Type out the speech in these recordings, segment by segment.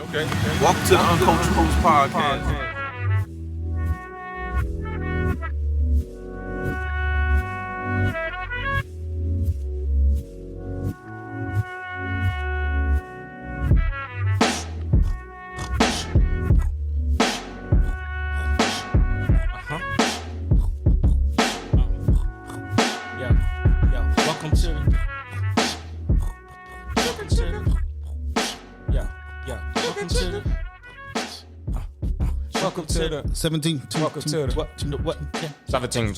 Okay. Welcome to the Uncultured podcast. Welcome to the 17. Welcome to the What? 17.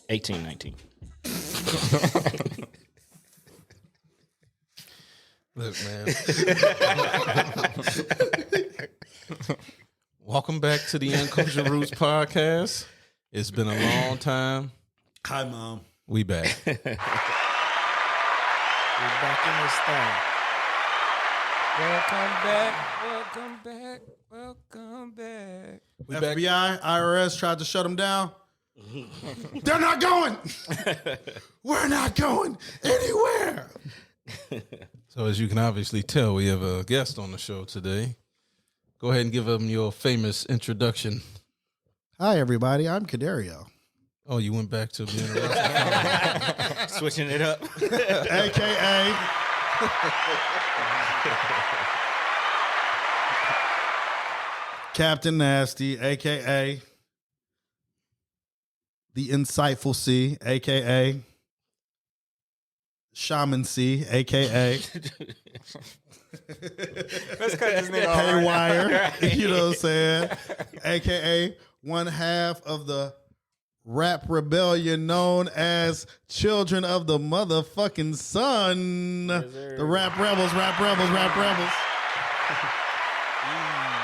18, 19. Look, man. Welcome back to the Uncultured Roots podcast. It's been a long time. Hi, Mom. We back. We're back in this thing. Welcome back. Welcome back. Welcome back. We back. FBI, IRS tried to shut them down. They're not going. We're not going anywhere. So as you can obviously tell, we have a guest on the show today. Go ahead and give them your famous introduction. Hi, everybody. I'm Cadario. Oh, you went back to being a Switching it up. AKA Captain Nasty, AKA the Insightful C, AKA Shaman C, AKA Let's cut this nigga off. Haywire, you know what I'm saying? AKA one half of the rap rebellion known as Children of the Motherfucking Sun. The rap rebels.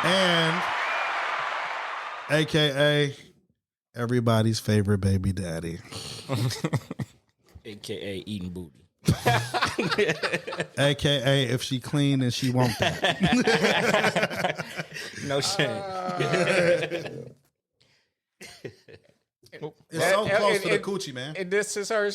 And AKA everybody's favorite baby daddy. AKA eating booty. AKA if she clean and she want that. No shame. It's so close to the coochie, man. And this is her.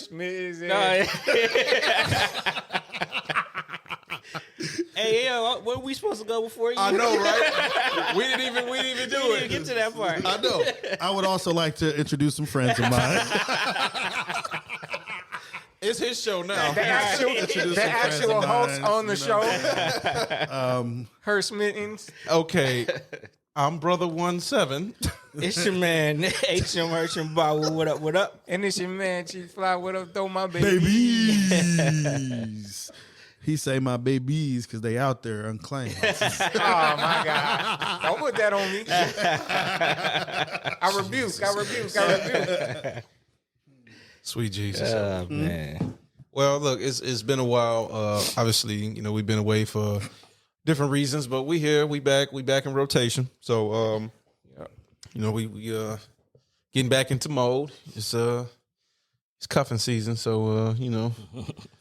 Hey, yo, where we supposed to go before you? I know, right? We didn't even do it. Get to that part. I know. I would also like to introduce some friends of mine. It's his show now. The actual host on the show. Her Smittens. Okay. I'm Brother 17. It's your man, H.M. Hersham Bawu. What up, what up? And it's your man, Chief Fly. What up, though, my baby? Babies. He say my babies because they out there unclaimed. Oh, my God. Don't put that on me. I rebuke. Sweet Jesus. Man. Well, look, it's been a while. Obviously, you know, we've been away for different reasons, but we here, we back in rotation. So, you know, we getting back into mode. It's cuffing season, so you know,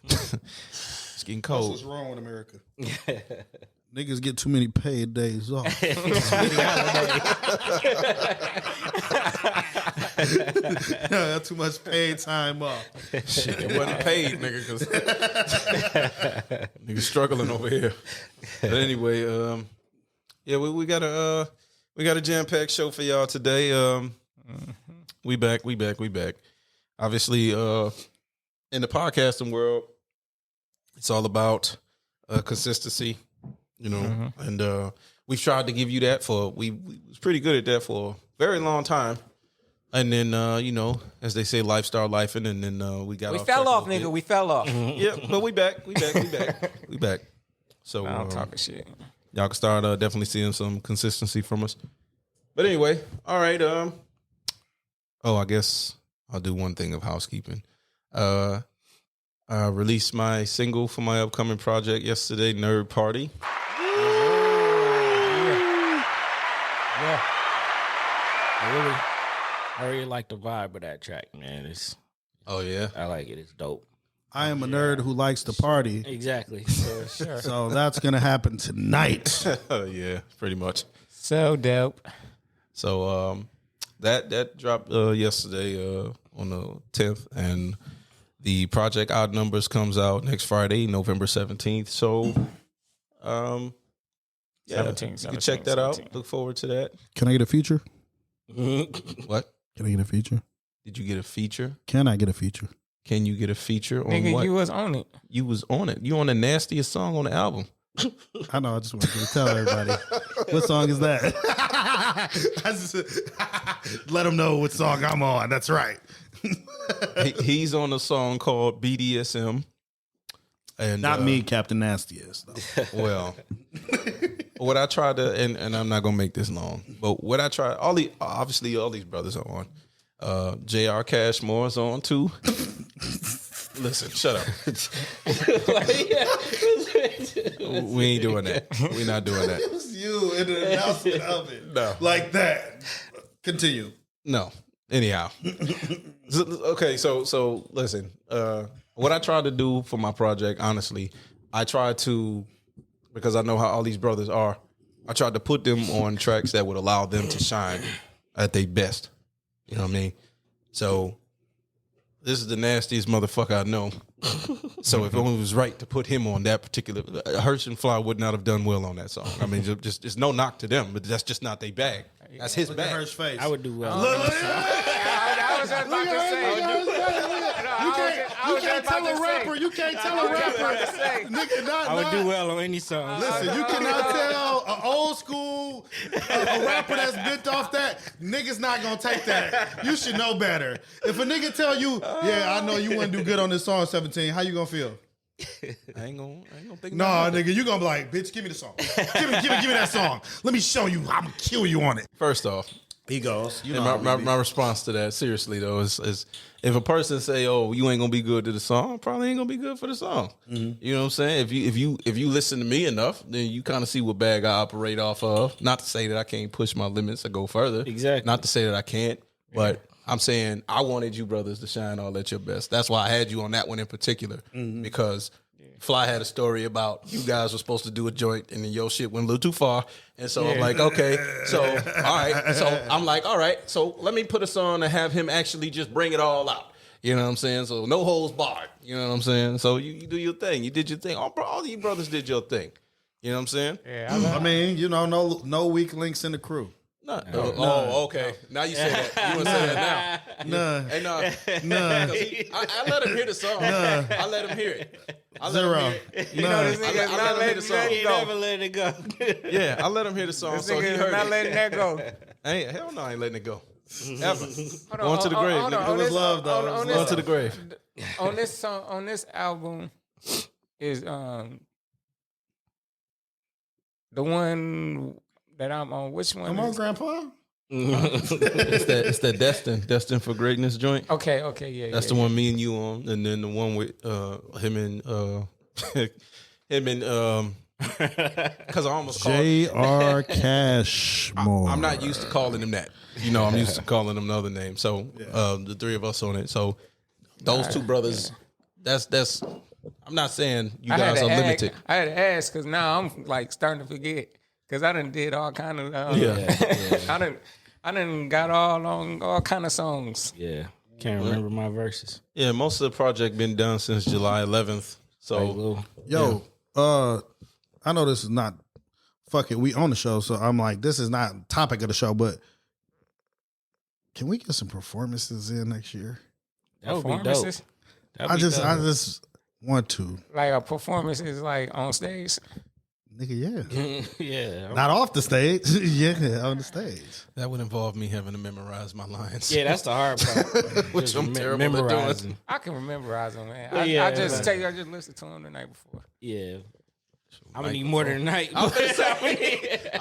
it's getting cold. What's wrong with America? Niggas get too many paid days off. Too much paid time off. Shit, it wasn't paid, nigga, because niggas struggling over here. But anyway, yeah, we got a jam-packed show for y'all today. We back. Obviously, in the podcasting world, it's all about consistency, you know, and we've tried to give you that we was pretty good at that for a very long time. And then, you know, as they say, life, and then we got We fell off, nigga. We fell off. Yeah, but we back. We back. So I'm talking shit. y'all can start definitely seeing some consistency from us. But anyway, all right. I guess I'll do one thing of housekeeping. I released my single for my upcoming project yesterday, Nerd Party. Yeah. I really like the vibe of that track, man. Oh yeah, I like it. It's dope. I am a nerd who likes to party. Exactly. So, sure. So that's going to happen tonight. yeah, pretty much. So dope. So that dropped yesterday on the 10th, and the project Odd Numbers comes out next Friday, November 17th. So Yeah, 17, you can check that out. Look forward to that. Can I get a feature? What? Can I get a feature? Did you get a feature? Can I get a feature? Can you get a feature on Nigga, what? you was on it. You was on it. You on the nastiest song on the album. I know. I just wanted to tell everybody. What song is that? Let them know what song I'm on. That's right. He's on a song called BDSM. And Not me, Captain Nasty is. Though. Well, what I tried to, and I'm not gonna make this long, but what I tried, obviously all these brothers are on. J.R. Cashmore is on too. Listen, shut up. We ain't doing that. We're not doing that. It was you in the announcement of it. No. Like that. Continue. No. Anyhow. Okay, so listen. What I tried to do for my project, honestly, I tried to, because I know how all these brothers are, I tried to put them on tracks that would allow them to shine at their best. You know what I mean? So this is the nastiest motherfucker I know. So if it was right to put him on that particular, Hirsch and Fly would not have done well on that song. I mean, just it's no knock to them, but that's just not their bag. That's his bag. Hirsch's face. I would do well. I was just about to say. You can't tell a rapper. You can't tell a rapper. Nigga, I would do well on any song. Listen, you cannot tell an old school a rapper that's bent off that. Niggas not gonna take that. You should know better. If a nigga tell you, yeah, I know you wouldn't do good on this song, 17, how you gonna feel? I ain't gonna think. No, about it. nigga, you gonna be like, bitch, give me the song. Give me that song. Let me show you. I'm gonna kill you on it. First off, He goes. You and my response to that, seriously though, is if a person say, "Oh, you ain't gonna be good to the song," probably ain't gonna be good for the song. Mm-hmm. You know what I'm saying? If you listen to me enough, then you kind of see what bag I operate off of. Not to say that I can't push my limits or go further. Exactly. Not to say that I can't, but I'm saying I wanted you brothers to shine all at your best. That's why I had you on that one in particular, because Fly had a story about you guys were supposed to do a joint and then your shit went a little too far. And so I'm like, okay, so all right. So I'm like, all right, so let me put a song and have him actually just bring it all out. You know what I'm saying? So no holds barred. You know what I'm saying? So you do your thing. You did your thing. All you brothers did your thing. You know what I'm saying? Yeah, I mean, you know, no weak links in the crew. No. Oh, okay. Now you say that. You want to say that now? None. Hey, no. None. I let him hear the song. I let him hear it. Zero. you know this None. nigga's I not let him hear the letting song. that He go. never let it go. Yeah, I let him hear the song, This so he nigga is heard not it. letting that go. Hell no, I ain't letting it go. Ever. Hold Going to the grave. hold on, nigga. on It was this- love, though. on- It was on love. Going to the grave. On this song, on this album, is the one that I'm on. Which one? Come on, is- Grandpa. It's that destined for greatness joint. Okay, yeah. That's the one me and you on, and then the one with him and because I almost called. J.R. Cashmore. I'm not used to calling him that. You know, I'm used to calling him another name. So the three of us on it. So those two brothers. That's. I'm not saying you guys are limited. I had to ask because now I'm like starting to forget because I done did all kind of. I done got all kind of songs. Yeah. Can't remember my verses. Yeah, most of the project been done since July 11th. So Yo, I know this is not fucking. We on the show, so I'm like, this is not topic of the show, but can we get some performances in next year? That would be dope. Performances? I just want to, Like a performance is like on stage. nigga. Yeah, Yeah. not off the stage. Yeah, on the stage. that would involve me having to memorize my lines. Yeah, that's the hard part. Which Just I'm terrible at doing. memorizing. I can memorize them, man. Well, I yeah, just but- tell you, I just listened to them the night before. Yeah. I'm gonna need more than a night. I'm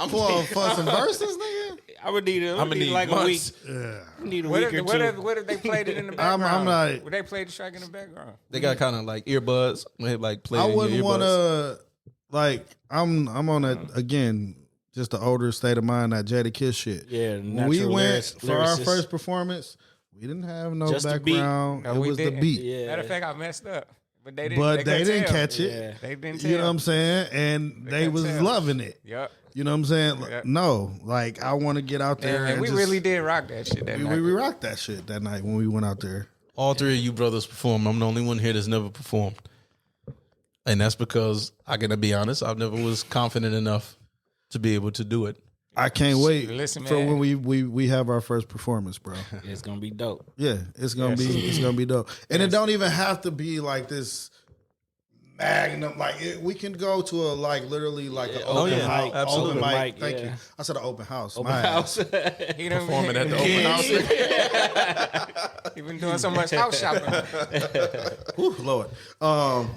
For some verses, nigga. I would need I'ma need like a week. months. Yeah, I need a What week or two. if they played it in the I'm background? not- Would they play the track in the background? They got kind of like earbuds. They like play I in your wouldn't earbuds. want to. Like, I'm on that again. Just the older state of mind, that Jada Kiss shit. Yeah, When we natural went for our lyricist. first performance, we didn't have no Just the beat. background. No, it we was didn't. the beat. Yeah. Matter of fact, I messed up, but they didn't. But they couldn't didn't tell. catch it. Yeah. They didn't tell. You know what I'm saying? And they couldn't was tell. loving it. Yep. You know what I'm saying? Yeah. No, like I want to get out there. And we just- really did rock that shit that we, night. we rocked that shit that night when we went out there. All three of you brothers perform. I'm the only one here that's never performed. And that's because I gotta be honest, I never was confident enough to be able to do it. I can't wait Listen, for man. when we have our first performance, bro. It's gonna be dope. Yeah, it's gonna be dope, and it don't even have to be like this magnum. Like we can go to a literally an open house. absolutely. Open mic. Mic, Thank yeah. you. I said an open house. Open My house. He done Performing at the open house. He been doing so much house shopping. Whew, Lord.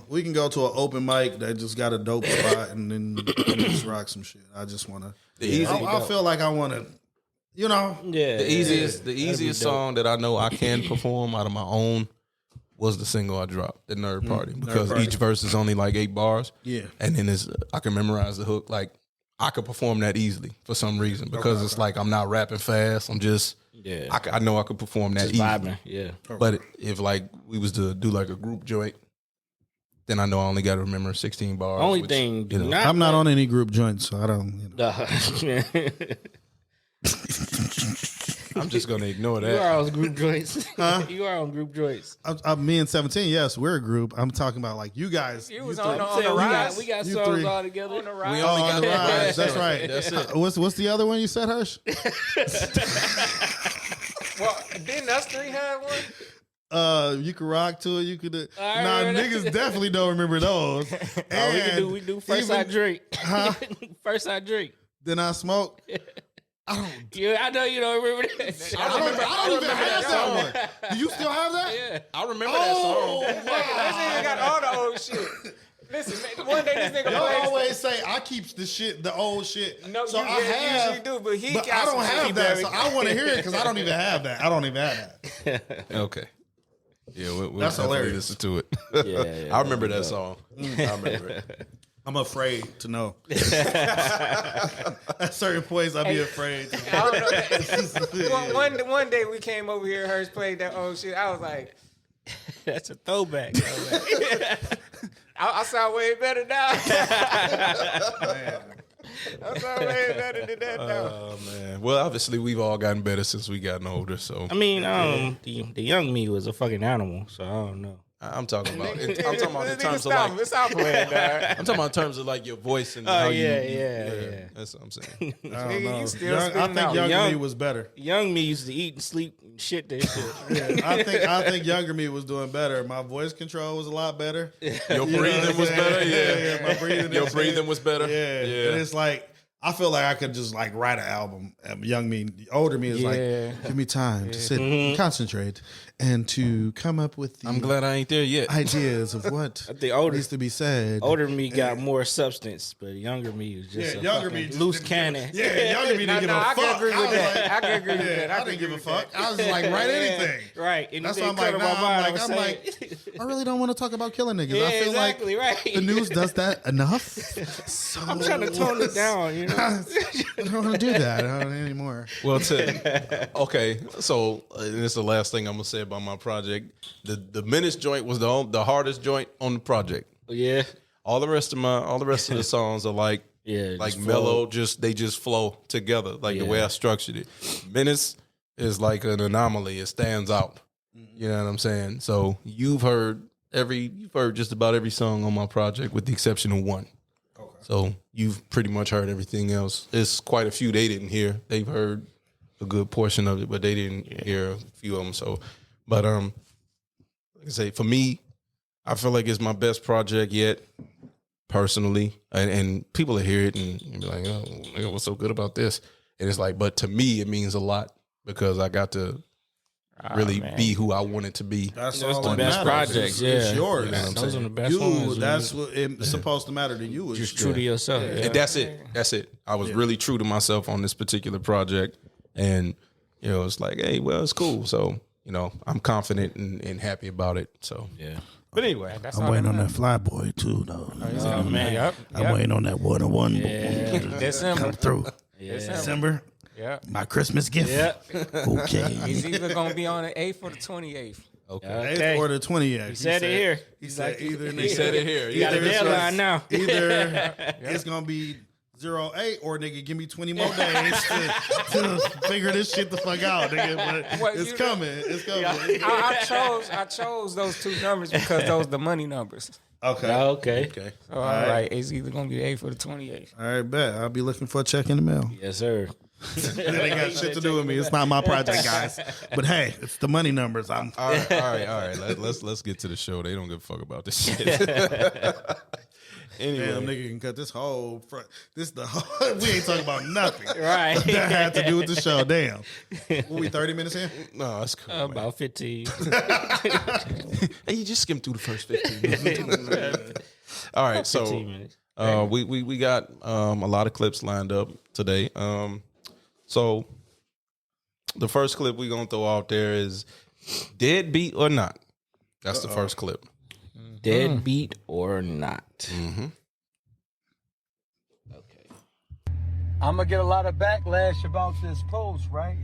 We can go to an open mic that just got a dope spot and then just rock some shit. I just want to. I feel like I want to. You know. Yeah. The easiest song that I know I can perform out of my own was the single I dropped, the Nerd Party, because each verse is only like 8 bars. Yeah. And then I can memorize the hook. Like I could perform that easily for some reason because it's like I'm not rapping fast. I'm just I know I could perform that easily. Vibing. Yeah. But if like we was to do like a group joint, then I know I only got to remember 16 bars. Only which, thing, you know, I'm not on any group joints, so I don't. I'm just gonna ignore You are that. on group joints. You are on group joints. Me and 17, yes, we're a group. I'm talking about like you guys. You was three. on the rise. We got You songs three. all together. On the rise. We Oh, only on the got rise. That's right. That's it. What's the other one you said, Hirsch? Well, didn't us three have one? You could rock to it. You could. I Nah, remember that. niggas definitely don't remember those. And we do first even- I drink. Huh? First I drink. Then I smoke. Yeah, I know you don't remember that. I don't even have that one. Do you still have that? Yeah. I remember that song. This nigga got all the old shit. Listen, man, one day this nigga Y'all plays. always say I keep the old shit. No, so you I have, usually do, but he but got I don't some have shit that. very- So I want to hear it because I don't even have that. Okay. Yeah, we'll That's definitely hilarious. listen to it. Yeah, I remember that song. I remember it. I'm afraid to know. At certain points, I'd be afraid. To I don't know. One day we came over here, Hers played that old shit. I was like, That's a throwback. I sound way better now. I sound way better than that now. Oh man. Well, obviously we've all gotten better since we gotten older. So I mean, the young me was a fucking animal, so I don't know. I'm talking about. I'm talking about in terms of Stop, like. let's stop playing, dog. I'm talking about in terms of like your voice and Oh, how yeah. That's what I'm saying. I don't Nigga, know. you still I spitting think out. younger Young- me was better. Young me used to eat and sleep and shit that shit. I think younger me was doing better. My voice control was a lot better. Your You know what breathing I'm was saying? better. Yeah. My breathing. Your and breathing shit. was better. Yeah. Yeah. And it's like I feel like I could just like write an album. Young me, older me is Yeah. like, give me time to sit and concentrate and to come up with the I'm glad I ain't there yet. ideas of what I think older needs to be said. older me got more substance, but younger me was just Yeah, a younger fucking me just loose didn't cannon. Yeah, younger me didn't give a I fuck. can agree with was that. like- I can agree with Yeah, that. I can didn't give a agree with fuck. that. I was just like, write anything. Right. That's why Anything I'm like, cut nah, on my mind, I'm I'ma like, say it. I really don't want to talk about killing niggas. Yeah, I feel exactly, like right. the news does that enough. So I'm trying to tone it down, you know. I don't want to do that anymore. Well, okay. So this is the last thing I'm gonna say about my project. The Menace joint was the hardest joint on the project. Yeah. All the rest of the songs are like Yeah. like just mellow. They just flow together the way I structured it. Menace is like an anomaly. It stands out. You know what I'm saying? So you've heard just about every song on my project with the exception of one. Okay. So you've pretty much heard everything else. It's quite a few they didn't hear. They've heard a good portion of it, but they didn't hear a few of them. So, but like I say, for me, I feel like it's my best project yet, personally. And people will hear it and be like, "Oh, nigga, what's so good about this?" And it's like, but to me, it means a lot because I got to really be who I wanted to be. That's Those all the that best matters. projects, It's yeah. yours. You know what I'm Those are saying? the best You. ones. That's what it's supposed to matter to you. just true to yourself. Yeah. And that's it. I was really true to myself on this particular project. And, it's like, hey, well, it's cool. So, I'm confident and happy about it. So, Yeah. But anyway, That's I'm all waiting that on that fly boy too, though. Oh, man. Yep. I'm waiting on that one Yeah. December. come through. Yeah. December, Yeah. my Christmas gift. Yeah. Okay. He's either gonna be on the 8th or the 28th. okay. Okay. 8th or the 28th. He said it here. He said either. He said it here. You got a Either it's deadline now. Either it's gonna be 08 or nigga give me 20 more days to figure this shit the fuck out, nigga. But Well, it's you coming. It's coming. I chose those two numbers because those the money numbers. Okay. Okay. Okay. So all right, it's either gonna be the 8th or the 28th. All right, bet. I'll be looking for a check in the mail. Yes, sir. It ain't got shit to do with me. It's not my project, guys. But hey, it's the money numbers. All right. Let's get to the show. They don't give a fuck about this shit. Anyway, Damn, nigga can cut this whole front. This the whole. We ain't talking about nothing. Right. That had to do with the show. Damn. What, we 30 minutes in? no, that's cool. man. About 15. Hey, you just skimmed through the first 15 minutes. All right, 15 so minutes. we got a lot of clips lined up today. So the first clip we're gonna throw out there is "Deadbeat or Not." That's the first clip. Deadbeat or not. Mm-hmm. Okay. I'm gonna get a lot of backlash about this post, right?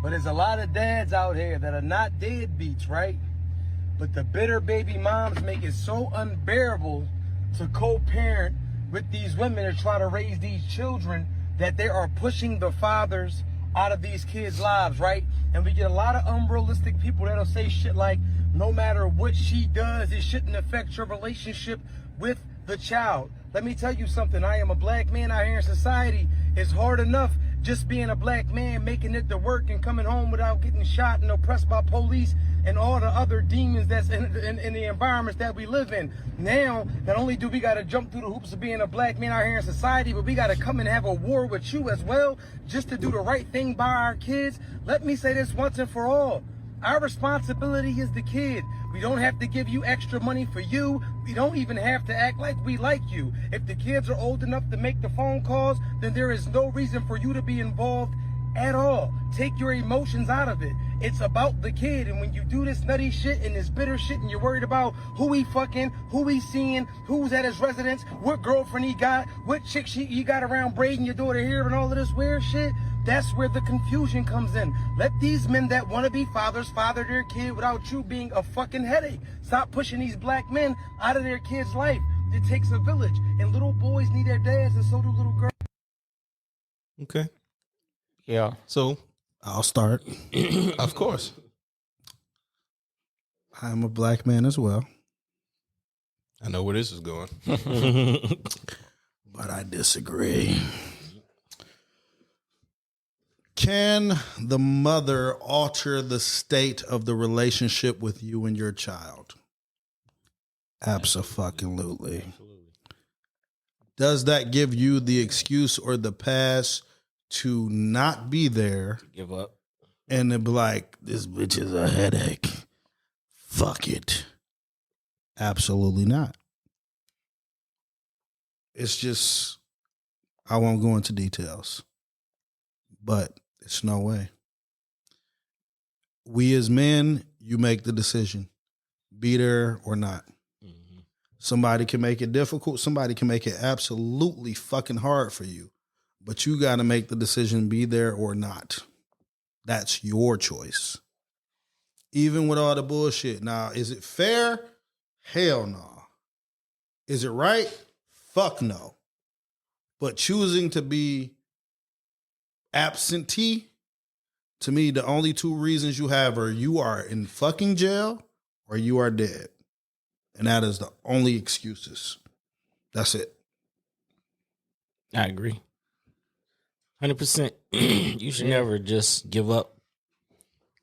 But there's a lot of dads out here that are not deadbeats, right? But the bitter baby moms make it so unbearable to co-parent with these women and try to raise these children that they are pushing the fathers out of these kids' lives, right? And we get a lot of unrealistic people that'll say shit like, no matter what she does, it shouldn't affect your relationship with the child. Let me tell you something. I am a black man out here in society. It's hard enough just being a black man, making it to work and coming home without getting shot and oppressed by police and all the other demons that's in the environments that we live in. Now, not only do we got to jump through the hoops of being a black man out here in society, but we got to come and have a war with you as well, just to do the right thing by our kids. Let me say this once and for all. Our responsibility is the kid. We don't have to give you extra money for you. We don't even have to act like we like you. If the kids are old enough to make the phone calls, then there is no reason for you to be involved at all. Take your emotions out of it. It's about the kid. And when you do this nutty shit and this bitter shit and you're worried about who he fucking, who he seeing, who's at his residence, what girlfriend he got, what chick he got around braiding your daughter hair and all of this weird shit, that's where the confusion comes in. Let these men that want to be fathers father their kid without you being a fucking headache. Stop pushing these black men out of their kids' life. It takes a village. And little boys need their dads and so do little girls. Okay, Yeah. so I'll start. of course, I'm a black man as well, I know where this is going. but I disagree. Can the mother alter the state of the relationship with you and your child? Absolutely. Does that give you the excuse or the pass to not be there Give up. and then be like, this bitch is a headache? Fuck it. Absolutely not. It's just, I won't go into details, but it's no way. We as men, you make the decision, be there or not. Mm-hmm. Somebody can make it difficult. Somebody can make it absolutely fucking hard for you, but you got to make the decision, be there or not. That's your choice. Even with all the bullshit. Now, is it fair? Hell no. Is it right? Fuck no. But choosing to be absentee, to me, the only two reasons you have are you are in fucking jail or you are dead. And that is the only excuses. That's it. I agree. 100%. You should never just give up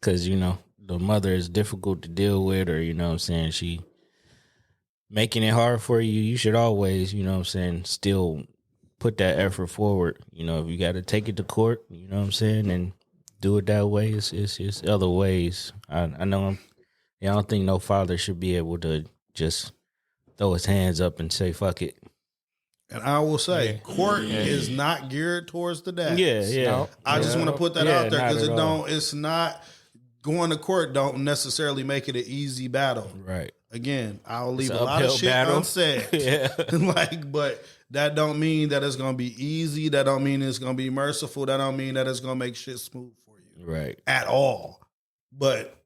because, you know, the mother is difficult to deal with, or, you know what I'm saying, she making it hard for you. You should always, you know what I'm saying, still put that effort forward. You know, if you got to take it to court, you know what I'm saying, and do it that way, it's other ways. I know I don't think no father should be able to just throw his hands up and say, fuck it. And I will say, court is not geared towards the dads. Yeah. No. I just want to put that out there not because at all. it's not, going to court don't necessarily make it an easy battle. Right. Again, I'll leave It's a an lot of uphill shit battle. unsaid. Yeah. But that don't mean that it's gonna be easy. That don't mean it's gonna be merciful. That don't mean that it's gonna make shit smooth for you Right. at all. But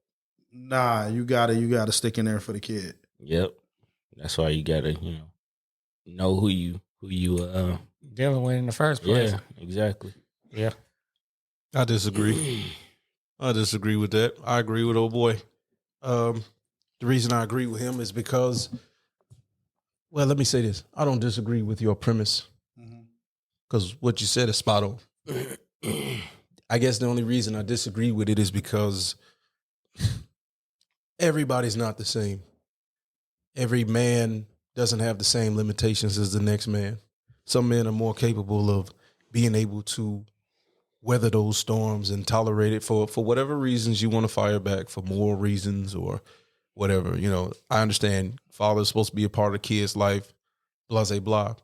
nah, you gotta stick in there for the kid. Yep. That's why you gotta, you know who you Dealing with in the first place. yeah, exactly. Yeah. I disagree. I disagree with that. I agree with old boy. The reason I agree with him is because Well, let me say this. I don't disagree with your premise because what you said is spot on. I guess the only reason I disagree with it is because everybody's not the same. Every man doesn't have the same limitations as the next man. Some men are more capable of being able to weather those storms and tolerate it for whatever reasons you want to fire back, for moral reasons or whatever. You know, I understand father's supposed to be a part of the kid's life, blah, blah, blah.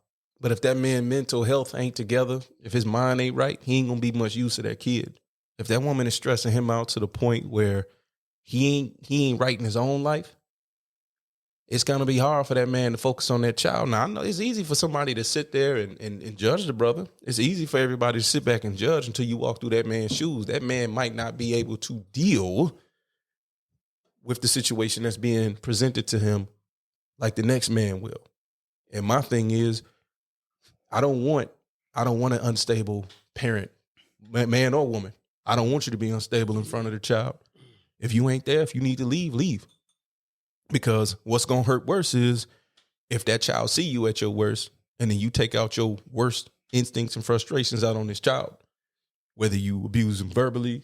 But if that man's mental health ain't together, if his mind ain't right, he ain't going to be much use to that kid. If that woman is stressing him out to the point where he ain't right in his own life, it's going to be hard for that man to focus on that child. Now, I know it's easy for somebody to sit there and judge the brother. It's easy for everybody to sit back and judge until you walk through that man's shoes. That man might not be able to deal with the situation that's being presented to him like the next man will. And my thing is, I don't want an unstable parent, man or woman. I don't want you to be unstable in front of the child. If you ain't there, if you need to leave, leave. Because what's going to hurt worse is if that child see you at your worst and then you take out your worst instincts and frustrations out on this child, whether you abuse them verbally,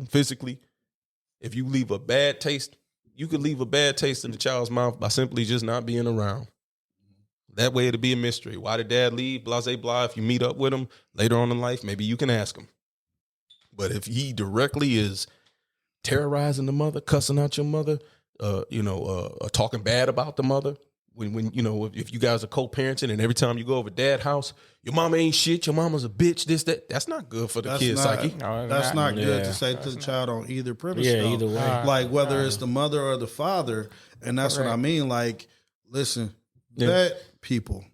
physically. If you leave a bad taste, you could leave a bad taste in the child's mouth by simply just not being around. That way it'll be a mystery. Why did dad leave? Blah, blah, blah. If you meet up with him later on in life, maybe you can ask him. But if he directly is terrorizing the mother, cussing out your mother, talking bad about the mother, when if you guys are co-parenting and every time you go over dad's house, your mama ain't shit, your mama's a bitch, this, that, that's not good for the kid's psyche. No, that's not good to say to the child on either premise. Yeah, either way. Like whether it's the mother or the father, and that's what I mean. Like, listen, vet people,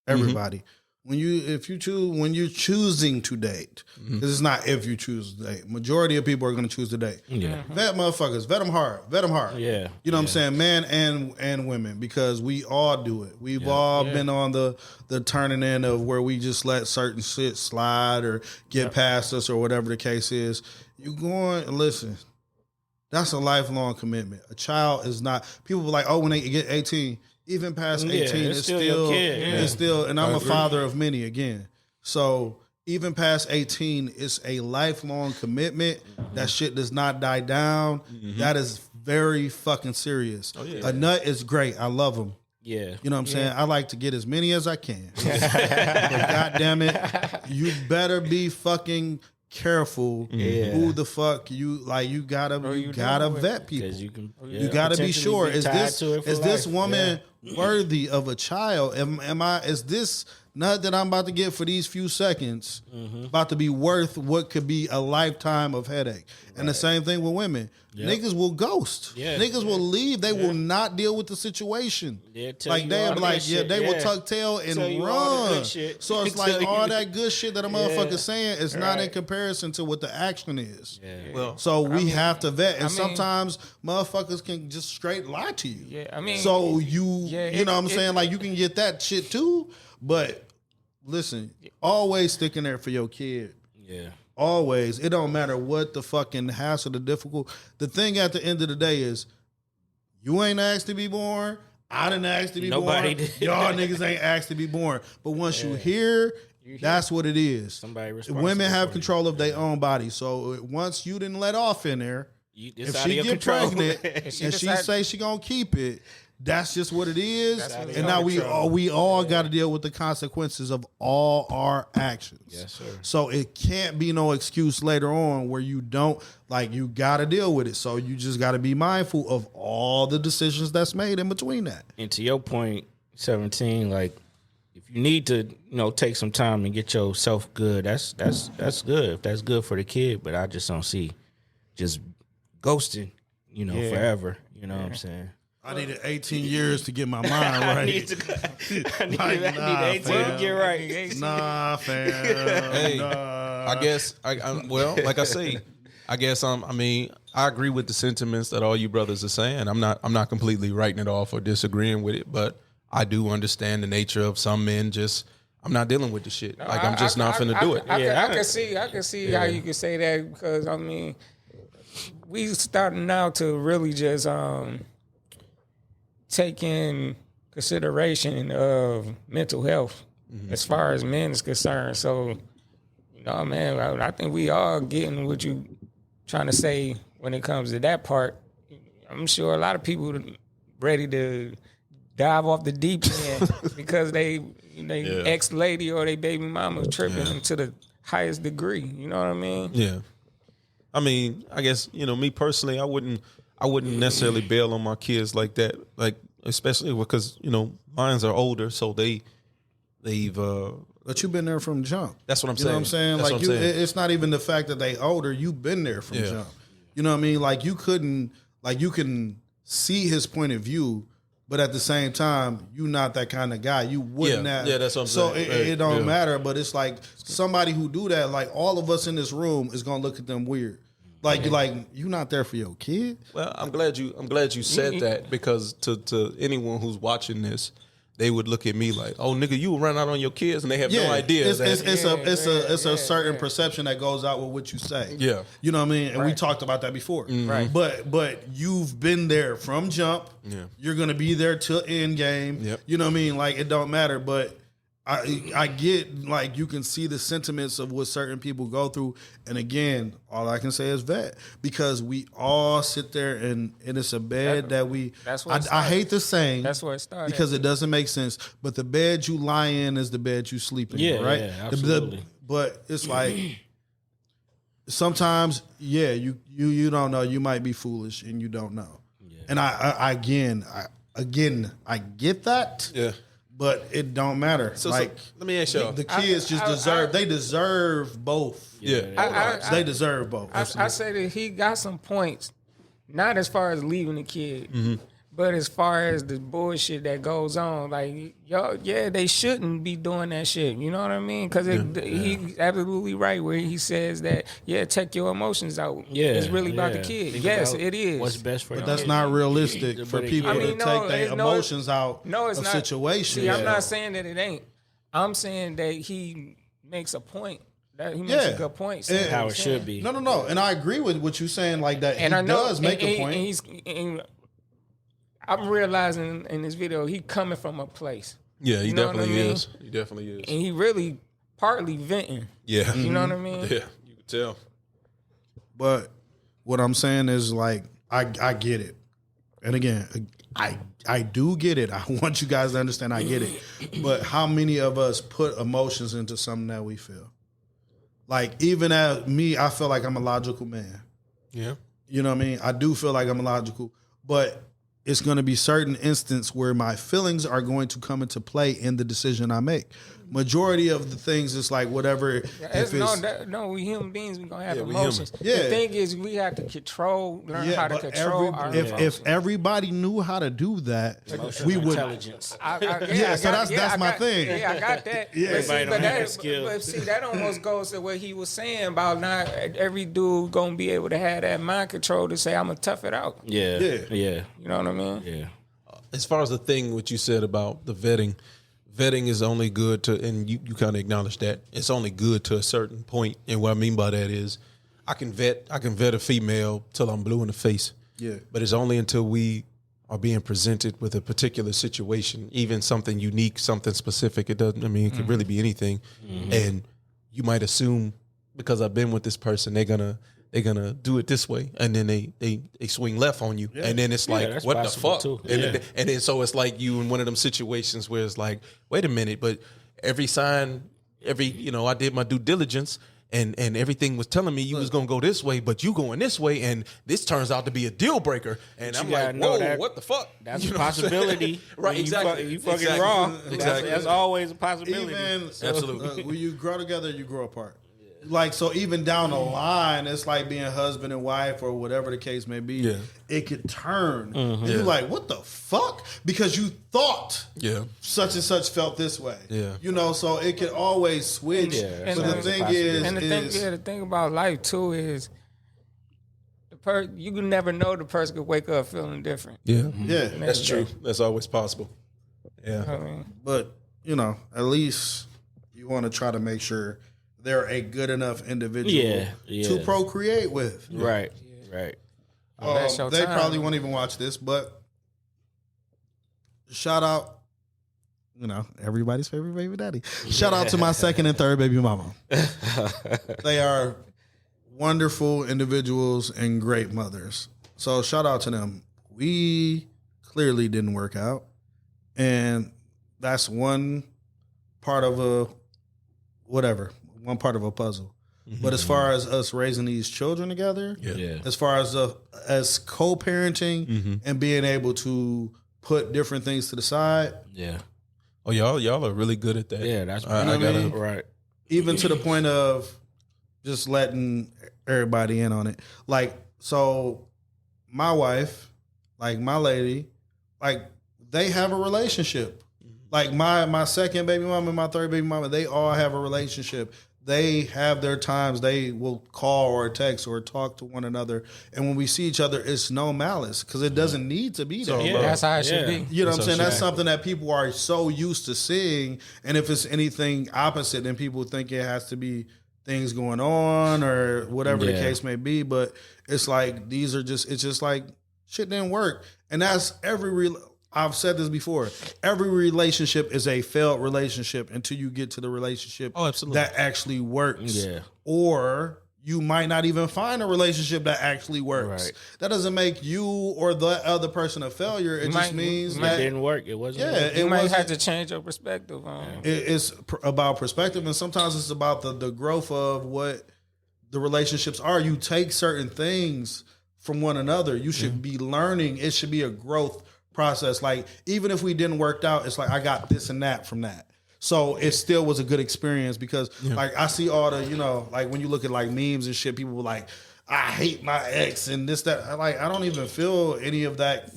everybody. When you're choosing to date, because it's not if you choose to date. Majority of people are going to choose to date. Yeah. Vet motherfuckers, vet them hard. Yeah. You know what I'm saying? Men and women, because we all do it. We've all been on the turning end of where we just let certain shit slide or get past us or whatever the case is. You listen, that's a lifelong commitment. A child is not, people be like, oh, when they get 18, even past 18, it's still your kid. It's still, and I'm a father of many again. So even past 18, it's a lifelong commitment. That shit does not die down. That is very fucking serious. A nut is great. I love them. Yeah. You know what I'm saying? I like to get as many as I can. But God damn it, you better be fucking careful who the fuck you gotta vet people. You gotta be sure, is this woman worthy of a child? Is this nut that I'm about to get for these few seconds about to be worth what could be a lifetime of headache? And the same thing with women. Niggas will ghost. Niggas will leave. They will not deal with the situation. Like they will tuck tail and run. So it's like all that good shit that a motherfucker saying is not in comparison to what the action is. Well, so we have to vet, and sometimes motherfuckers can just straight lie to you. So you know what I'm saying? Like you can get that shit too, but listen, always stick in there for your kid. Yeah. Always. It don't matter what the fucking hassle, the difficult. The thing at the end of the day is, you ain't asked to be born. I didn't ask to be born. Did. Y'all niggas ain't asked to be born. But once you hear, that's what it is. Somebody women have control of their own body. So once you didn't let off in there, if she get pregnant and she say she gonna keep it, that's just what it is. And now we all got to deal with the consequences of all our actions. Yes, sir. So it can't be no excuse later on where you don't, you got to deal with it. So you just got to be mindful of all the decisions that's made in between that. And to your point, 17, if you need to, take some time and get yourself good, that's good. If that's good for the kid, but I just don't see just ghosting, forever. You know what I'm saying? I needed 18 years to get my mind right. I need 18 to get right. Nah, fam. Hey, I guess, like I say, I guess I agree with the sentiments that all you brothers are saying. I'm not completely writing it off or disagreeing with it, but I do understand the nature of some men I'm not dealing with the shit. I'm just not finna do it. I can see how you can say that, because we starting now to really just take in consideration of mental health as far as men is concerned. So, you know, man, I think we are getting what you trying to say when it comes to that part. I'm sure a lot of people ready to dive off the deep end because they ex-lady or they baby mama tripping to the highest degree. You know what I mean? Yeah. I mean, I guess, you know, me personally, I wouldn't necessarily bail on my kids like that. Like, especially because, you know, mines are older, so they've But you've been there from jump. That's what I'm You saying. know what I'm saying? That's Like what I'm saying. it's not even the fact that they older. You've been there from jump. You know what I mean? Like you can see his point of view, but at the same time, you're not that kind of guy. You wouldn't have. Yeah, that's what I'm so saying. So it don't matter. But it's like somebody who do that. Like all of us in this room is gonna look at them weird. Like you're not there for your kid. Well, I'm glad you said that, because to anyone who's watching this, they would look at me like, "Oh, nigga, you run out on your kids," and they have no idea. It's a certain perception that goes out with what you say. Yeah. You know what I mean? And we talked about that before. Right. But you've been there from jump. Yeah. You're gonna be there till end game. Yep. You know what I mean? Like it don't matter. But I get, like, you can see the sentiments of what certain people go through. And again, all I can say is vet, because we all sit there and it's a bed that we. That's what I hate the saying. That's where it started. Because it doesn't make sense. But the bed you lie in is the bed you sleep in. Yeah, right? yeah, absolutely. But it's like sometimes, you don't know. You might be foolish and you don't know. Yeah. And I get that. Yeah. But it don't matter. So like, let me ask y'all. the kids they deserve both. Yeah. They deserve both. I say that he got some points, not as far as leaving the kid, but as far as the bullshit that goes on. Like, they shouldn't be doing that shit. You know what I mean? Because he's absolutely right where he says that, take your emotions out. Yeah, It's really about the kid. Think Yes, about it is. What's best for But them. that's not realistic for people to take their emotions out it's of not. situations. See, I'm not saying that it ain't. I'm saying that he makes a point. That he makes a good point. saying How what it I'm should saying. be. No. And I agree with what you're saying, like that. And he I know, does make a point. And I'm realizing in this video he coming from a place. Yeah, he You know what definitely I mean? is. He definitely is. And he really partly venting. Yeah. You know what I mean? Yeah, you can tell. But what I'm saying is, like, I get it. And again, I do get it. I want you guys to understand I get it. But how many of us put emotions into something that we feel? Like, even as me, I feel like I'm a logical man. Yeah. You know what I mean? I do feel like I'm logical, but it's going to be certain instances where my feelings are going to come into play in the decision I make. Majority of the things, it's like whatever. We human beings, we're going to have Yeah, we emotions. human. Yeah. The thing is, we have to learn how to but control our emotions. if everybody knew how to do that, we would. Intelligence. So that's my thing. Yeah, I got that. Yeah. Everybody don't have that skill. But see, that almost goes to what he was saying about not every dude going to be able to have that mind control to say, I'm going to tough it out. Yeah. You know what I mean? Yeah. As far as the thing what you said about the vetting is only good to, and you kind of acknowledge that it's only good to a certain point. And what I mean by that is, I can vet a female till I'm blue in the face. Yeah. But it's only until we are being presented with a particular situation, even something unique, something specific. It doesn't. I mean, it could really be anything. And you might assume because I've been with this person, they're gonna do it this way, and then they swing left on you, and then it's like, that's what the possible fuck? too. And then so it's like you in one of them situations where it's like, wait a minute, but I did my due diligence, and everything was telling me you was gonna go this way, but you going this way, and this turns out to be a deal breaker, and I'm like, whoa, what the fuck? That's a possibility. Right, When exactly. You fucking Exactly. wrong. Exactly. That's always a possibility. Even Absolutely. when you grow together, you grow apart. Like, so even down the line, it's like being husband and wife or whatever the case may be. Yeah. It could turn. And you're like, what the fuck? Because you thought such and such felt this way. Yeah. You know, so it could always switch. Yeah, But the thing is, the thing about life too is you can never know the person could wake up feeling different. Yeah, yeah. that's true. That's always possible. Yeah. I mean, But, you know, at least you want to try to make sure they're a good enough individual to procreate with. Right. that's your They time. probably won't even watch this, but shout out you know, everybody's favorite baby daddy. Shout out to my second and third baby mama. They are wonderful individuals and great mothers. So shout out to them. We clearly didn't work out. And that's one part of one part of a puzzle. But as far as us raising these children together, as far as co-parenting and being able to put different things to the side. Yeah. Oh, y'all are really good at that. Yeah, that's right. Even to the point of just letting everybody in on it. Like, so my wife, like my lady, like they have a relationship. Like my second baby mama and my third baby mama, they all have a relationship. They have their times. They will call or text or talk to one another. And when we see each other, it's no malice because it doesn't need to be that. Yeah, that's how it should be. You know what I'm saying? That's something that people are so used to seeing. And if it's anything opposite, then people think it has to be things going on or whatever the case may be. But it's like it's just like shit didn't work. And that's I've said this before. Every relationship is a failed relationship until you get to the relationship that actually works. Yeah. Or you might not even find a relationship that actually works. Right. That doesn't make you or the other person a failure. It just means that it didn't work. It wasn't. Yeah, you might have to change your perspective on it. It's about perspective, and sometimes it's about the growth of what the relationships are. You take certain things from one another. You should be learning. It should be a growth process. Like, even if we didn't work out, it's like I got this and that from that. So it still was a good experience because like I see all the, you know, like when you look at like memes and shit, people were like, I hate my ex and this, that. Like, I don't even feel any of that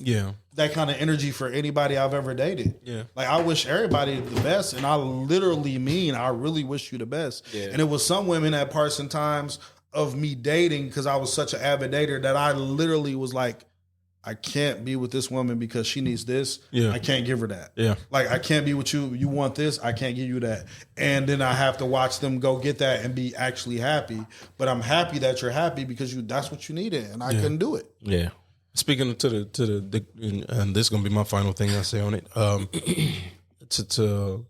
that kind of energy for anybody I've ever dated. Yeah. Like, I wish everybody the best, and I literally mean I really wish you the best. Yeah. And it was some women at parts and times of me dating, because I was such an avid dater, that I literally was like, I can't be with this woman because she needs this. Yeah. I can't give her that. Yeah. Like, I can't be with you. You want this. I can't give you that. And then I have to watch them go get that and be actually happy. But I'm happy that you're happy because that's what you needed, and I couldn't do it. Yeah. Speaking to the and this is gonna be my final thing I say on it.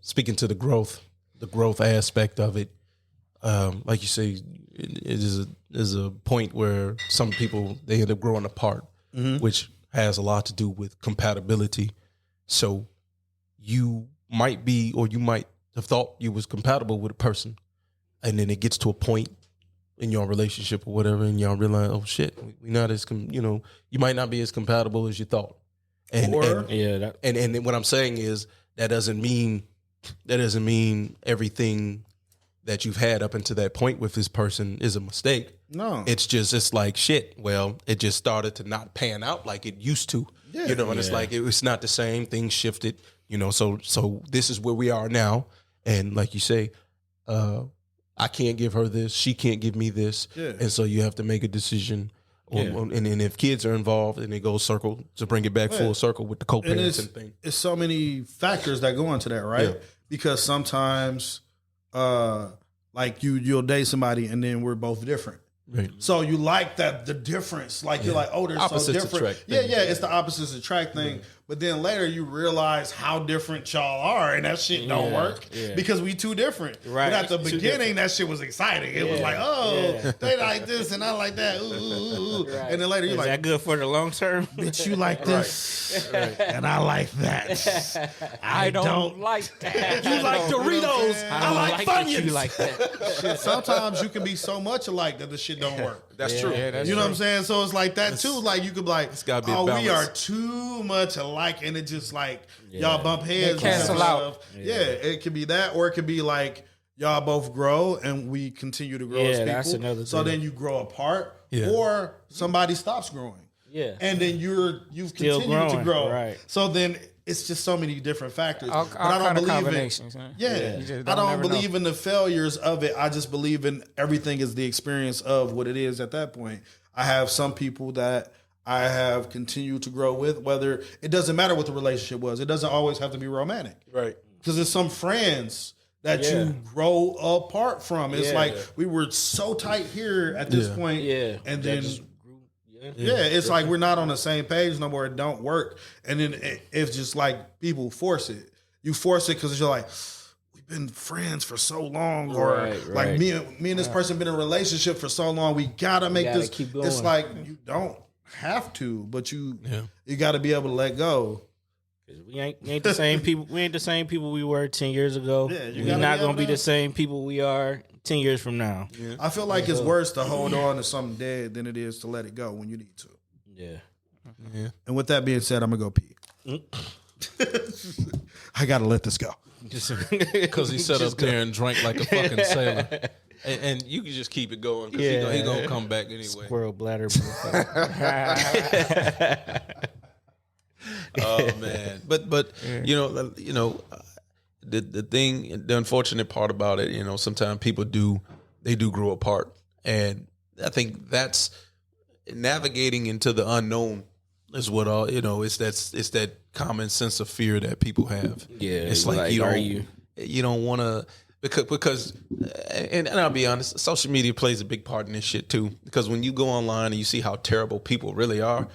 Speaking to the growth aspect of it. Like you say, it is a point where some people, they end up growing apart. Mm-hmm. Which has a lot to do with compatibility. So you might be, or you might have thought you was compatible with a person, and then it gets to a point in your relationship or whatever, and y'all realize, oh shit, we not as you might not be as compatible as you thought. And what I'm saying is that doesn't mean everything that you've had up until that point with this person is a mistake. No. It's like, shit, well, it just started to not pan out like it used to. Yeah. And it's like, it's not the same, things shifted, so this is where we are now. And like you say, I can't give her this, she can't give me this. Yeah. And so you have to make a decision. And if kids are involved, and it goes circle to bring it back full circle with the co-parenting thing. It's so many factors that go into that, right? Yeah. Because sometimes like you'll date somebody and then we're both different. Right. So you like that, the difference, like you're like, oh, they're opposites so different. It's the opposites attract thing. Yeah. But then later you realize how different y'all are, and that shit don't work because we too different. Right. But at the beginning, that shit was exciting. It was like, oh, they like this and I like that. Ooh. Right. And then later you're like, that good for the long term? Bitch, you like this, and I like that. I don't like that. You like Doritos. I like Funyuns. You like that. Shit, sometimes you can be so much alike that the shit don't work. That's true. Yeah, that's true. What I'm saying? So it's like that too. Like you could be like, we are too much alike, and it just like y'all bump heads. Cancel out. Yeah, it could be that, or it could be like y'all both grow and we continue to grow as people. That's another thing. So then you grow apart, or somebody stops growing. Yeah, and then you've continued to grow. Right. So then it's just so many different factors. All but I don't believe in. I don't believe in the failures of it. I just believe in everything is the experience of what it is at that point. I have some people that I have continued to grow with, whether it doesn't matter what the relationship was. It doesn't always have to be romantic. Right. Because there's some friends that you grow apart from. It's like we were so tight here at this point, and then it's like we're not on the same page no more. It don't work, and then it's just like people force it. you force it because you're like, we've been friends for so long, or Right. like me and this person been in a relationship for so long. We gotta make gotta this. keep going. It's like you don't have to, but you got to be able to let go. We ain't the same people. We ain't the same people we were 10 years ago. Yeah, you We're gotta not be able gonna be to- the same people we are 10 years from now. Yeah. I feel like it's worse to hold on to something dead than it is to let it go when you need to. Yeah. And with that being said, I'm gonna go pee. I gotta let this go. Because he sat up there and drank like a fucking sailor. And you can just keep it going because he gonna come back anyway. Squirrel bladder. Oh man, but the unfortunate part about it, sometimes people do grow apart, and I think that's navigating into the unknown is what it's that common sense of fear that people have. Yeah, it's like you don't want to because and I'll be honest, social media plays a big part in this shit too. Because when you go online and you see how terrible people really are.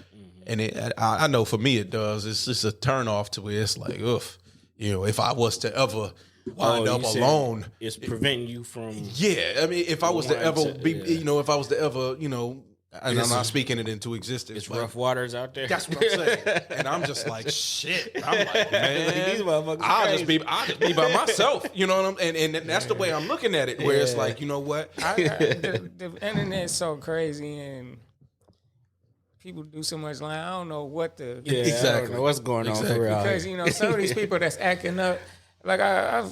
And I know for me it does. It's just a turn off to where it's like, oof, if I was to ever wind up alone, it's preventing you from. Yeah, I mean, if I was to ever be, if I was to ever, and I'm not speaking it into existence. It's rough waters out there. That's what I'm saying. And I'm just like, shit. I'm like, man, These motherfuckers I'll crazy. just be by myself. You know what I'm? And that's the way I'm looking at it. Where it's like, you know what? The internet's so crazy and people do so much lying. I don't know what the Exactly. I don't know what's going on for real. because some of these people that's acting up. Like I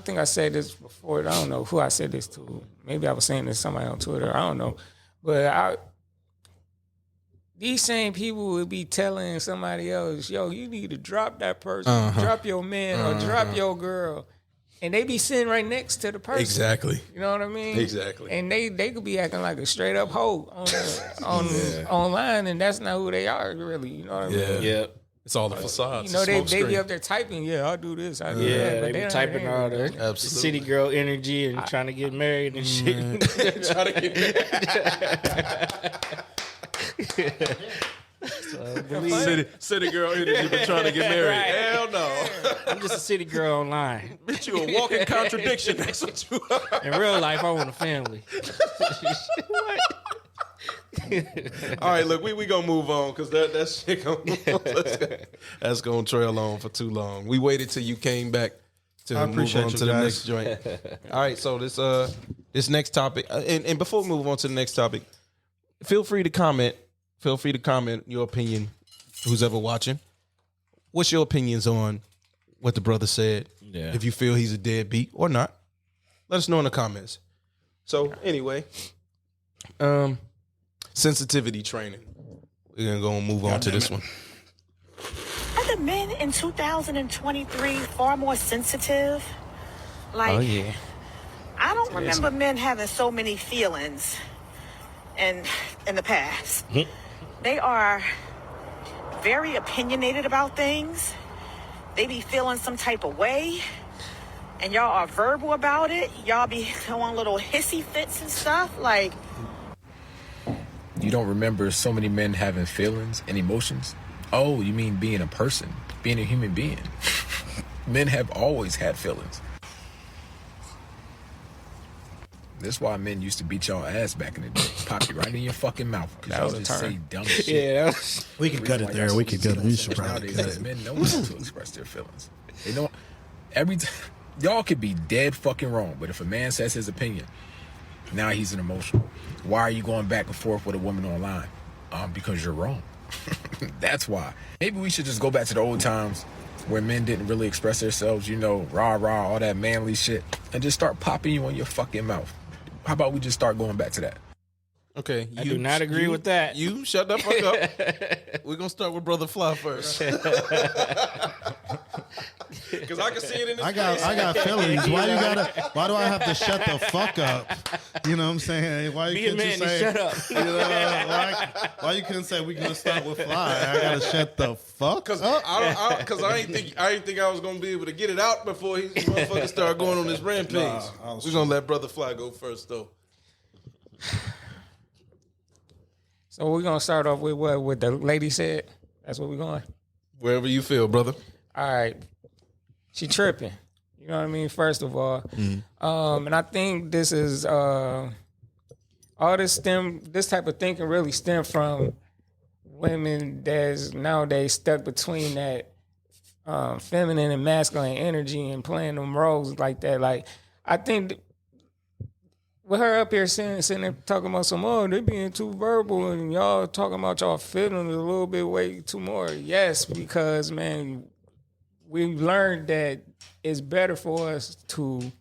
think I said this before. I don't know who I said this to. Maybe I was saying this to somebody on Twitter. I don't know, but these same people would be telling somebody else, "Yo, you need to drop that person, drop your man, or drop your girl," and they be sitting right next to the person. Exactly. You know what I mean? Exactly. And they could be acting like a straight up hoe on online, and that's not who they are really. You know what I mean? Yeah. It's all the facades. You know, they smoke be screen. up there typing, I'll do this, I do that. Yeah, But they be don't- typing all the Absolutely. city girl energy and trying to get married and shit. Try to get city girl energy, but trying to get married. Right. Hell no. I'm just a city girl online. Bitch, you a walking contradiction. That's what you are. In real life, I want a family. All right, look, we gonna move on because that shit that's gonna trail on for too long. We waited till you came back to I move appreciate on you to the guys. next joint. All right, so this next topic, and before we move on to the next topic, feel free to comment. Feel free to comment your opinion. Who's ever watching? What's your opinions on what the brother said? Yeah. If you feel he's a deadbeat or not, let us know in the comments. So anyway, sensitivity training. We're gonna go and move on to this one. Are the men in 2023 far more sensitive? Like, Oh yeah. I don't remember men having so many feelings in the past. They are very opinionated about things. They be feeling some type of way, and y'all are verbal about it. Y'all be throwing little hissy fits and stuff. Like, You don't remember so many men having feelings and emotions? Oh, you mean being a person, being a human being. Men have always had feelings. That's why men used to beat y'all ass back in the day. Pop you right in your fucking mouth. Because y'all just say dumb shit. Yeah, that was, We can cut it there. We can cut it. We should probably Nowadays, cut these it. men know how to express their feelings. They know every time. Y'all could be dead fucking wrong, but if a man says his opinion, now he's an emotional. Why are you going back and forth with a woman online? Because you're wrong. That's why. Maybe we should just go back to the old times where men didn't really express themselves, rah, all that manly shit, and just start popping you on your fucking mouth. How about we just start going back to that? Okay, I do not agree with that. You shut the fuck up. We're gonna start with Brother Fly first. Because I can see it in his I got feelings. Why do I have to shut the fuck up? You know what I'm saying? Why Be a couldn't you man and say shut up. You know, why you couldn't say we gonna start with Fly? I gotta shut the fuck up. I ain't think I was gonna be able to get it out before he motherfucker started going on this rampage. We're gonna let Brother Fly go first though. So we're gonna start off with what the lady said. That's what we're going. Wherever you feel, brother. All right. she tripping. You know what I mean? First of all, and I think this is all this type of thinking really stem from women that's nowadays stuck between that feminine and masculine energy and playing them roles like that. Like I think with her up here sitting there talking about some, they being too verbal and y'all talking about y'all feeling a little bit way too more. Yes, because man, we learned that it's better for us to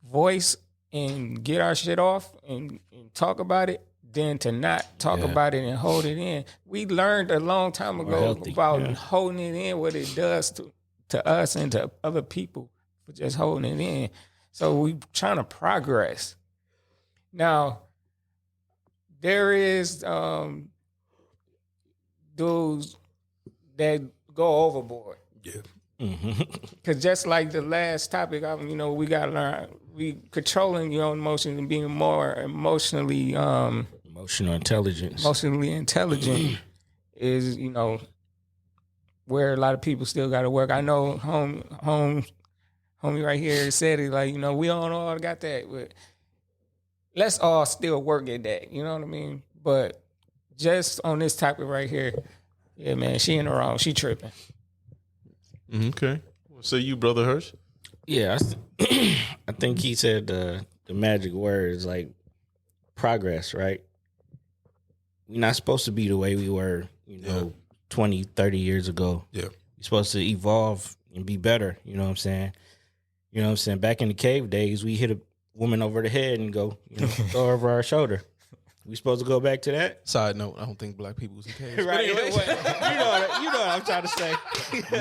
voice and get our shit off and talk about it than to not talk about it and hold it in. We learned a long time ago about holding it in, what it does to us and to other people for just holding it in. So we trying to progress. Now, there is dudes that go overboard. Yeah. Because just like the last topic, we got to learn, we controlling your own emotions and being more emotionally Emotional intelligence. Emotionally intelligent is, where a lot of people still got to work. I know homie right here said it, like, we all got that, but let's all still work at that. You know what I mean? But just on this topic right here, yeah, man, she in the wrong. She tripping. Okay. So you, Brother Hirsch? Yeah, I think he said the magic words like progress, right? We're not supposed to be the way we were, 20, 30 years ago. Yeah. You're supposed to evolve and be better, you know what I'm saying? You know what I'm saying? Back in the cave days, we hit a woman over the head and go, throw over our shoulder. We supposed to go back to that? Side note, I don't think black people was in caves. Right. Anyway. you know what I'm trying to say.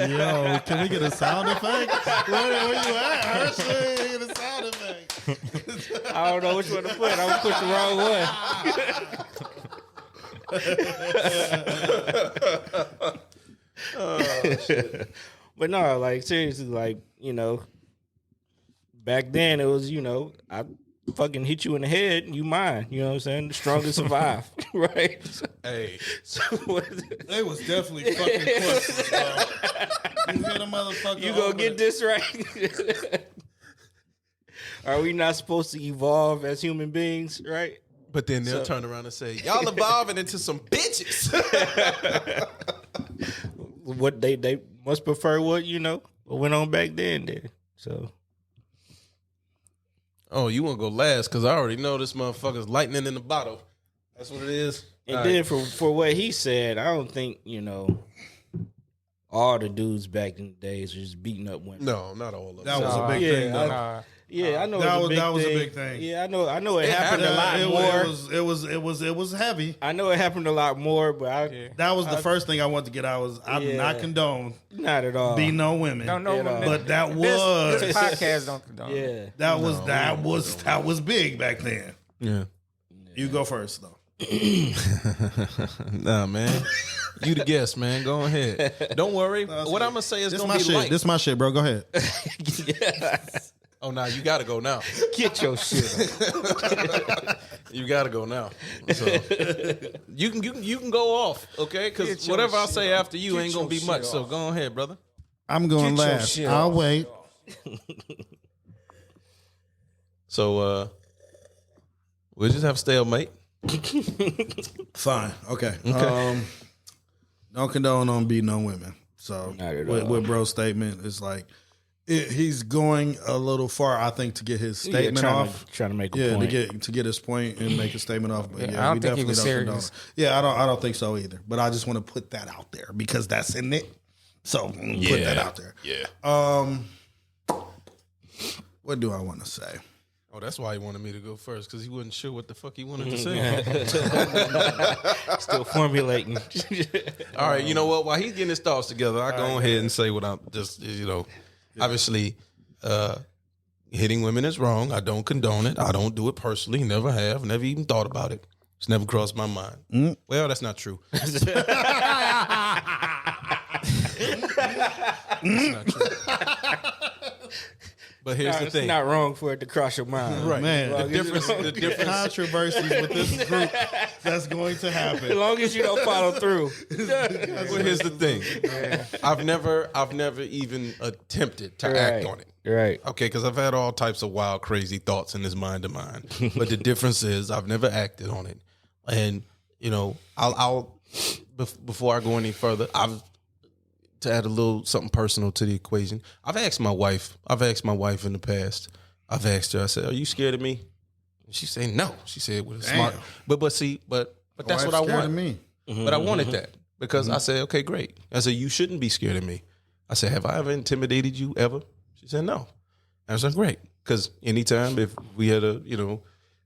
Yo, can we get a sound effect? Where you at? Hirsch? Get a sound effect. I don't know which one to put. I'm going to push the wrong one. Oh, shit. But no, like, seriously, like, back then it was, I fucking hit you in the head, you mine. You know what I'm saying? The strongest survive, right? Hey, so they was definitely fucking questions, bro. You hit a motherfucker. You gonna get this right? Are we not supposed to evolve as human beings, right? But then they'll turn around and say, "Y'all evolving into some bitches." What they must prefer what what went on back then. So. Oh, you want to go last? Because I already know this motherfucker's lightning in the bottle. That's what it is. And then for what he said, I don't think, all the dudes back in the days were just beating up women. No, not all of them. That was a big thing, though. I know that was a big thing. Yeah, I know it happened a lot more. It was heavy. I know it happened a lot more, but that was the first thing I wanted to get out. I'm not condone. Not at all. Be no women. No women. But that was this podcast don't condone. Yeah. That was big back then. Yeah. You go first though. Nah, man. You the guest, man. Go ahead. Don't worry. What I'm gonna say is gonna be light. This is my shit, bro. Go ahead. Oh, now you gotta go now. Get your shit. You gotta go now. So you can go off, okay? Because whatever I say after you ain't gonna be much. So go ahead, brother. I'm going last. I'll wait. So we'll just have stalemate. Fine. Okay. Don't condone on beating on women. So with bro's statement, it's like he's going a little far, I think, to get his statement off. Trying to make a point. to get his point and make a statement off. But I don't think he was serious. Yeah, I don't think so either. But I just want to put that out there because that's in it. So put that out there. Yeah. What do I want to say? Oh, that's why he wanted me to go first, because he wasn't sure what the fuck he wanted to say. Still formulating. All right, you know what? While he's getting his thoughts together, I go ahead and say what I'm just, obviously, hitting women is wrong. I don't condone it. I don't do it personally. Never have. Never even thought about it. It's never crossed my mind. Well, that's not true. That's not true. But here's the It's thing. not wrong for it to cross your mind. Right. Man, The difference. The difference. controversies with this group that's going to As happen. long as you don't follow through. Well, here's the thing. I've never even attempted to act on it. Right. Okay, because I've had all types of wild, crazy thoughts in this mind of mine. But the difference is I've never acted on it. And, you know, I'll before I go any further, to add a little something personal to the equation. I've asked my wife in the past. I've asked her, I said, "Are you scared of me?" And she said, "No." She said with a smart. But that's what I Wife's scared want. of me. But I wanted that because I said, "Okay, great." I said, "You shouldn't be scared of me." I said, "Have I ever intimidated you ever?" She said, "No." I was like, "Great." Because anytime if we had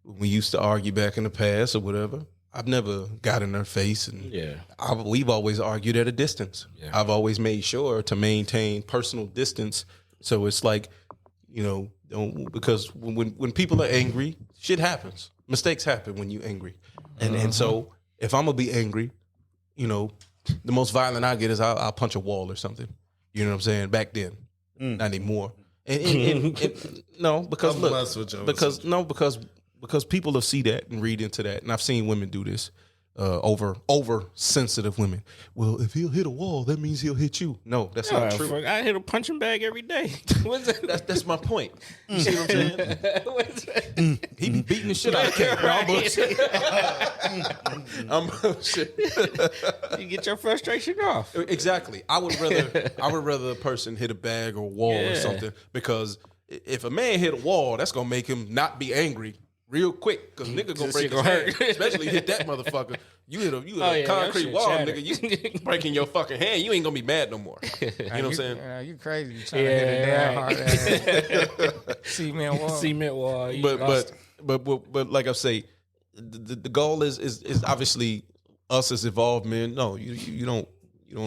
we used to argue back in the past or whatever, I've never got in her face, and we've always argued at a distance. Yeah. I've always made sure to maintain personal distance. So it's like, you know, because when people are angry, shit happens. Mistakes happen when you're angry, and so if I'm gonna be angry, you know, the most violent I get is I'll punch a wall or something. You know what I'm saying? Back then, not anymore. And no, because because people will see that and read into that, and I've seen women do this. Over sensitive women. Well, if he'll hit a wall, that means he'll hit you. No, that's not true. I hit a punching bag every day. That's my point. You see what I'm saying? He be beating the shit out of Kate. I'm bullshit. You get your frustration off. Exactly. I would rather a person hit a bag or a wall or something, because if a man hit a wall, that's gonna make him not be angry real quick, because nigga gonna break his hand, especially hit that motherfucker. You hit a concrete wall, nigga. You breaking your fucking hand. You ain't gonna be mad no more. You know what I'm saying? You crazy. You trying to hit a damn hard ass cement wall. Cement wall. But like I say, the goal is obviously us as evolved men. No, you don't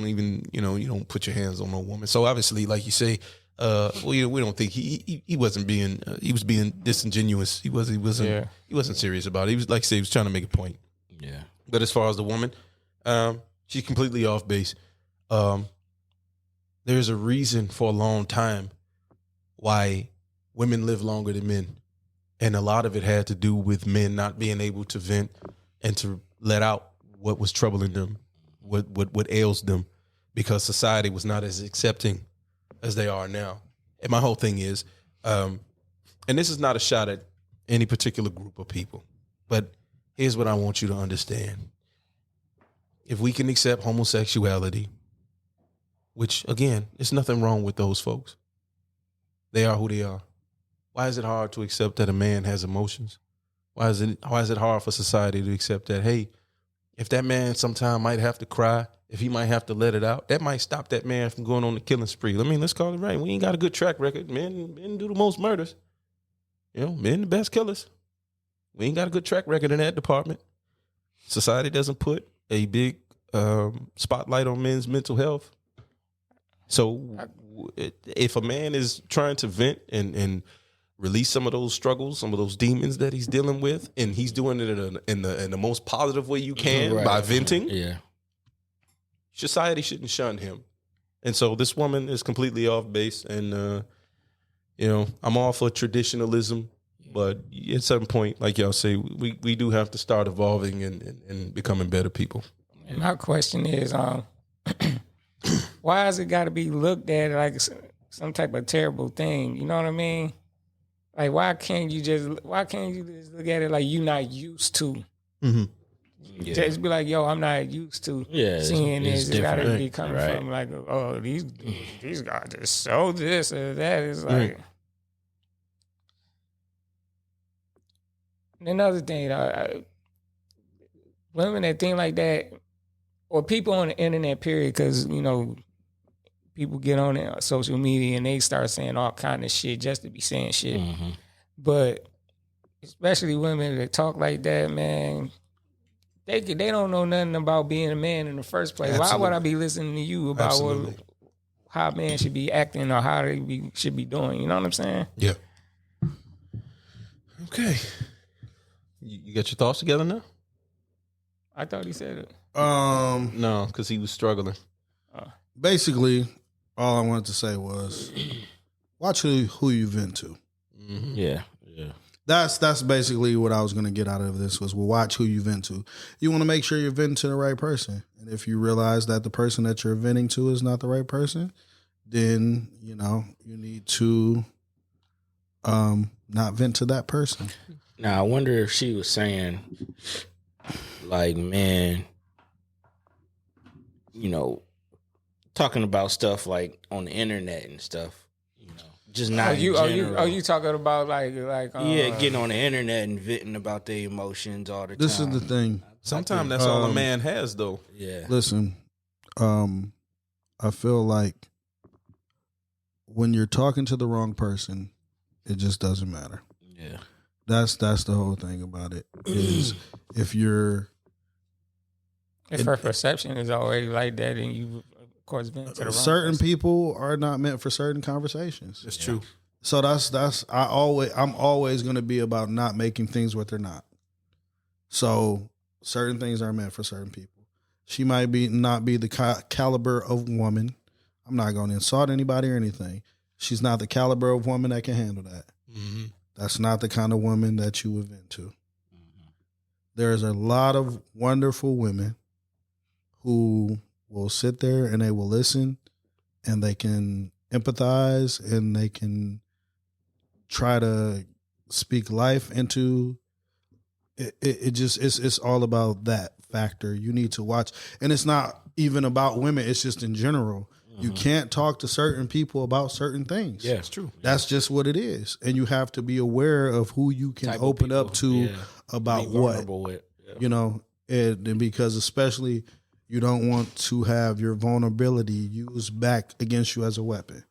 even, you know, you don't put your hands on no woman. So obviously, like you say, we don't think he wasn't being he was being disingenuous. He wasn't serious about it. He was, like I say, he was trying to make a point. Yeah. But as far as the woman, she's completely off base. There's a reason for a long time why women live longer than men, and a lot of it had to do with men not being able to vent and to let out what was troubling them, what ails them, because society was not as accepting as they are now. And my whole thing is, and this is not a shot at any particular group of people, but here's what I want you to understand. If we can accept homosexuality, which again, there's nothing wrong with those folks. They are who they are. Why is it hard to accept that a man has emotions? Why is it hard for society to accept that, hey, if that man sometime might have to cry, if he might have to let it out, that might stop that man from going on the killing spree. I mean, let's call it right. We ain't got a good track record. Men do the most murders. You know, men the best killers. We ain't got a good track record in that department. Society doesn't put a big spotlight on men's mental health. So if a man is trying to vent and release some of those struggles, some of those demons that he's dealing with, and he's doing it in the most positive way you can by venting, society shouldn't shun him. And so this woman is completely off base, and you know, I'm all for traditionalism, but at a certain point, like y'all say, we do have to start evolving and becoming better people. And my question is, why has it got to be looked at like some type of terrible thing? You know what I mean? Like, why can't you just look at it like you're not used to? Mm-hmm. Yeah. Just be like, yo, I'm not used to seeing this. It's got to be coming from like, oh, these guys just show this or that. It's like. Another thing, women that think like that, or people on the internet, period, because, you know, people get on social media and they start saying all kind of shit just to be saying shit. Mm-hmm. But especially women that talk like that, man, they don't know nothing about being a man in the first place. Absolutely. Why would I be listening to you about how a man should be acting or how they should be doing? You know what I'm saying? Yeah. Okay. You got your thoughts together now? I thought he said it. No, because he was struggling. Basically, all I wanted to say was, watch who you vent to. Yeah. That's basically what I was going to get out of this was watch who you vent to. You want to make sure you're venting to the right person. And if you realize that the person that you're venting to is not the right person, then, you need to not vent to that person. Now, I wonder if she was saying, like, man, talking about stuff like on the internet and stuff, just not in general. Are you talking about like getting on the internet and venting about their emotions all the time. This is the thing. Sometimes that's all a man has, though. Yeah. Listen, I feel like when you're talking to the wrong person, it just doesn't matter. Yeah. That's the whole thing about it. Is if her perception is always like that, and you of course vent to the wrong certain person. people are not meant for certain conversations. It's true. So I'm always going to be about not making things what they're not. So certain things are meant for certain people. She might not be the caliber of woman. I'm not going to insult anybody or anything. She's not the caliber of woman that can handle that. Mm-hmm. That's not the kind of woman that you would vent to. Mm-hmm. There's a lot of wonderful women who will sit there and they will listen and they can empathize and they can try to speak life into it. It's all about that factor. You need to watch. And it's not even about women. It's just in general. Mm-hmm. You can't talk to certain people about certain things. Yeah, it's true. That's just what it is. And you have to be aware of who you can open up to about what, and because especially you don't want to have your vulnerability used back against you as a weapon.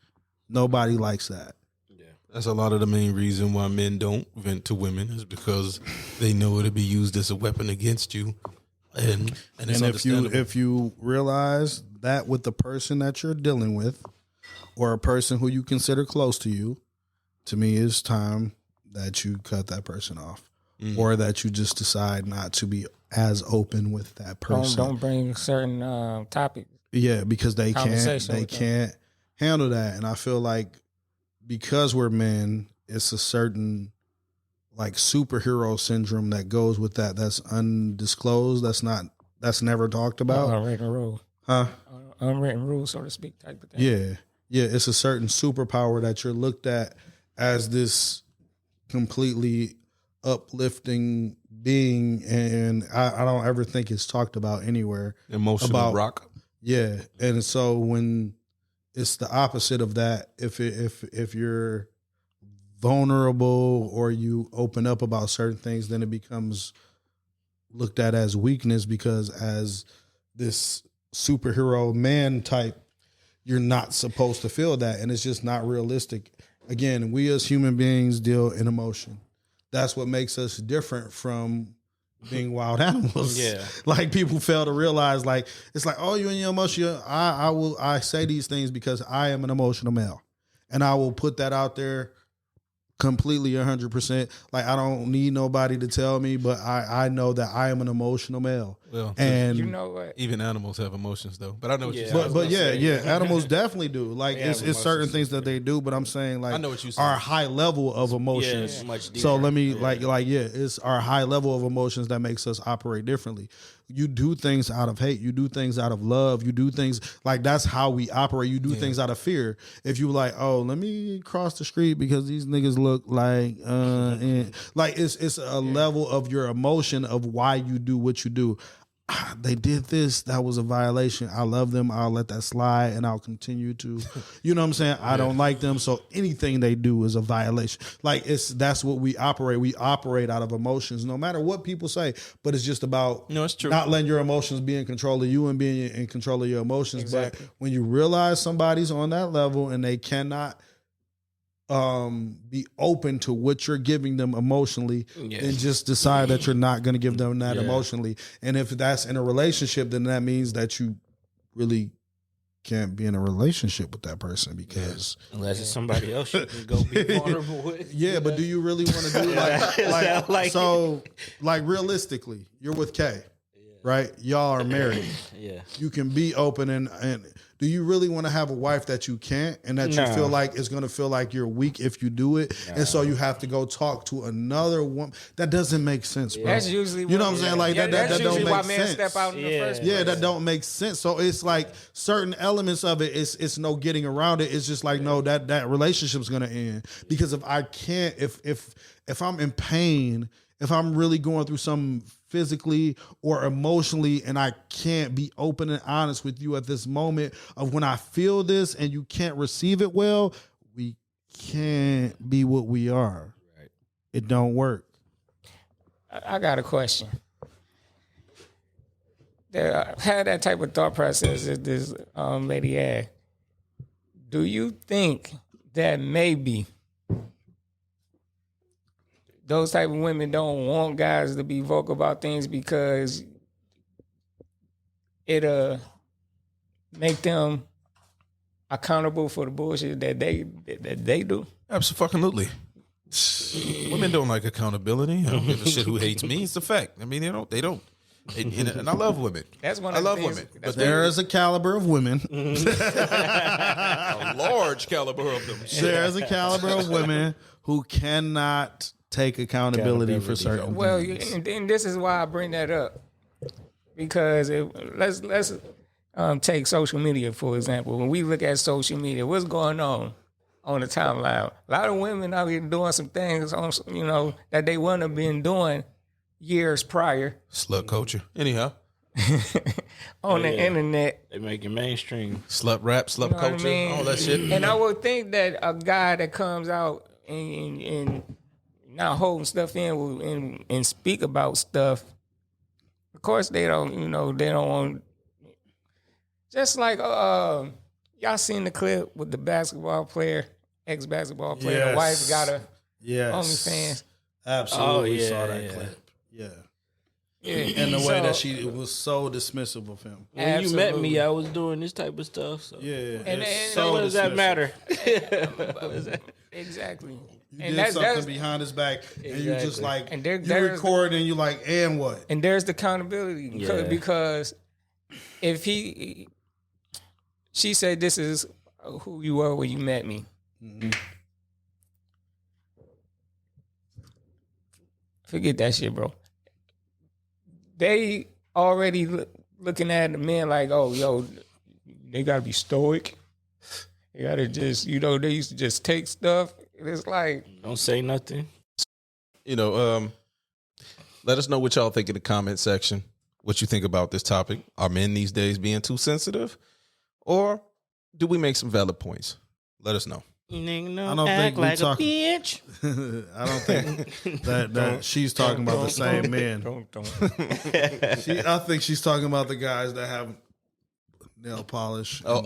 Nobody likes that. Yeah, that's a lot of the main reason why men don't vent to women is because they know it'll be used as a weapon against you. And if you realize that with the person that you're dealing with, or a person who you consider close to you, to me, it's time that you cut that person off, or that you just decide not to be as open with that person. Don't bring certain topics. Yeah, because they can't handle that, and I feel like because we're men, it's a certain like superhero syndrome that goes with that. That's undisclosed. That's never talked about. Unwritten rule, unwritten rule, so to speak, type of thing. Yeah. It's a certain superpower that you're looked at as this completely uplifting being, and I don't ever think it's talked about anywhere. Emotional rock. Yeah, and so when it's the opposite of that, if you're vulnerable or you open up about certain things, then it becomes looked at as weakness, because as this superhero man type, you're not supposed to feel that, and it's just not realistic. Again, we as human beings deal in emotion. That's what makes us different from being wild animals. Yeah. Like people fail to realize, like, it's like, oh, you and your emotion. I say these things because I am an emotional male, and I will put that out there completely 100%. Like, I don't need nobody to tell me, but I know that I am an emotional male. Well, and you know what? Even animals have emotions, though. But I know what you're saying. But animals definitely do. Like, it's certain things that they do. But I'm saying, like, I know what you're saying. Our high level of emotions. Yeah, much deeper. So let me it's our high level of emotions that makes us operate differently. You do things out of hate. You do things out of love. You do things like that's how we operate. You do things out of fear. If you like, oh, let me cross the street because these niggas look like, and like it's a level of your emotion of why you do what you do. They did this. That was a violation. I love them. I'll let that slide, and I'll continue to. You know what I'm saying? I don't like them, so anything they do is a violation. Like that's what we operate. We operate out of emotions, no matter what people say. But it's just about it's true. Not letting your emotions be in control of you and being in control of your emotions. Exactly. But when you realize somebody's on that level and they cannot be open to what you're giving them emotionally, and just decide that you're not going to give them that emotionally. And if that's in a relationship, then that means that you really can't be in a relationship with that person, because unless it's somebody else you can go be vulnerable with. Yeah, but do you really want to do like realistically, you're with Kay, right? Y'all are married. Yeah. You can be open and Do you really want to have a wife that you can't and that you feel like is going to feel like you're weak if you do it? And so you have to go talk to another woman. That doesn't make sense, bro. That's usually you know what I'm saying? Like that don't make why sense. men step out in the first place. Yeah, that don't make sense. So it's like certain elements of it, it's no getting around it. It's just like, no, that relationship's going to end. Because if I can't, if I'm in pain, if I'm really going through something physically or emotionally and I can't be open and honest with you at this moment of when I feel this and you can't receive it well, we can't be what we are. Right. It don't work. I got a question. I had that type of thought process that this lady had. Do you think that maybe those type of women don't want guys to be vocal about things because it'll make them accountable for the bullshit that they do? Absolutely. Women don't like accountability. I don't give a shit who hates me. It's a fact. I mean, they don't. And I love women. That's one. I love women, but there is a caliber of women. A large caliber of them. There is a caliber of women who cannot take accountability for certain things. And this is why I bring that up, because let's take social media for example. When we look at social media, what's going on the timeline? A lot of women out here doing some things on that they wouldn't have been doing years prior. Slut culture. Anyhow. On the internet. They make it mainstream. Slut rap, slut culture, all that shit. And I would think that a guy that comes out and not holding stuff in and speak about stuff, of course they don't want, just like y'all seen the clip with the basketball player, ex-basketball player, the wife got a OnlyFans. Absolutely, we saw that clip. Yeah. And the way that she was so dismissive of him. When you met me, I was doing this type of stuff. So. Yeah. And so what does that matter? Exactly. You did something behind his back, and you just like, and you record, and you like, and what? And there's the accountability because if she said, "This is who you were when you met me." Mm-hmm. Forget that shit, bro. They already looking at the men like, oh, yo, they gotta be stoic. They gotta just, they used to just take stuff. It's like, don't say nothing. Let us know what y'all think in the comment section. What you think about this topic? Are men these days being too sensitive, or do we make some valid points? Let us know. I don't think we talk. Bitch. I don't think that she's talking about the same men. I think she's talking about the guys that have nail polish. Man,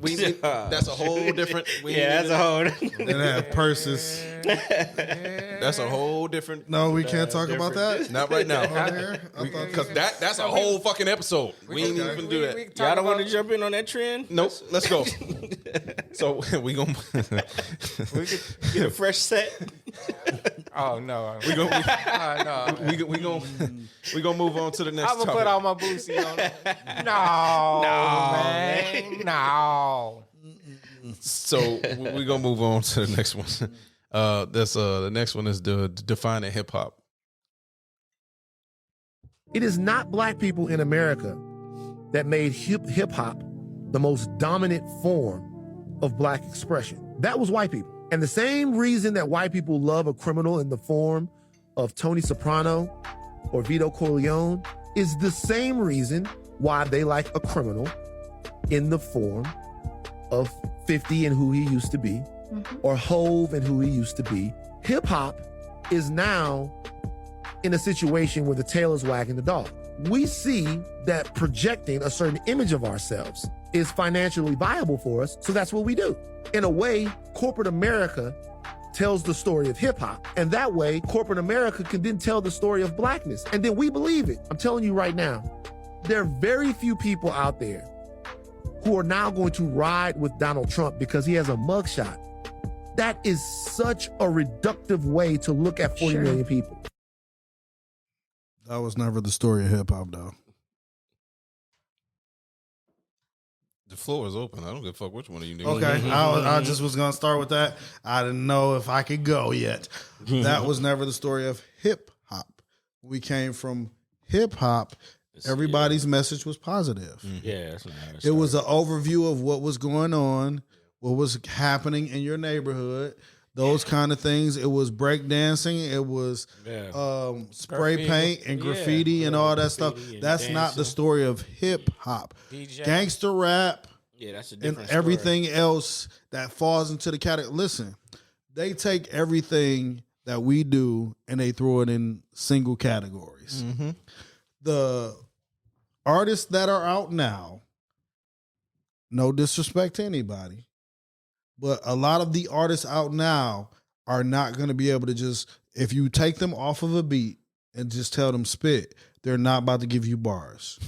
that's a whole different. That's a whole. And have purses. That's a whole different. No, we can't talk about that. Not right now, because that's a whole fucking episode. We ain't even do that. Y'all don't want to jump in on that trend? Nope. Let's go. So we gonna get a fresh set. Oh no, we gonna move on to the next. I'm gonna put all my boosie on. No, man, no. So we're gonna move on to the next one. The next one is defining hip hop. It is not black people in America that made hip hop the most dominant form of black expression. That was white people. And the same reason that white people love a criminal in the form of Tony Soprano or Vito Corleone is the same reason why they like a criminal in the form of 50 and who he used to be, or Hove and who he used to be. Hip hop is now in a situation where the tail is wagging the dog. We see that projecting a certain image of ourselves is financially viable for us, so that's what we do. In a way, corporate America tells the story of hip hop, and that way, corporate America can then tell the story of blackness, and then we believe it. I'm telling you right now, there are very few people out there who are now going to ride with Donald Trump because he has a mugshot. That is such a reductive way to look at 40 million people. That was never the story of hip hop, though. The floor is open. I don't give a fuck which one of you niggas. Okay, I just was gonna start with that. I didn't know if I could go yet. That was never the story of hip hop. We came from hip hop. Everybody's message was positive. Yeah, that's not how It was an overview of what was going on, what was happening in your neighborhood, those kind of things. It was breakdancing. It was spray paint and graffiti and all that stuff. That's not the story of hip hop. Gangster rap that's a and different everything else that falls into the category. Listen, they take everything that we do and they throw it in single categories. The artists that are out now, no disrespect to anybody, but a lot of the artists out now are not going to be able to just, if you take them off of a beat and just tell them spit, they're not about to give you bars.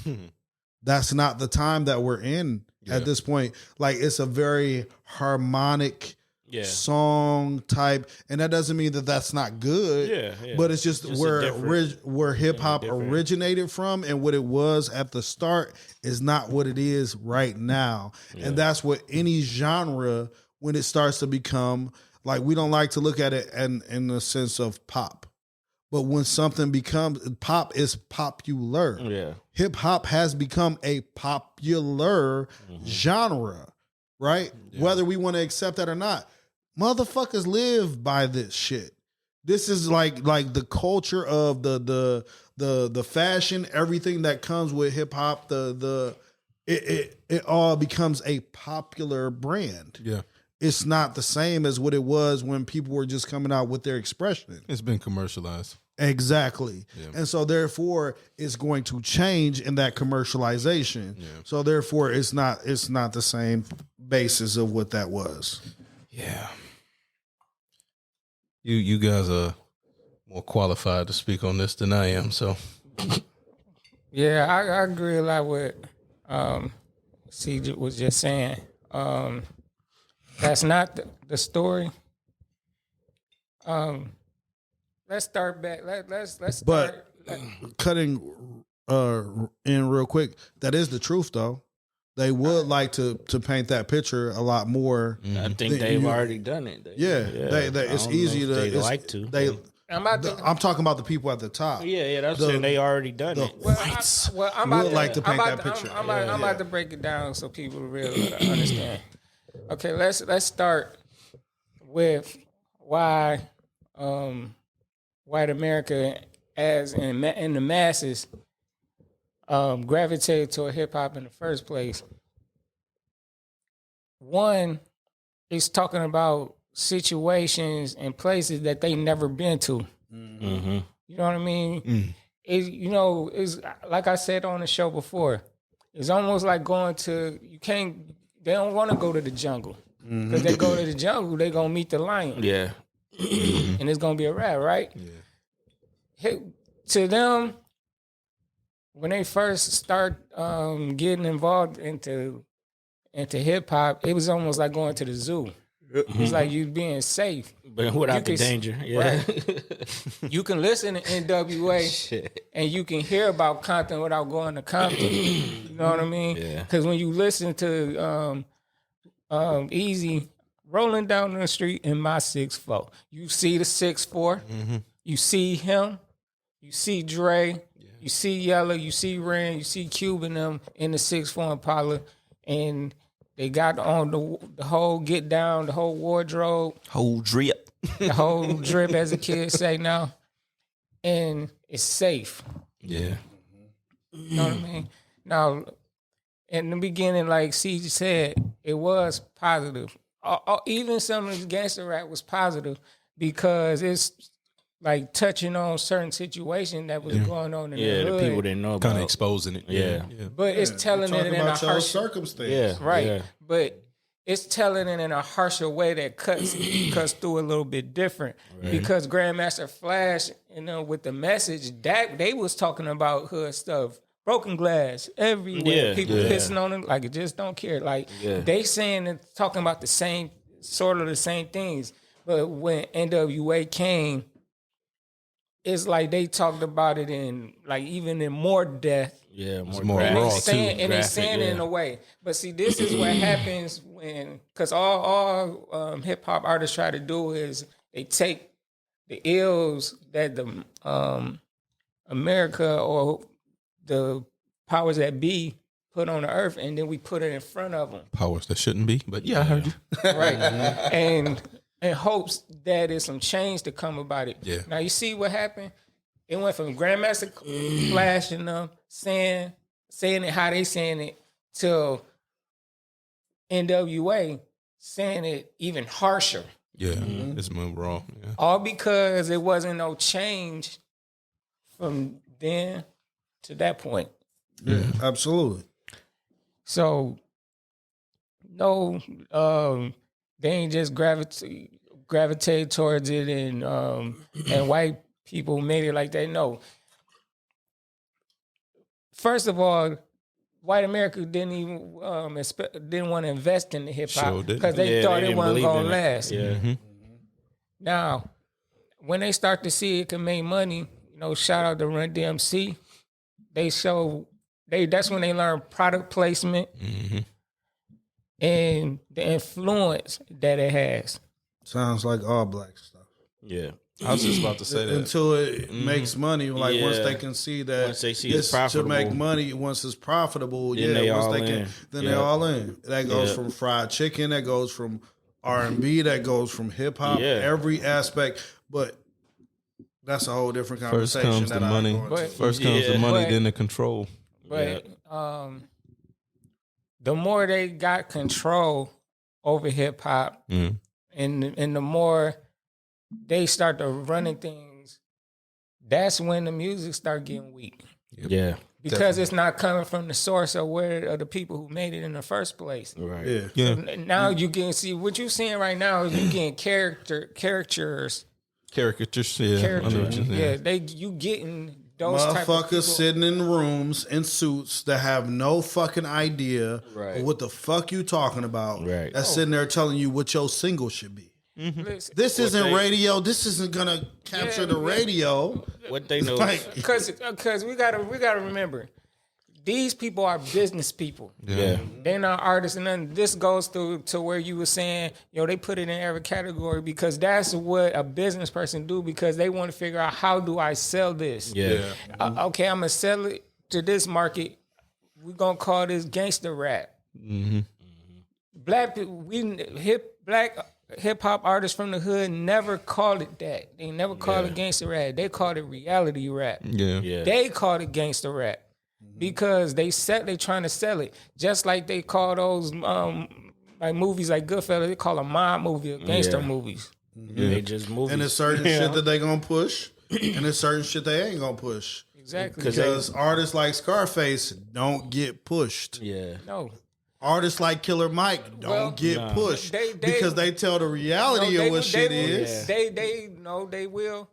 That's not the time that we're in at this point. Like, it's a very harmonic song type, and that doesn't mean that that's not good. But it's just where hip hop originated from, and what it was at the start is not what it is right now. And that's what any genre, when it starts to become, like, we don't like to look at it in the sense of pop. But when something becomes pop, is popular. Hip hop has become a popular genre, right? Whether we want to accept that or not. Motherfuckers live by this shit. This is like the culture of the fashion, everything that comes with hip hop. It all becomes a popular brand. Yeah. It's not the same as what it was when people were just coming out with their expression. It's been commercialized. Exactly. Yeah. And so therefore it's going to change in that commercialization. Yeah. So therefore it's not the same basis of what that was. Yeah. You guys are more qualified to speak on this than I am, so yeah, I agree a lot with CJ was just saying. That's not the story. Let's start back. Let's start. But cutting in real quick, that is the truth, though. They would like to paint that picture a lot more. I think they've already done it. It's easy to. They like to. I'm talking about the people at the top. Yeah, that's saying they already done it. I'm would like to paint that picture. I'm about to break it down so people really understand. Okay, let's start with why white America, as in the masses, gravitated toward hip hop in the first place. One is talking about situations and places that they never been to. Mm-hmm. You know what I mean? It's like I said on the show before. It's almost like going to They don't want to go to the jungle because they go to the jungle, they gonna meet the lion. Yeah, and it's gonna be a wrap, right? Yeah. To them, when they first start getting involved into hip hop, it was almost like going to the zoo. It's like you being safe, but without the danger. Yeah, right. You can listen to NWA and you can hear about Compton without going to Compton. You know what I mean? Yeah. Because when you listen to Easy rolling down the street in my 6'4", you see the 6'4", you see him, you see Dre, you see Yella, you see Ren, you see Cuban them in the 6'4" Impala, and they got on the whole get down, the whole wardrobe. Whole drip. The whole drip, as the kids say now. And it's safe. Yeah. You know what I mean? Now, in the beginning, like CJ said, it was positive. Even some of the gangster rap was positive because it's like touching on certain situation that was going on in the hood. The people didn't know about. Kind of exposing it. Yeah. But it's telling it in a harsher circumstance. Yeah. Right. Yeah. But it's telling it in a harsher way that cuts through a little bit different. Right. Because Grandmaster Flash, with the message, that they was talking about hood stuff. Broken glass everywhere. Yeah, people pissing on them like it just don't care. Like they saying and talking about the same things. But when NWA came, it's like they talked about it in like even in more depth. Yeah, more And raw, they too. saying, and they Graphic, saying it in yeah. a way. But see, this is what happens when, because all hip hop artists try to do is they take the ills that the America or the powers that be put on the earth, and then we put it in front of them, Powers that shouldn't be, but yeah, I heard you. right? And in hopes that there's some change to come about it. Yeah. Now you see what happened. It went from Grandmaster Flash and them saying it how they saying it till NWA saying it even harsher. Yeah, it's moved raw. Yeah. All because it wasn't no change from then to that point. Yeah, absolutely. So no, they ain't just gravitate towards it, and white people made it like that. No. First of all, white America didn't even didn't want to invest in the hip Sure hop didn't. because they thought it didn't wasn't believe gonna in it. last. Yeah. Now, when they start to see it can make money, shout out to Run DMC. That's when they learn product placement and the influence that it has. Sounds like all black stuff. Yeah. I was just about to say that. Until it makes money, like once Yeah. they can see that Once they see it's to profitable. make money, once it's profitable, Then they once all they can, in. then Yeah. they're all in. That goes Yeah. from fried chicken, that goes from R&B, that goes from hip hop, Yeah. every aspect. But that's a whole different First conversation. comes the money. But- First comes the Yeah. money, But- then the control. But the more they got control over hip hop, Mm. and the more they start to running things, that's when the music start getting weak Yeah. because it's not coming from the source of the people who made it in the first place. Right. Yeah. Yeah, Now you can see what you're seeing right now is you getting caricatures. caricatures. Yeah, I know what you're saying. You getting those type of Motherfuckers people. sitting in rooms in suits that have no fucking idea Right. of what the fuck you talking about. Right. That's sitting there telling you what your single should be. Listen, This isn't they- radio. This isn't gonna capture the radio. What they know. Like, because we gotta remember, these people are business people. yeah. They're not artists, and then this goes to where you were saying, they put it in every category because that's what a business person do because they want to figure out how do I sell this. Yeah. Okay, I'm gonna sell it to this market. We're gonna call this gangster rap. Black people, black hip hop artists from the hood never called it that. They never called it gangster rap. They called it reality rap. Yeah. Yeah. They called it gangster rap because they trying to sell it. Just like they call those like movies like Goodfellas, they call them mob movies, gangster Yeah. movies. They just movies. and there's certain shit that they gonna push, and there's certain shit they ain't gonna push. Exactly. Because artists like Scarface don't get pushed. Yeah. No. Artists like Killer Mike don't Well, get pushed They- because they tell the reality of what shit is. They will.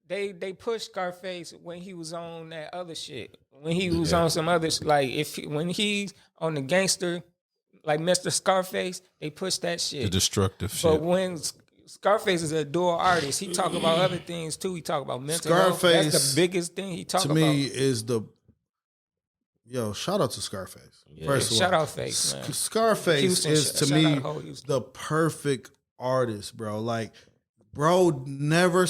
They pushed Scarface when he was on that other shit. When he was on some other like when he's on the gangster like Mr. Scarface, they push that The shit. destructive But shit. when Scarface is a dual artist, he talk about other things too. He talk about mental health. Scarface, That's the biggest thing he talk To about. me, is the shout out to Scarface. First of Shout all, out Face, man. Scarface Houston, is to shout out me to whole Houston. the perfect artist, bro. Like, bro, never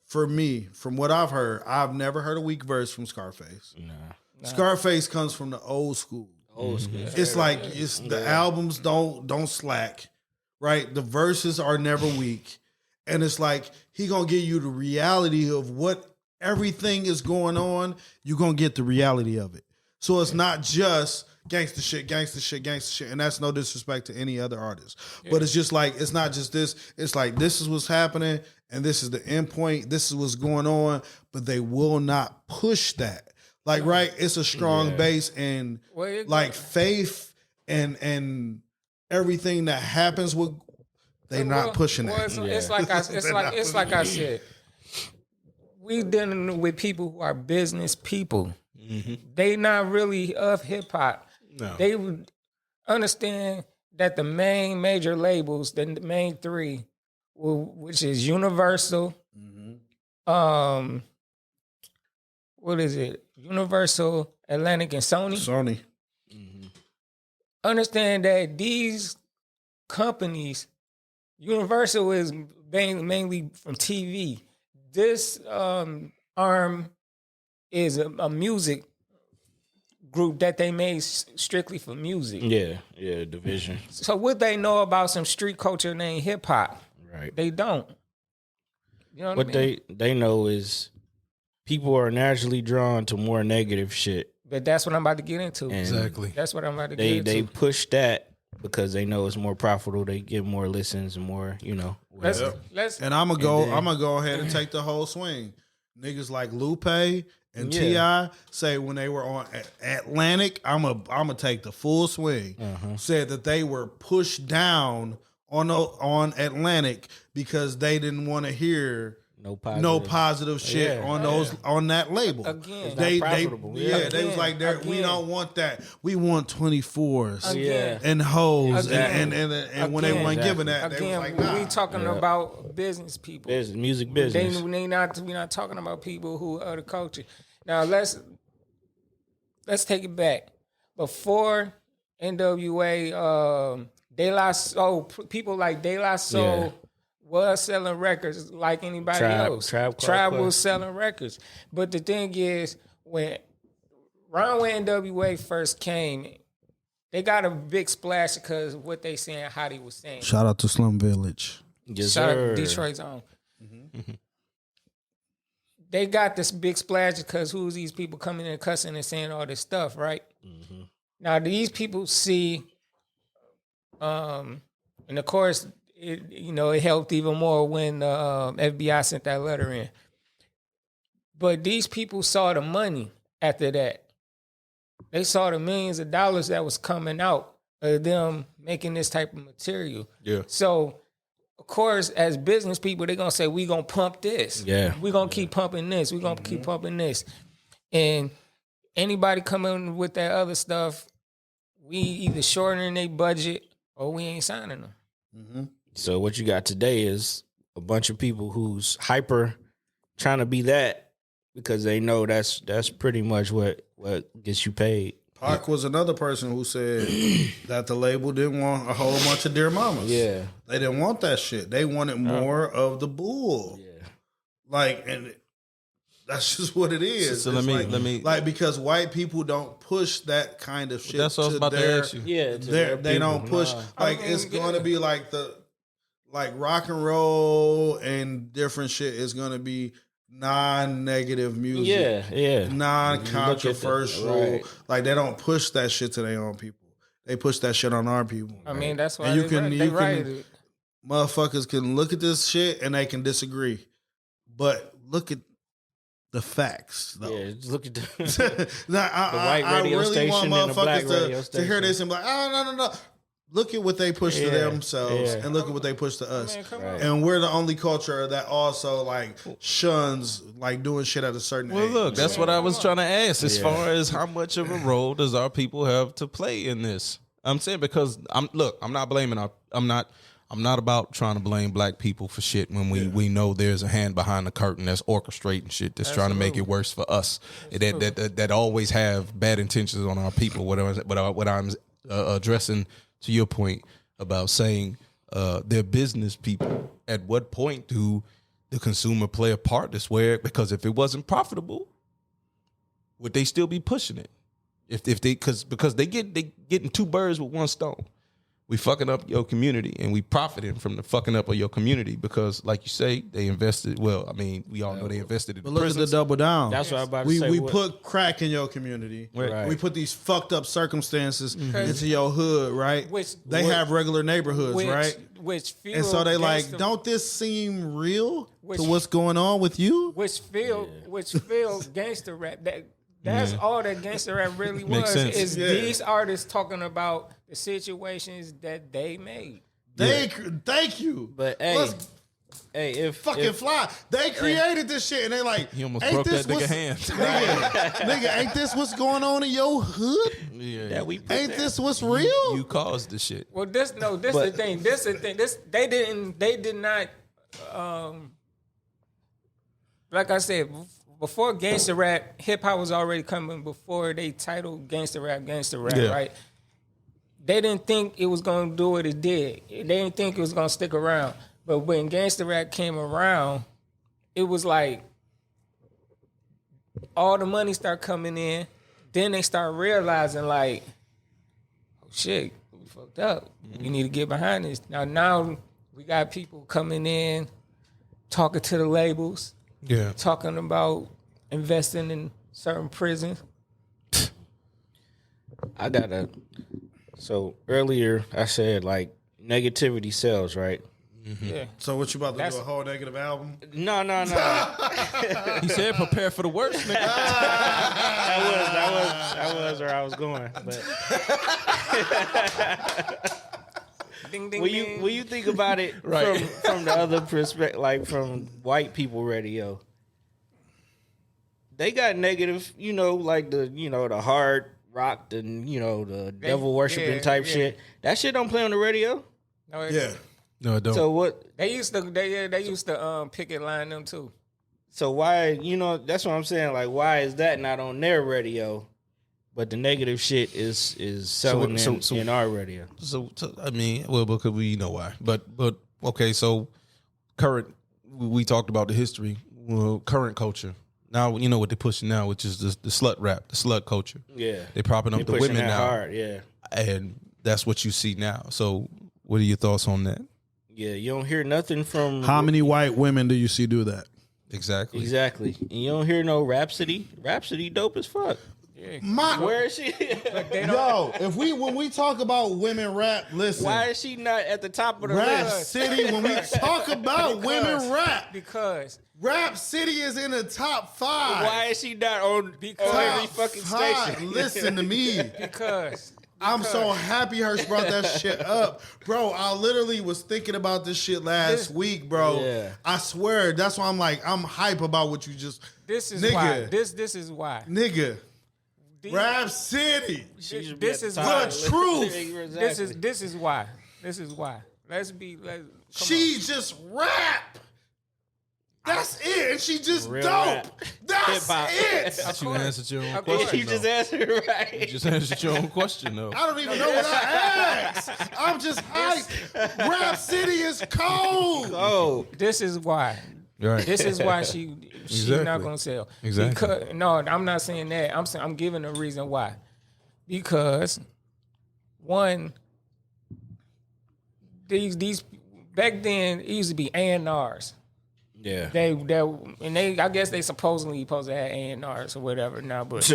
for me, from what I've heard, I've never heard a weak verse from Scarface. Scarface comes from the old school. Old school. It's like the albums don't slack, right? The verses are never weak, and it's like he gonna give you the reality of what everything is going on. You gonna get the reality of it. So it's not just gangster shit, and that's no disrespect to any other artist, but it's just like it's not just this. It's like this is what's happening, and this is the end point. This is what's going on, but they will not push that. Like, right? It's a strong base and Well, it- like faith and everything that happens with they not pushing well, that. it's like I said. We dealing with people who are business people. They not really of hip hop. No. They would understand that the main major labels, the main three, which is Universal, what is it? Universal, Atlantic, and Sony. Sony. Understand that these companies, Universal is mainly from TV. This arm is a music group that they made strictly for music. Yeah, division. So what they know about some street culture named hip hop? Right. They don't. You know what I mean? they know is people are naturally drawn to more negative shit. But that's what I'm about to get into. And Exactly. That's what I'm about to get into. They push that because they know it's more profitable. They get more listens and more, whatever. Let's And I'm gonna go ahead and take the whole swing. Niggas like Lupe and T.I. say when they were on Atlantic, I'm gonna take the full swing. Said that they were pushed down on Atlantic because they didn't want to hear no positive shit on that label. Again, they profitable. they was like, we don't want that. We want 24s Again. and hoes Again. and when they weren't giving that, they was again, like, nah. we talking about business people. Music business. We're not talking about people who are the culture. Now let's take it back. Before NWA, De La Soul, people like De La Soul was selling records like anybody else. Tribe was selling records. But the thing is, when NWA first came, they got a big splash because of what they saying, how they was saying. Shout out to Slum Village. Yes, Shout out sir. to Detroit's own. They got this big splash because who's these people coming in and cussing and saying all this stuff, right? Now these people see, and of course, it helped even more when FBI sent that letter in. But these people saw the money after that. They saw the millions of dollars that was coming out of them making this type of material. Yeah. So, of course, as business people, they're going to say, we're going to pump this. Yeah. We're going to keep pumping this. We're going to keep pumping this. And anybody coming with that other stuff, we either shortening their budget or we ain't signing them. So what you got today is a bunch of people who's hyper trying to be that because they know that's pretty much what gets you paid. Pac was another person who said that the label didn't want a whole bunch of Dear Mamas. Yeah. They didn't want that shit. They wanted more of the bull. Yeah. And that's just what it is. So It's let me because white people don't push that kind of shit. That's what I was about to ask you. Yeah. They don't push. It's going to be like rock and roll and different shit is going to be non-negative music. Yeah. Non-controversial. Right. Like they don't push that shit to their own people. They push that shit on our people. I mean, that's why And they write it. motherfuckers can look at this shit and they can disagree. But look at the facts, though. Yeah, just look at the I white radio really station want and the black motherfuckers radio to hear this and be like, oh, no. Look at what they push to themselves and look at what they push to us. Man, come on. And we're the only culture that also like shuns like doing shit at a certain age. Well, look, that's what I was trying to ask. As far as how much of a role does our people have to play in this? I'm saying because I'm not blaming I'm not about trying to blame black people for shit when we know there's a hand behind the curtain that's orchestrating shit that's trying to make it worse for us. That always have bad intentions on our people. What I'm addressing to your point about saying they're business people. At what point do the consumer play a part this way? Because if it wasn't profitable, would they still be pushing it? If they because they getting two birds with one stone. We fucking up your community and we profiting from the fucking up of your community because, like you say, they invested. Well, I mean, we all know they invested in But the look at the prisons. double down. That's what I'm about to we say. we put crack in your community. Right. We put these fucked up circumstances into your hood, right? They have regular neighborhoods, right? Which feel And so they like, gangster- don't this seem real to what's going on with you? which feel gangster rap. That's all that gangster rap really Makes was. sense. Is Yeah. these artists talking about the situations that they made. Thank you. But hey, if Fucking fly. They created this shit and they like, He almost ain't broke this that nigga what's- hand. nigga, ain't this what's going on in your hood? that we put Ain't there. this what's real? You caused the shit. Well, this the thing. This the thing. They did not. Like I said before gangster rap, hip hop was already coming before they titled gangster rap, Yeah. right? They didn't think it was gonna do what it did. They didn't think it was gonna stick around. But when gangster rap came around, it was like all the money start coming in. Then they start realizing like, oh shit, we fucked up. We need to get behind this. Now we got people coming in, talking to the labels, talking about investing in certain prisons. So earlier I said like negativity sells, right? Yeah. So what you about to do? A whole negative album? No. He said, "Prepare for the worst." Nigga. That was where I was going. But Ding, ding, when ding. you think about it from the other perspective, like from white people radio, they got negative, like the hard rock, the devil worshiping type shit. That shit don't play on the radio. No, No, it don't. So what they used to picket line them too. So why, that's what I'm saying. Like, why is that not on their radio, but the negative shit is selling in our radio? So I mean, well, because we know why. But okay. So we talked about the history. Well, current culture. Now you know what they're pushing now, which is the slut rap, the slut culture. Yeah, they're propping up the pushing women that now. hard, yeah, and that's what you see now. So, what are your thoughts on that? Yeah, you don't hear nothing from... How many white women do you see do that? Exactly. And you don't hear no Rhapsody. Rhapsody dope as fuck. Yeah. Where is she? Yo, when we talk about women rap, listen. Why is she not at the top of the Rap list? City, when we talk about women rap, because Rap City is in the top 5. Why is she not on every fucking station? Listen to me. Because I'm so happy Hirsch brought that shit up. Bro, I literally was thinking about this shit last week, bro. Yeah. I swear. That's why I'm hype about what you just... This is nigga, why. This is why. Nigga. Rap City. This is the truth. Exactly. This is why. This is why. She just rap. That's it. And she just Real dope. rap. That's Hip-hop. it. You answered your own Of question. course. You just though. answered it right. You just answered your own question, though. I don't even know what I asked. I'm just hyped. Rap City is cold. Oh, This is why. Right. This is why she's Exactly. not gonna sell. Exactly. Because, no, I'm not saying that. I'm giving a reason why. Because one, these back then it used to be A&Rs. yeah. They I guess they supposedly supposed to have A&Rs or whatever now, but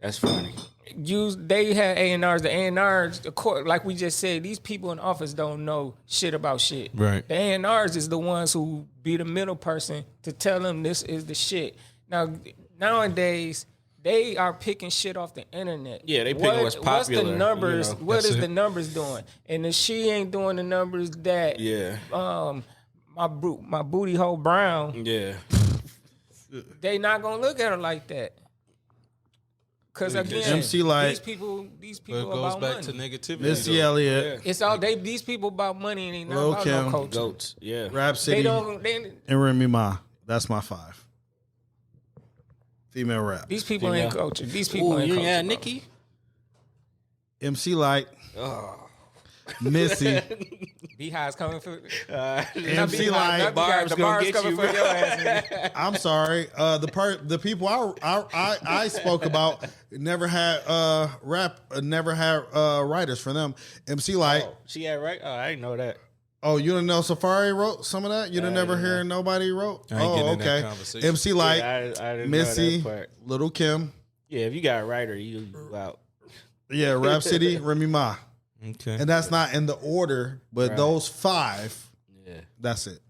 That's funny. they had A&Rs. The A&Rs, like we just said, these people in office don't know shit about shit. Right. The A&Rs is the ones who be the middle person to tell them this is the shit. Now, nowadays, they are picking shit off the internet. Yeah, they picking what's What's the popular, numbers? you know. What That's is it. the numbers doing? And if she ain't doing the numbers that Yeah. my booty hole brown, Yeah. they not gonna look at her like that. Cause again, MC Light. these people But it goes about back money. to negativity. Missy though. Elliott, It's all these people about money and they not Lil' about Kim, no culture. Goats. Yeah. Rap They City, don't. and Remy Ma. That's my 5. Female rap. These people ain't culture. These people Ooh, ain't you culture. got bro. Nikki? MC Light. Missy. Beehive's coming for. MC Light. Barb's the gonna bars get coming you, for bro. your ass. Nigga. I'm sorry. The people I spoke about never had never had writers for them. MC Light. Oh, she had right? Oh, I didn't know that. Oh, you didn't know Safari wrote some of that? You didn't never hear nobody wrote? I ain't getting in that okay. conversation. MC Light, Yeah, I didn't Missy, know that part. Little Kim. Yeah, if you got a writer, you out. Yeah, Rap City, Remy Ma. Okay. And that's not in the order, but Right. those 5, Yeah. that's it.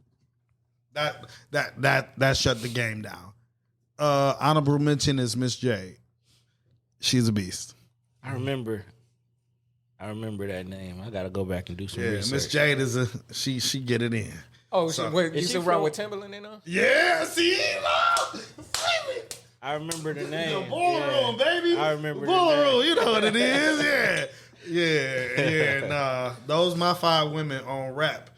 That shut the game down. Honorable mention is Miss J. She's a beast. I remember that name. I gotta go back and do some Yeah, research. Miss Jade is she get it in. Oh, So- you Is she still run from- with Timberland in her? Yeah, see, love. I remember the name. The ballroom, baby. I remember the ballroom. name. You know what it is, yeah. Nah. Those my 5 women on rap.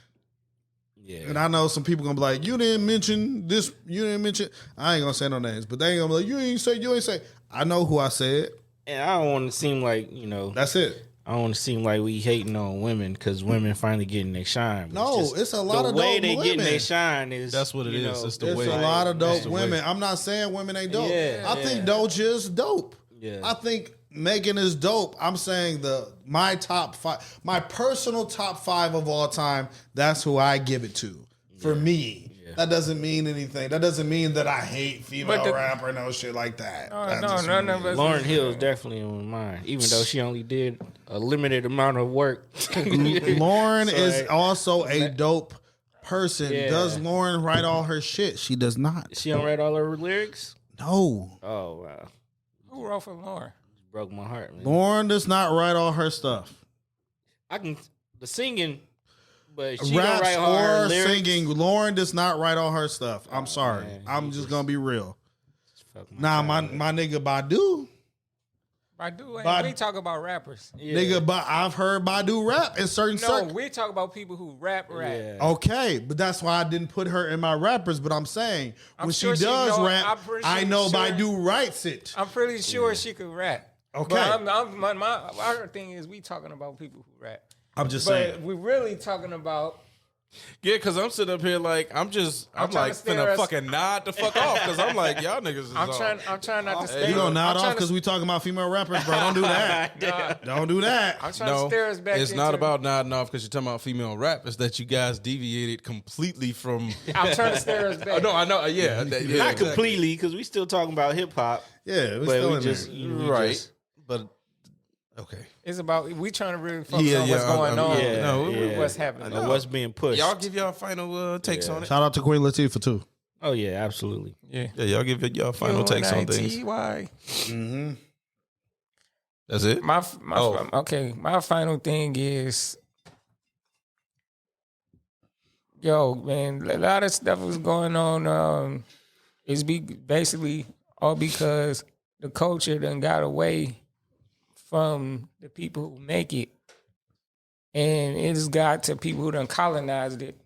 Yeah. And I know some people gonna be like, you didn't mention this, you didn't mention. I ain't gonna say no names, but they ain't gonna be like, you ain't say. I know who I said. And I don't want to seem like, That's it. I don't want to seem like we hating on women because women finally getting their shine. But No, it's a lot of dope women. The way they getting their shine is... That's what it is. It's the way. It's a lot of dope women. I'm not saying women ain't dope. Yeah, I think Doja's dope. Yeah. I think Megan is dope. I'm saying my top 5, my personal top 5 of all time, that's who I give it to. For me. That doesn't mean anything. That doesn't mean that I hate female rapper and no shit like that. No. Lauryn Hill is definitely on mine, even though she only did a limited amount of work. Lauryn is also a dope person. Yeah. Does Lauryn write all her shit? She does not. She don't write all her lyrics? No. Oh, wow. Who wrote for Lauryn? Broke my heart, man. Lauryn does not write all her stuff. The singing... But she raps don't write all her or lyrics. singing. Lauryn does not write all her stuff. I'm sorry. Man, I'm just gonna be real. Nah, my nigga Badu. We talk about rappers. Yeah. Nigga, but I've heard Badu rap in certain No, we talk about people who rap. Yeah. Okay, but that's why I didn't put her in my rappers. But I'm saying I'm when sure she does rap, I know sure. Badu writes it. I'm pretty sure she could rap. Okay. But my thing is we talking about people who rap. I'm just But saying. we're really talking about... Yeah, because I'm sitting up here like I'm trying like to stare finna us- fucking nod the fuck off because I'm like y'all niggas is I'm on. trying not to stare. You gonna nod I'm trying off because to- we talking about female rappers, bro? Don't do that. Don't do that. I'm trying to stare us back. It's not into- about nodding off because you're talking about female rap. It's that you guys deviated completely from. I'm trying to stare us back. Oh, no, I know. Yeah, Not exactly. completely, because we still talking about hip hop. Yeah, we But still we in just, there. we Right. just- But okay, It's about we trying to really focus on what's going on. What's happening. and what's being pushed. y'all give y'all final takes on it. Shout out to Queen Latifah too. Oh yeah, absolutely. Yeah. Yeah, y'all give y'all final takes on things. UNITY. Mm-hmm. That's it. My Oh. okay. My final thing is, yo, man, a lot of stuff was going on. It's basically all because the culture done got away from the people who make it, and it's got to people who done colonized it,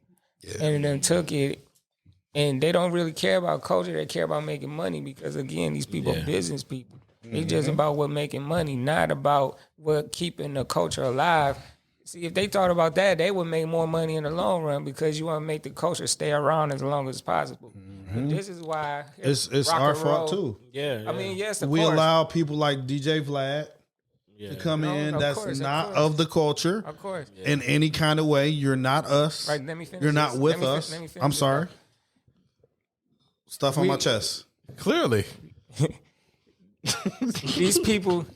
and then took it. And they don't really care about culture. They care about making money because, again, these people are business people. It's just about what making money, not about what keeping the culture alive. See, if they thought about that, they would make more money in the long run because you want to make the culture stay around as long as possible. But this is why It's rock our and fault roll- too. Yeah. I mean, yes, of We course. allow people like DJ Vlad to come No, in of that's course, of not course. of the culture Of course. in any kind of way. You're not us. Right, let me finish You're not this. with Let me us. let me finish I'm this sorry. up. Stuff on We- my chest. Clearly, These people,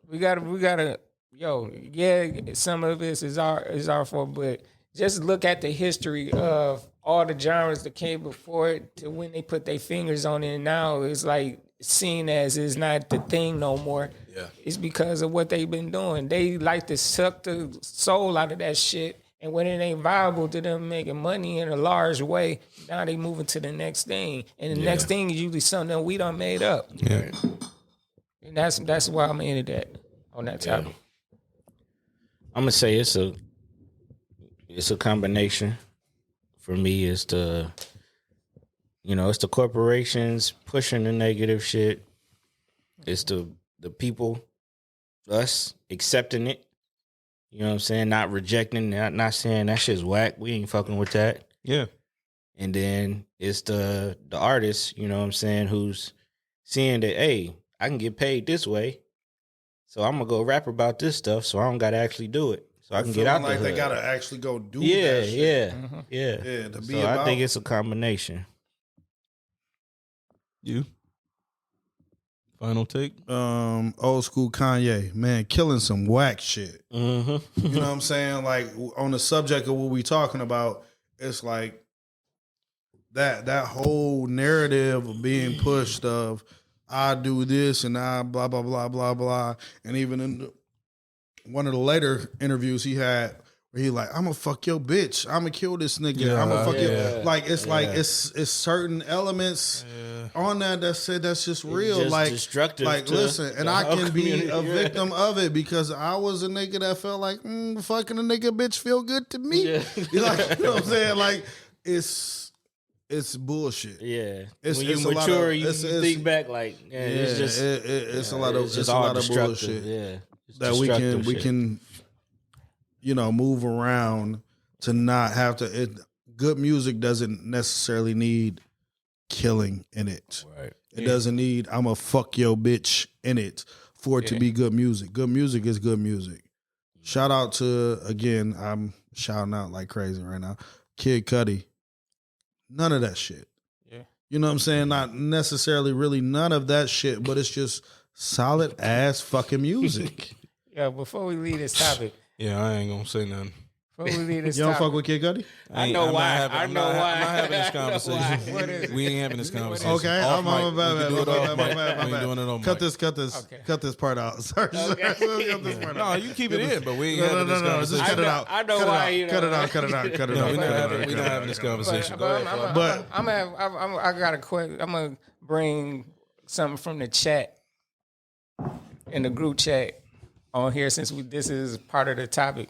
we gotta, yo, yeah, some of this is our fault, but just look at the history of all the genres that came before it to when they put their fingers on it. And now it's like seen as it's not the thing no more. Yeah. It's because of what they've been doing. They like to suck the soul out of that shit. And when it ain't viable to them making money in a large way, now they moving to the next thing. And the next thing is usually something that we done made up. yeah. And that's why I'm into that on that topic. I'm gonna say it's a combination. For me, it's the corporations pushing the negative shit. It's the people, us accepting it. You know what I'm saying? Not rejecting, not saying that shit's whack. We ain't fucking with that. Yeah. And then it's the artist, you know what I'm saying, who's seeing that, hey, I can get paid this way, so I'm gonna go rap about this stuff, so I don't gotta actually do it, so I can get out like the they hood. gotta actually go do Yeah, that shit. yeah. Yeah, to be So about. I think it's a combination. You. Final take. Old school Kanye, man, killing some whack shit. Mm-hmm. You know what I'm saying? Like on the subject of what we talking about, it's like that whole narrative of being pushed of I do this and I blah blah blah blah blah. And even in one of the later interviews he had where he like, I'm gonna fuck your bitch, I'm gonna kill this nigga, I'm gonna fuck you. Like it's like it's certain elements on that's just real. just like destructive Like to listen, and the I whole can be community. a victim of it because I was a nigga that felt like fucking a nigga bitch feel good to me. Yeah. You know what I'm saying? Like it's bullshit. Yeah. It's- when you it's a lot mature, of- you it's- think back like, it's just it's a lot of it's it's just a all lot of destructive. bullshit Yeah. It's that we destructive can shit. move around to not have to. Good music doesn't necessarily need killing in it. Right. It doesn't need I'm a fuck your bitch in it for it to be good music. Good music is good music. Shout out to, again, I'm shouting out like crazy right now, Kid Cudi. None of that shit. Yeah. You know what I'm saying? Not necessarily really none of that shit, but it's just solid ass fucking music. Yeah, before we leave this topic, Yeah, I ain't gonna say nothing. before we leave this You don't topic, fuck with Kid Cudi? I know why. I know why. I'm not having this I know conversation. why. What is it? We ain't having this conversation. Okay, Off I'm mic. We bad. can do it off mic. My We ain't doing it on Cut mic. this part out. Sorry. Cut this part No, out. you keep it in, but we ain't No, having this just conversation. cut it out. I know Cut it why, out. you know. Cut it out. Cut it out. Cut it No, out. we're Cut it out. not Cut it out. having this conversation. but But- I got a question. I'm gonna bring something from the chat in the group chat on here since this is part of the topic.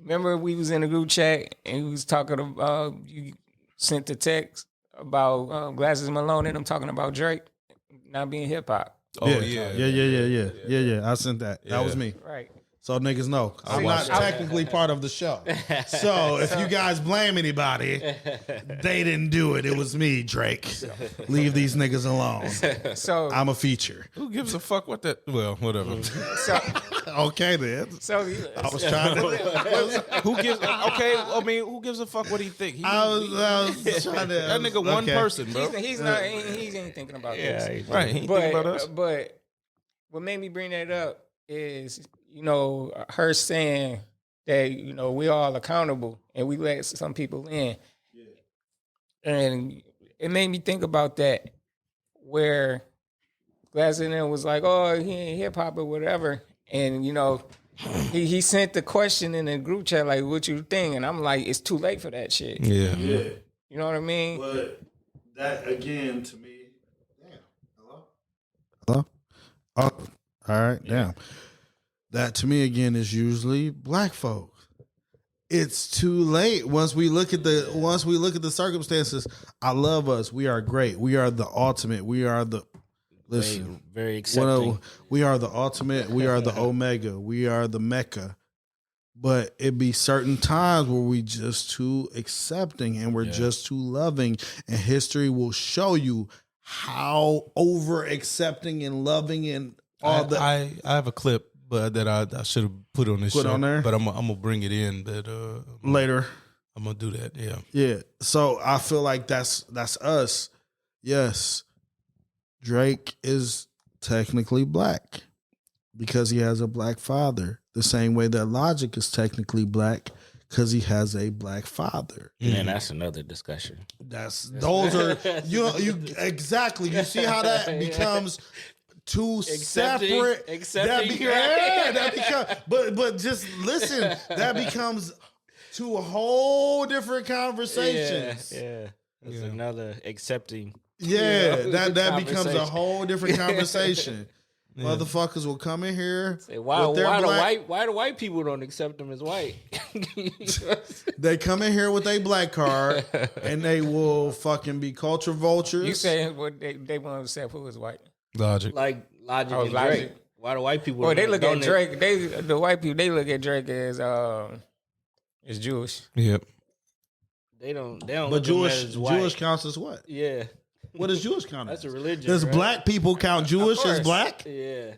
Remember, we was in the group chat and we was talking about you sent the text about Glasses Malone and them talking about Drake not being hip hop. Oh yeah. Yeah. I sent that. That was me. Right. So niggas know. I'm not watched that. technically part of the show. So if you guys blame anybody, they didn't do it. It was me, Drake. Leave these niggas alone. So I'm a feature. Who gives a fuck what that? Well, whatever. so Okay then. so I was trying to. Who gives? Okay, I mean, who gives a fuck what he think? He, I was trying to. that nigga one okay. person, bro. he's not he ain't thinking about this. Right? He ain't thinking about us. But what made me bring that up is, her saying that, we all accountable and we let some people in. And it made me think about that, where Glassman was like, oh, he ain't hip hop or whatever. And, he sent the question in the group chat, like, what you think? And I'm like, it's too late for that shit. Yeah. Yeah. You know what I mean? But that again to me. Damn. Hello. Oh, all right. Damn. That to me again is usually black folk. It's too late. Once we look at the circumstances, I love us. We are great. We are the ultimate. We are the listen. Very accepting. We are the ultimate. We are the omega. We are the mecca. But it be certain times where we just too accepting and we're just too loving, and history will show you how over accepting and loving and all the. I have a clip, but that I should have put on this Put show. on there? But I'm gonna bring it in. But Later. I'm gonna do that. Yeah. Yeah. So I feel like that's us. Yes. Drake is technically black because he has a black father. The same way that Logic is technically black because he has a black father. Man, that's another discussion. Those are you exactly. You see how that becomes two separate. Accepting, that becomes. But just listen. That becomes two whole different conversations. Yeah. That's another accepting. Yeah, that becomes a conversation. whole different conversation. Motherfuckers will come in here. Say, why with their the white people don't accept him as white? They come in here with a black card and they will fucking be culture vultures. You saying what they want to say who is white? Logic. Like Logic Oh, and Logic. Drake. Why the white people? Well, they look don't at Drake. The white people, they look at Drake as Jewish. Yep. They don't. But look at him Jewish as white. Jewish counts as what? Yeah, What does Jewish count that's as? a religion. Does right? black people count Jewish as course. black? Yeah.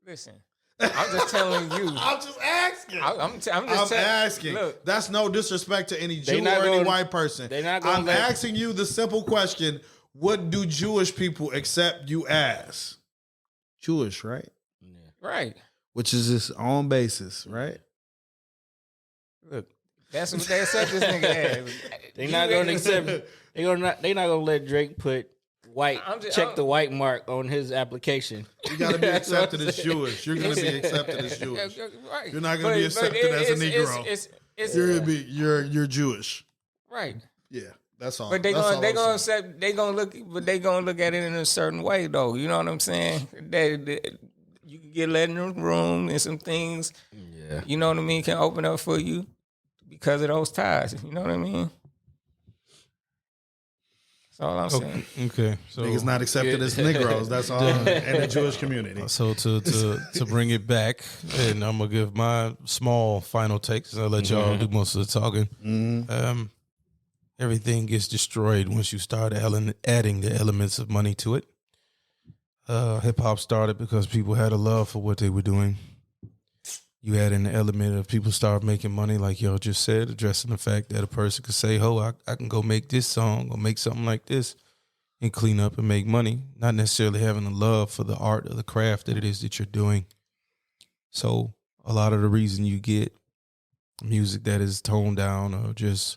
Listen, I'm just telling you. I'm just asking. I'm just I'm asking. Look, That's no disrespect to any Jew or not any gonna- white person. they not gonna I'm let- asking you the simple question: what do Jewish people accept you as? Jewish, right? right. Which is its own basis, right? Look, that's what they accept this nigga as. They not gonna accept. They not gonna let Drake put white. Check the white mark on his application. You got to be accepted as Jewish. You're going to be accepted as Jewish. Right. You're not gonna be accepted as a Negro. You're gonna be you're Jewish. Right. Yeah, That's all. But they gonna look at it in a certain way though. You know what I'm saying? You can get let in the room and some things. Yeah. You know what I mean? Can open up for you because of those ties. You know what I mean? That's all I'm saying. Okay, so Niggas not accepted as Negroes. That's all in the Jewish community. So to bring it back, and I'm gonna give my small final takes, and I'll let y'all do most of the talking. Everything gets destroyed once you start adding the elements of money to it. Hip hop started because people had a love for what they were doing. You add in the element of people start making money, like y'all just said, addressing the fact that a person could say, "Oh, I can go make this song or make something like this and clean up and make money," not necessarily having a love for the art or the craft that it is that you're doing. So a lot of the reason you get music that is toned down or just,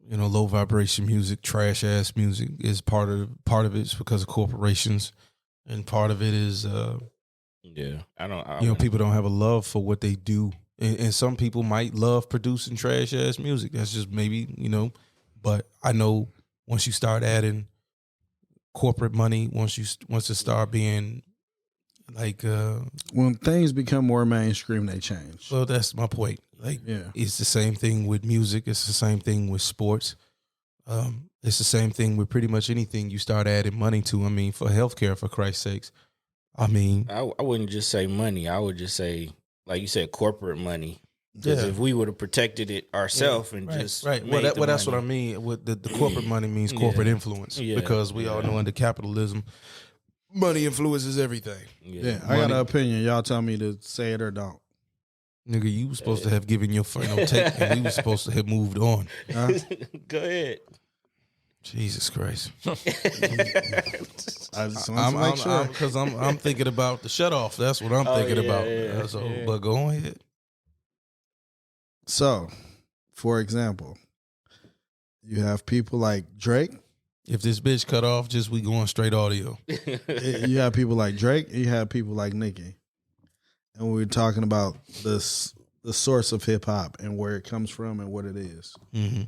you know, low vibration music, trash ass music is part of it's because of corporations, and part of it is people don't have a love for what they do, and some people might love producing trash ass music. That's just maybe, you know, but I know once you start adding corporate money, once it start being like when things become more mainstream, they change. Well, that's my point. Like, it's the same thing with music. It's the same thing with sports. It's the same thing with pretty much anything you start adding money to. I mean, for healthcare, for Christ's sakes. I mean, I wouldn't just say money. I would just say, like you said, corporate money. Because if we would have protected it ourselves and just right. Well, that's what I mean. With the corporate money means corporate influence, because we all know under capitalism, money influences everything. Yeah, I got an opinion. Y'all tell me to say it or don't. Nigga, you were supposed to have given your final take, and we were supposed to have moved on. Go ahead. Jesus Christ! I just want to make sure, because I'm thinking about the shut off. That's what I'm thinking about. But go ahead. So, for example, you have people like Drake. If this bitch cut off, just we going straight audio. You have people like Drake. You have people like Nicki, and we're talking about the source of hip hop and where it comes from and what it is. Mm-hmm.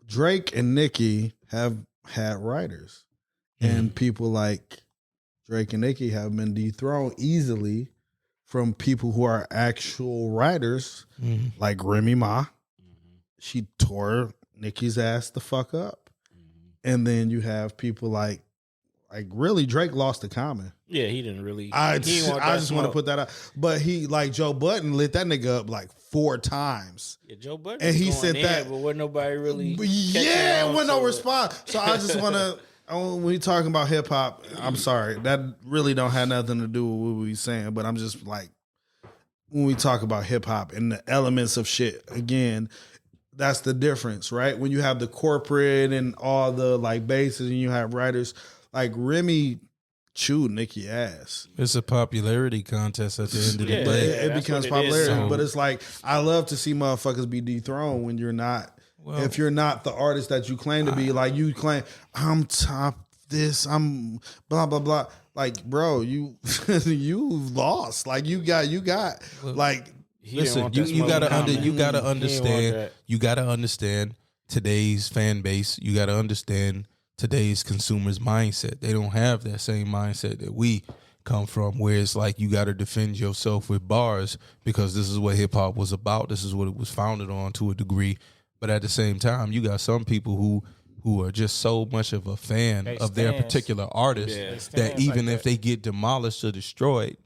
Drake and Nicki have had writers, and people like Drake and Nicki have been dethroned easily from people who are actual writers, like Remy Ma. She tore Nicki's ass the fuck up. And then you have people like really Drake lost to Common. Yeah, he didn't really. I just want to put that out. But he, like Joe Budden, lit that nigga up like 4 times. Yeah, Joe Budden. And he said that. But wasn't nobody really. Yeah, with no response. So I just want to. When we talking about hip hop, I'm sorry, that really don't have nothing to do with what we saying. But I'm just like, when we talk about hip hop and the elements of shit, again, that's the difference, right? When you have the corporate and all the like bases, and you have writers like Remy chewed Nicki ass. It's a popularity contest at the end of the day. It becomes popularity, but it's like I love to see motherfuckers be dethroned when you're not. Well, if you're not the artist that you claim to be, like you claim, I'm top this, I'm blah blah blah. Like, bro, you lost. Like you got like. Listen, you gotta understand today's fan base. You gotta understand today's consumers' mindset. They don't have that same mindset that we come from, where it's like you gotta defend yourself with bars because this is what hip hop was about. This is what it was founded on to a degree. But at the same time, you got some people who are just so much of a fan of their particular artist that even if they get demolished or destroyed,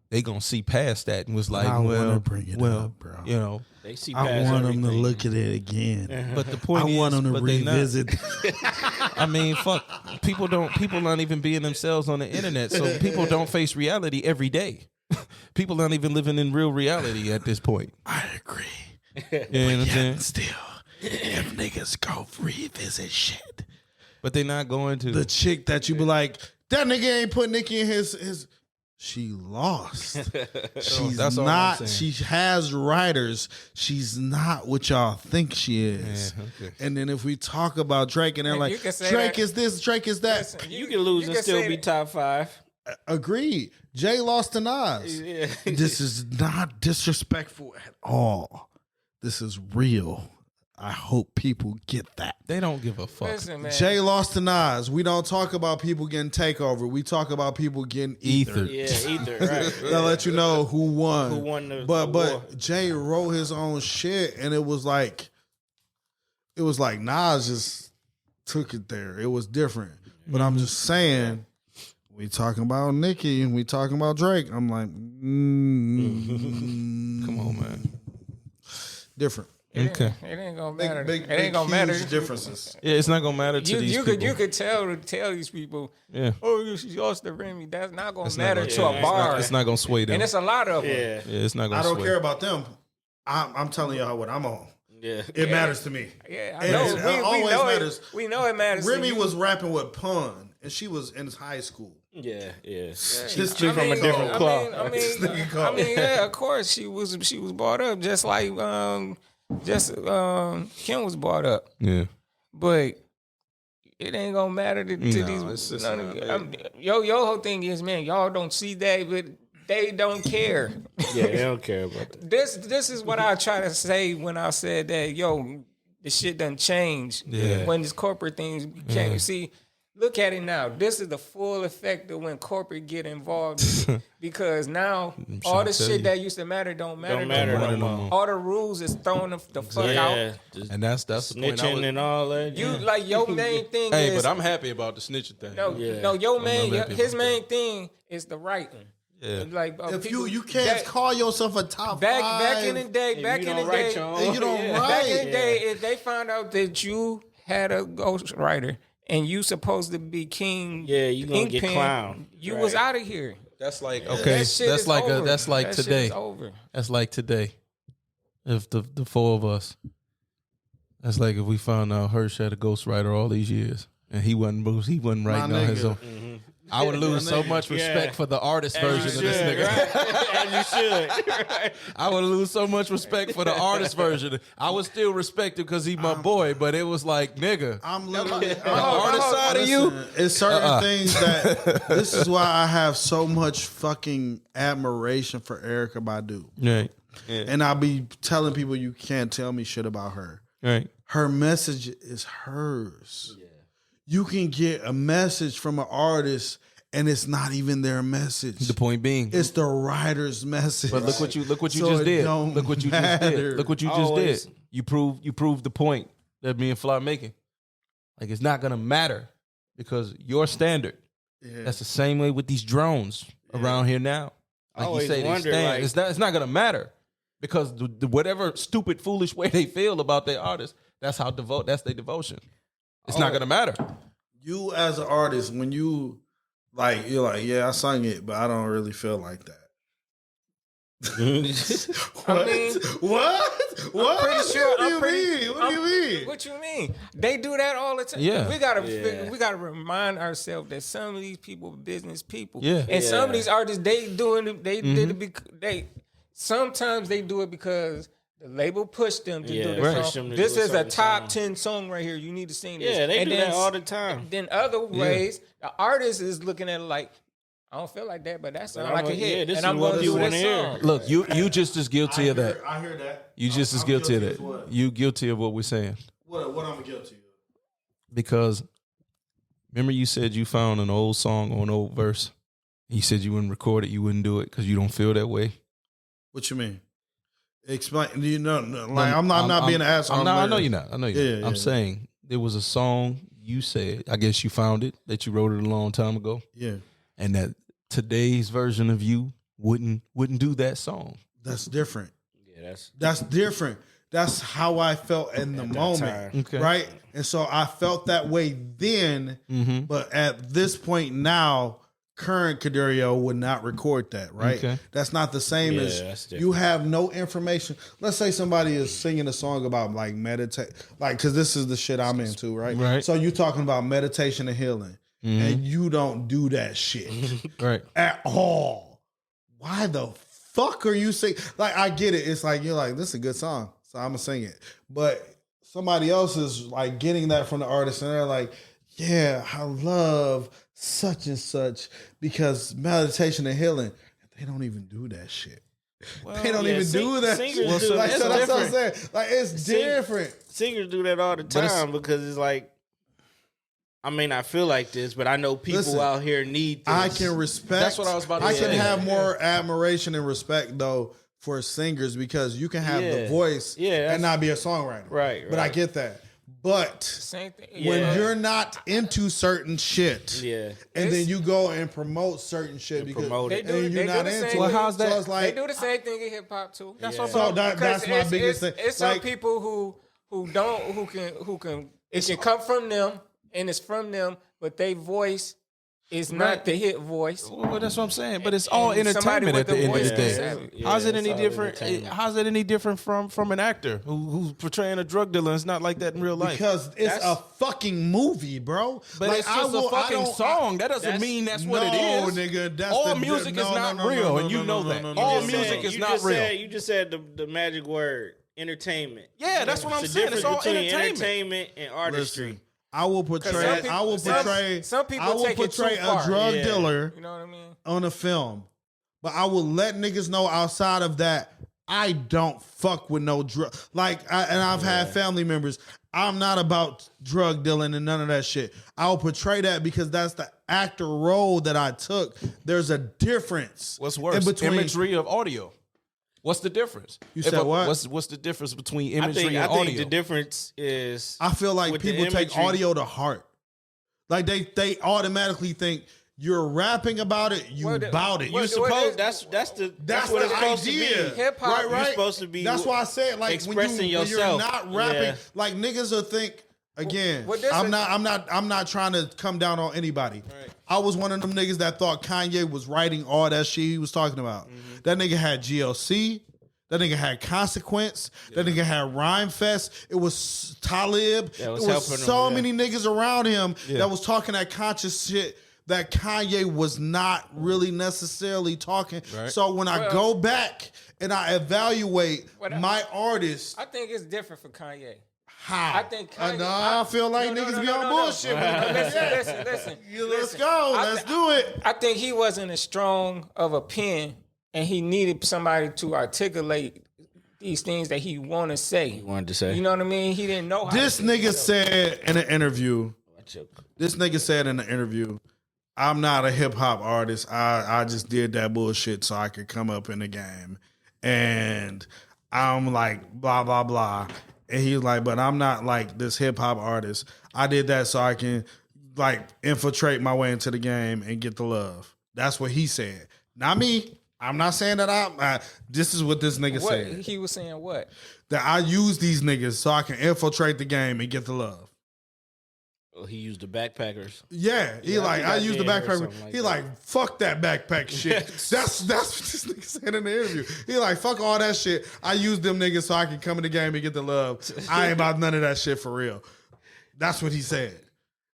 they gonna see past that and was like, I want to bring it up, bro. You know, they see I past want everything. them to look at it again. But the point I want them to revisit. I mean, fuck. People aren't even being themselves on the internet, so people don't face reality every day. People aren't even living in real reality at this point. I agree. You know what I'm saying? Still, if niggas go revisit shit, but they're not going to. The chick that you be like, that nigga ain't put Nicki in his. She lost. She's that's not. She has writers. She's not what y'all think she is. Yeah, okay. And then if we talk about Drake, and they're like, Drake is this, Drake is that. Listen, You can lose and still be top 5. Agreed. Jay lost to Nas. Yeah. This is not disrespectful at all. This is real. I hope people get that. They don't give a fuck. Listen, man. Jay lost to Nas. We don't talk about people getting takeover. We talk about people getting ether. Yeah, either right. They'll let you know who won. Who won the but war. Jay wrote his own shit, and it was like Nas just took it there. It was different. But I'm just saying, we talking about Nicki and we talking about Drake. I'm like, Come on, man. different. Okay. It ain't gonna matter. Big, it ain't gonna matter. huge differences. Yeah, it's not gonna matter to these people. You could tell these people. Yeah. Oh, she lost to Remy. That's not gonna It's not matter gonna- to yeah, a bar. It's not gonna sway them. And it's a lot of them. Yeah. Yeah, it's not gonna I don't sway. care about them. I'm telling y'all what I'm on. Yeah. It matters to me. Yeah, I It- know. it We always know matters. We know it matters. to Remy you. was rapping with Pun, and she was in high school. Yeah. This I nigga mean, cold. I This nigga mean, cold. yeah, of course she was brought up just like Kim was brought up, Yeah. but it ain't gonna matter to No, these. it's just none not, of, your whole thing is, man, y'all don't see that, but they don't care. Yeah, they don't care about that. This is what I try to say when I said that, the shit done changed. Yeah. When this corporate things became, see, look at it now. This is the full effect of when corporate get involved because now all the tell shit you. that used to matter don't matter, Don't matter no no more. more. All the rules is thrown the fuck Yeah. out. Just And that's the point. I snitching was, and all that. You like your main thing hey, is but I'm happy about the snitching thing. no, Yeah. no, your main happy his about main thing is the writing. Yeah. Like If people- you can't call yourself a top back five, in the day, back you in the don't write day, your own- and you don't Yeah. write. back in the day, if they found out that you had a ghostwriter and you supposed to be king, Yeah, you gonna ink get pen, clowned. You was out of here. That's like okay. That shit That's is like over. that's like That shit today. is over. That's like today. If the four of us, that's like if we found out Hirsch had a ghostwriter all these years and he wasn't writing My on his nigga. own. I would lose so much respect Yeah. for the artist As version you of this should, nigga. right? As you should. Right. I would lose so much respect for the artist version. I would still respect him because he's my boy, but it was like, nigga, I'm literally the artist side of you. Listen, it's certain things that this is why I have so much fucking admiration for Erykah Badu. Right, And I'll be telling people you can't tell me shit about her. right. Her message is hers. You can get a message from an artist and it's not even their message. The point being, It's the writer's message. but look what you So just it did. don't Look what you just matter. did. Look what you just Always. did. You proved the point that me and Fly making. Like it's not gonna matter because your standard. Yeah. That's the same way with these drones around here now. I Like you always say, they wonder, stand. like- It's not gonna matter because the whatever stupid, foolish way they feel about their artist, that's that's their devotion. It's not gonna matter. You as an artist, when you're like, yeah, I sung it, but I don't really feel like that. What? mean, What? What? Pretty sure. What do you mean? What do you mean? What you mean? They do that all the time. Yeah. We gotta Yeah. we gotta remind ourselves that some of these people are business people. Yeah. And some of Yeah. these artists they doing it. They did it. They sometimes they do it because the label pushed them to Yeah, do right. this push song. them to This do a is a certain top song. 10 song right here. You need to sing this. Yeah, they And do then that all the time. Then other ways, the artist is looking at it like, I don't feel like that, but that sounds I'm like a like, hit. yeah, this and is I'm what going to you do wanna this hear. song. Look, you just as guilty of that. I hear that. You just as I'm guilty of as that. what? You guilty of what we're saying What I'm guilty of? because remember you said you found an old song or an old verse. You said you wouldn't record it. You wouldn't do it because you don't feel that way. What you mean? Explain. Do you know? Like I'm not being an asshole. I know you're not. I know you're Yeah, not. I'm yeah. saying there was a song you said. I guess you found it that you wrote it a long time ago, Yeah, and that today's version of you wouldn't do that song. that's different. Yeah, That's different. That's how I felt in the moment, time. Okay. right? And so I felt that way then, Mm-hmm. but at this point now, current Kadario would not record that, right? Okay. That's not the same Yeah, as that's different. you have no information. Let's say somebody is singing a song about like meditate, like because this is the shit I'm into, right? Right. So you talking about meditation and healing, and you don't do that shit Right. at all. Why the fuck are you singing? Like, I get it. It's like, you're like, this is a good song, so I'm gonna sing it. But somebody else is like getting that from the artist, and they're like, yeah, I love such and such because meditation and healing. They don't even do that shit. They don't even do that. Singers shit. do. Like, That's so that's what I'm different. saying. Like, it's different. Singers do that all the time because it's like, I may not feel like this, but I know people out here need this. I can respect. That's what I was about to say. I can have more admiration and respect, though, for singers because you can have the voice and not be a songwriter. Right. But I get that. But Same thing. when you're not into certain shit, and then you go and promote certain shit because you're not into it. Well, how's that? So it's like, they do the same thing in hip hop too. That's what I'm saying. That's my biggest thing. It's some people who can it can come from them and it's from them, but they voice is not the hit voice. Well, that's what I'm saying. But it's all entertainment at the end of the day. How's it any different? How's it any different from an actor who's portraying a drug dealer? It's not like that in real life. Because it's a fucking movie, bro. But like, it's just a fucking song. That doesn't mean that's what it is. Nigga, that's all music is not real, and you know that. All music is not real. You just said the magic word, entertainment. Yeah, that's what I'm saying. It's all entertainment and artistry. Listen, I will portray a drug dealer, you know what I mean, on a film, but I will let niggas know outside of that I don't fuck with no drug. I've had family members. I'm not about drug dealing and none of that shit. I'll portray that because that's the actor role that I took. There's a difference. What's worse? Imagery of audio. What's the difference? You said what? What's the difference between imagery and audio? I think the difference is I feel like people take audio to heart. Like they automatically think you're rapping about it, about it. You suppose that's what it's supposed to be. Hip hop, right? You're supposed to be. That's why I said like expressing when you're yourself. not rapping, like niggas will think. Again, I'm not trying to come down on anybody. Right. I was one of them niggas that thought Kanye was writing all that shit he was talking about. Mm-hmm. That nigga had GLC. That nigga had Consequence. That nigga had Rhyme Fest. It was Talib. It was so many niggas around him that was talking that conscious shit that Kanye was not really necessarily talking. Right. So when I go back and I evaluate my artist, I think it's different for Kanye. How? I think Kanye, I feel like niggas be on bullshit. Listen. Let's go. Let's do it. I think he wasn't as strong of a pen, and he needed somebody to articulate these things that he want to say. He wanted to say. You know what I mean? He didn't know how. This nigga said in an interview. I'm not a hip hop artist. I just did that bullshit so I could come up in the game, and I'm like blah blah blah. And he's like, but I'm not like this hip hop artist. I did that so I can like infiltrate my way into the game and get the love. That's what he said. Not me. I'm not saying that this is what this nigga said. He was saying what? That I use these niggas so I can infiltrate the game and get the love. Well, he used the backpackers. Yeah, I used the backpacker. He like, fuck that backpack shit. That's what this nigga said in the interview. He like, fuck all that shit. I use them niggas so I can come in the game and get the love. I ain't about none of that shit for real. That's what he said.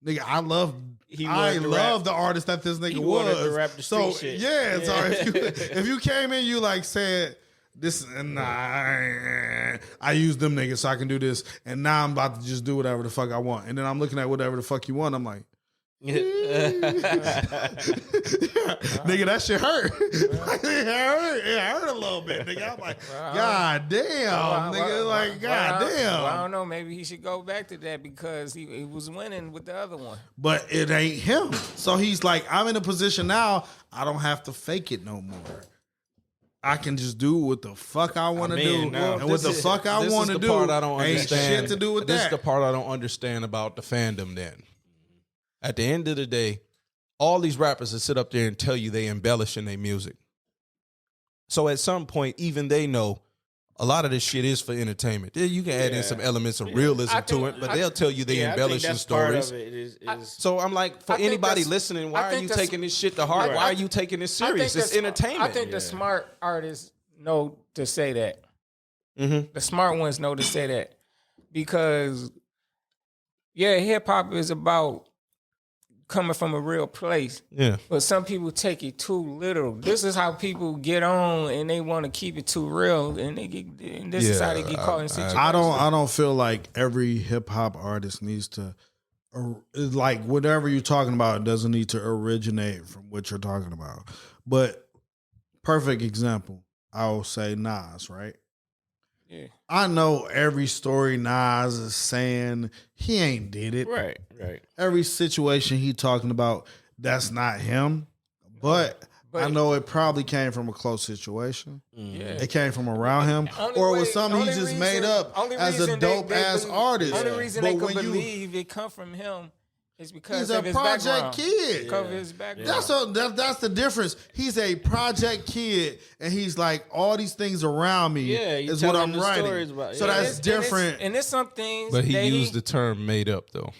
Nigga, I love the artist that this nigga was. To rap the street shit. Yeah, so if you came in, you like said this, and I use them niggas so I can do this, and now I'm about to just do whatever the fuck I want, and then I'm looking at whatever the fuck you want. I'm like, nigga, that shit hurt. It hurt a little bit, nigga. I'm like, God damn, nigga, God damn. I don't know. Maybe he should go back to that because he was winning with the other one. But it ain't him. So he's like, I'm in a position now. I don't have to fake it no more. I can just do what the fuck I want to do, and what the fuck I want to do. Part I don't ain't understand. shit to do with this that. This is the part I don't understand about the fandom. Then, at the end of the day, all these rappers that sit up there and tell you they embellish in their music. So at some point, even they know a lot of this shit is for entertainment. You can add in some elements of realism to it, but they'll tell you they embellish in stories. So I'm like, for anybody listening, why are you taking this shit to heart? Why are you taking this serious? It's entertainment. I think the smart artists know to say that. Mm-hmm. The smart ones know to say that. Because, hip hop is about coming from a real place. Yeah. But some people take it too literal. This is how people get on and they want to keep it too real, and this is how they get caught in situations. I don't feel like every hip hop artist needs to like whatever you're talking about doesn't need to originate from what you're talking about. But perfect example. I'll say Nas, right? Yeah. I know every story Nas is saying he ain't did it. Right. Every situation he talking about, that's not him. But I know it probably came from a close situation. Yeah. It came from around him, or it was something he just made up as a dope ass artist. Only reason But they could when you- believe it come from him is because He's of a his project background. kid. Because of his background. That's the difference. He's a project kid, and he's like, all these things around me Yeah, you is what telling I'm the writing. stories about- So yeah. that's different. And it's some things. But he that used the term "made up" though.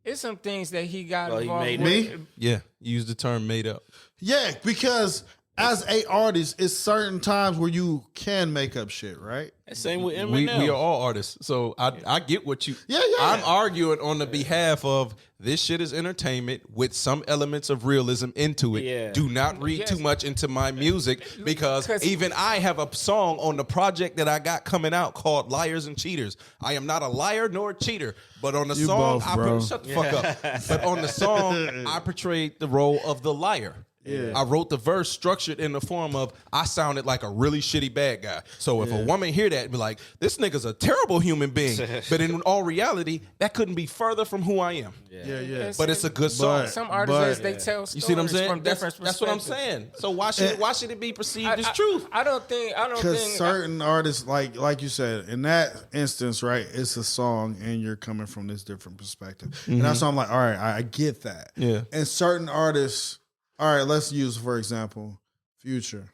It's some things that he got Well, he involved made with. Me? Yeah, he used the term "made up." Yeah, because as a artist, it's certain times where you can make up shit, right? Same with We Eminem. are all artists, so I get what you. Yeah. I'm arguing on the behalf of this shit is entertainment with some elements of realism into it. Yeah. Do not read Yes. too much into my music because 'Cause- even I have a song on the project that I got coming out called "Liars and Cheaters." I am not a liar nor a cheater, but on the You song, both, bro. shut the fuck up. But on the song, I portrayed the role of the liar. Yeah. I wrote the verse structured in the form of I sounded like a really shitty bad guy. So if a woman hear that and be like, this nigga's a terrible human being. But in all reality, that couldn't be further from who I am. Yeah. But it's a good song. Some artists, they tell stories You see what I'm saying? from different That's what I'm perspectives. saying. So why should it be perceived as truth? I don't think. Because certain artists, like you said, in that instance, right, it's a song and you're coming from this different perspective. And that's why I'm like, all right, I get that. Yeah. And certain artists, all right, let's use, for example, Future.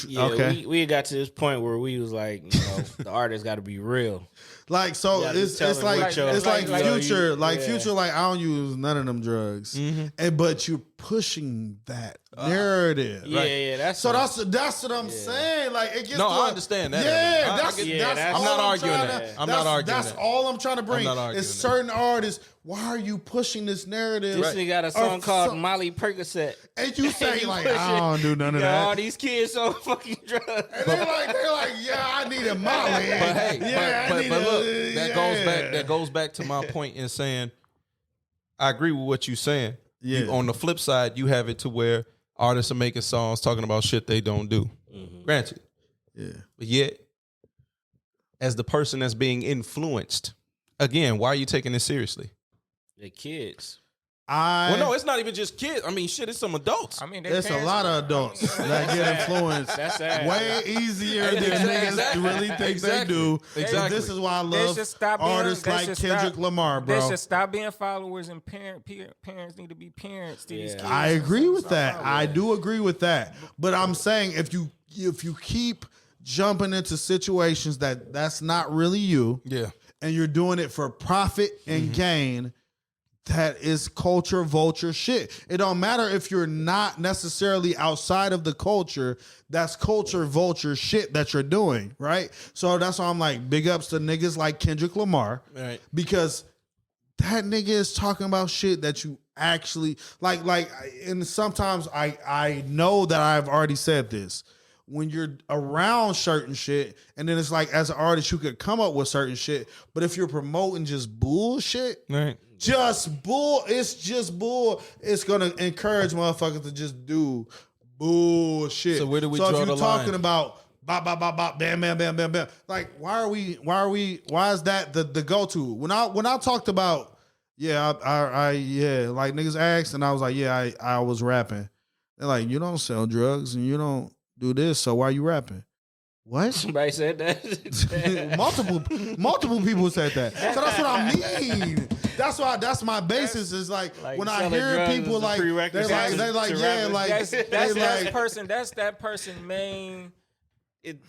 Yeah, Okay. we got to this point where we was like, you know, the artist got to be real. Like, so You gotta it's tell it's them like what your- it's like like- Future, yeah. Future, like I don't use none of them drugs, and but you're pushing that narrative. Yeah, that's So that's what I'm saying. Like it gets No, to I a- understand that. Yeah, I that's get- yeah, that's- all I'm not arguing trying that. to- I'm not that's- arguing That's that. all I'm trying to bring. not arguing Is that. certain artists. Why are you pushing this narrative? This nigga got a song Of called some- Molly Percocet. And you say You like, push I don't do none of You know, all that. these kids on fucking drugs. And they're like, yeah, I need a Molly. But hey, yeah, but I need look, a- that goes back to my point in saying I agree with what you're saying. Yeah. On the flip side, you have it to where artists are making songs talking about shit they don't do. Granted. Yeah. But yet, as the person that's being influenced, again, why are you taking this seriously? The kids. Well, no, it's not even just kids. I mean, shit, it's some adults. I mean, There's a lot of adults that get influenced That's sad. way easier than niggas Exactly. really think Exactly. they do. Exactly. This is why I They love should stop being- artists they like should Kendrick stop- Lamar, They bro. should stop being followers and parents need to be parents to these Yeah. kids. I agree with that. Stop I do agree with that. But I'm saying if you keep jumping into situations that's not really you, Yeah. and you're doing it for profit and gain, that is culture vulture shit. It don't matter if you're not necessarily outside of the culture. That's culture vulture shit that you're doing, right? So that's why I'm like, big ups to niggas like Kendrick Lamar, Right. because that nigga is talking about shit that you actually like. And sometimes I know that I've already said this. When you're around certain shit, and then it's like, as an artist, you could come up with certain shit, but if you're promoting just bullshit, Right. it's just bull. It's gonna encourage motherfuckers to just do bullshit. So where do we So draw if you're the line? talking about bop, bop, bop, bop, bam, bam, bam, bam, bam, like why is that the go to? When I talked about I like niggas asked and I was like, yeah, I was rapping. They're like, you don't sell drugs and you don't do this, so why you rapping? What? Somebody said that. multiple people said that. So that's what I mean. That's my basis. Is like Like when I selling hear drugs people is a like prerequisite they like to yeah rapping. like That's they that like person. That's that person main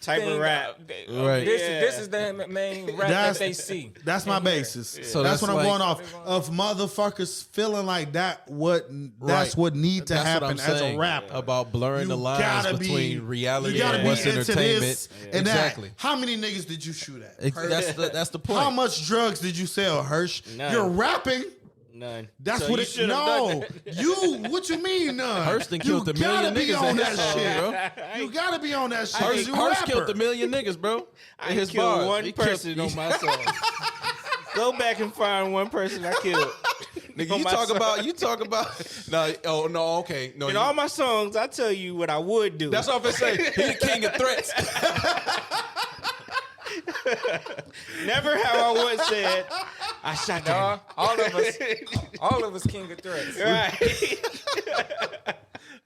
Type thing. of rap. Right. This is the main rap that they see. That's my basis. So that's that's what I'm like- going off of. Motherfuckers feeling like that. That's what need to That's what happen I'm as a saying rapper. About blurring the You lines gotta between reality you gotta and be what's into entertainment. this and Exactly. that. How many niggas did you shoot at? That's the point. How much drugs did you sell, Hirsch? None. You're rapping. None. That's So what you it. should've No, done that. you. What you mean, none? Hurston You killed a million gotta be niggas on in that his song, shit. bro. You gotta be on that shit. Hurst, 'cause you a Hurst rapper. killed a million niggas, bro. I In his killed bars. one He killed- person on my song. Go back and find one person I killed. Nigga, On you my talk about. No, oh no, okay, no. In all my songs, I tell you what I would do. That's what I'm gonna say. He the king of threats. Never have I once said, I shot No, that. all of us king of threats. Right.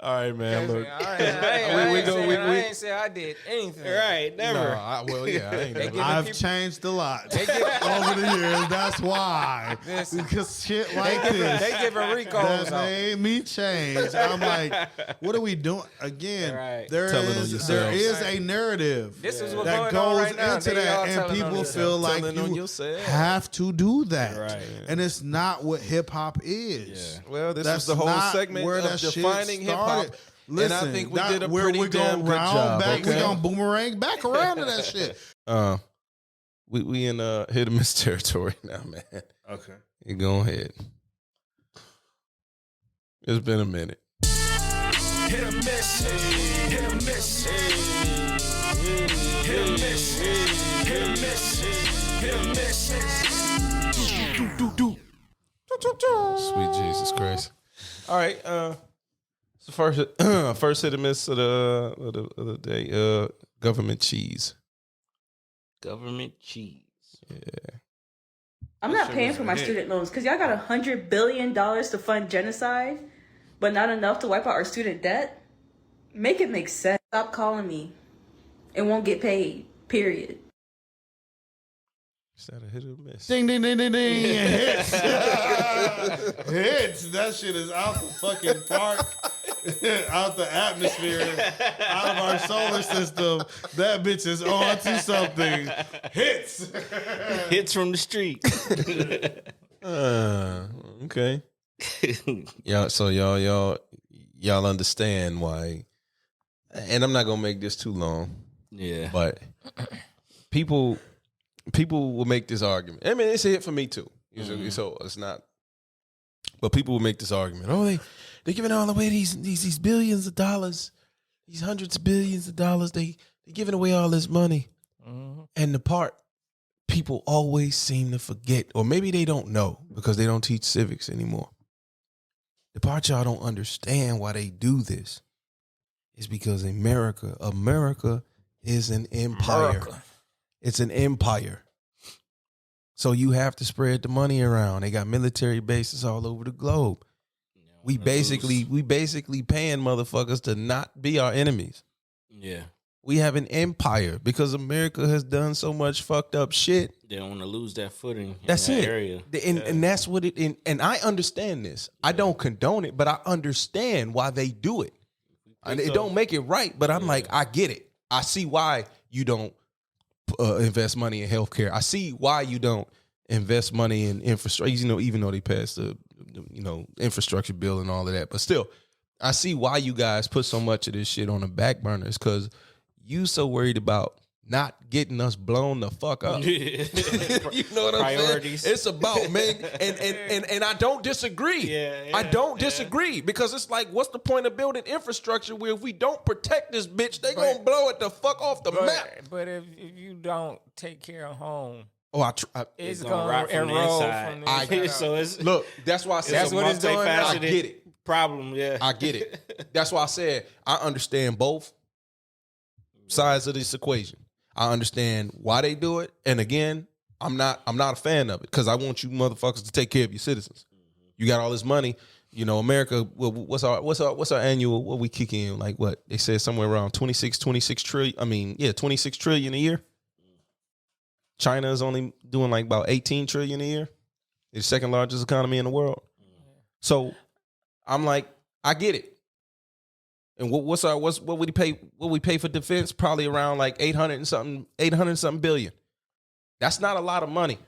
All right, man. Look, I ain't say I did anything. Right. Never. no, I ain't. They never- give I've people- changed a lot They give, over the years. That's why. Listen. Because shit like this. they giving Ricos That out. made me change. I'm like, what are we doing? Again, Right. there Telling on is yourselves. a narrative This is what's that going on goes right now. into They all that, and telling on people themselves. feel like Telling on you yourself. have to do that. Right. And it's not what hip hop is. Well, this That's is the whole not segment where of that shit defining hip hop. started. Listen, And I think we that- did a we're pretty damn gonna good round job. back. Okay? We're gonna boomerang back around to that shit. We in hit or miss territory now, man. Okay. You go ahead. It's been a minute. Hit or miss, hit or miss, hit or miss, hit or miss, hit or miss. Sweet Jesus Christ. All right. It's the first hit or miss of the day. Government cheese. Government cheese. I'm not paying for my student loans because y'all got $100 billion to fund genocide, but not enough to wipe out our student debt. Make it make sense. Stop calling me. It won't get paid. Period. Is that a hit or miss? Ding, ding, ding, ding, ding. Hits. Hits. That shit is out the fucking park, out the atmosphere, out of our solar system. That bitch is on to something. Hits. Hits from the street. Okay. Y'all understand why. And I'm not gonna make this too long, Yeah. but people will make this argument. I mean, it's a hit for me too. So it's not. But people will make this argument. Oh, they're giving all away these billions of dollars, these hundreds of billions of dollars. They're giving away all this money. And the part people always seem to forget, or maybe they don't know because they don't teach civics anymore. The part y'all don't understand why they do this is because America is an empire. It's an empire. So you have to spread the money around. They got military bases all over the globe. We basically paying motherfuckers to not be our enemies. Yeah. We have an empire because America has done so much fucked up shit. They don't want to lose that footing That's in that it. area. And that's what it and I understand this. I don't condone it, but I understand why they do it. And it don't make it right, but I'm like, I get it. I see why you don't invest money in healthcare. I see why you don't invest money in infrastructure. Even though they passed the infrastructure bill and all of that, but still, I see why you guys put so much of this shit on the back burners because you so worried about not getting us blown the fuck up. You know what I'm Priorities. saying? It's about, man, and I don't disagree. I don't disagree because it's like, what's the point of building infrastructure where if we don't protect this bitch, they gonna blow it the fuck off the map? But if you don't take care of home, it's gonna going rot to from the erode inside. from the inside. So it's Look, that's why I said That's what it's doing now. I get it. problem. Yeah. I get it. That's why I said I understand both sides of this equation. I understand why they do it, and again, I'm not a fan of it because I want you motherfuckers to take care of your citizens. You got all this money, America. What's our annual? What we kick in? Like what they said somewhere around 26 trillion. 26 trillion a year. China is only doing like about 18 trillion a year. It's the second largest economy in the world. So I'm like, I get it. And what would he pay? What we pay for defense? Probably around like 800 something billion. That's not a lot of money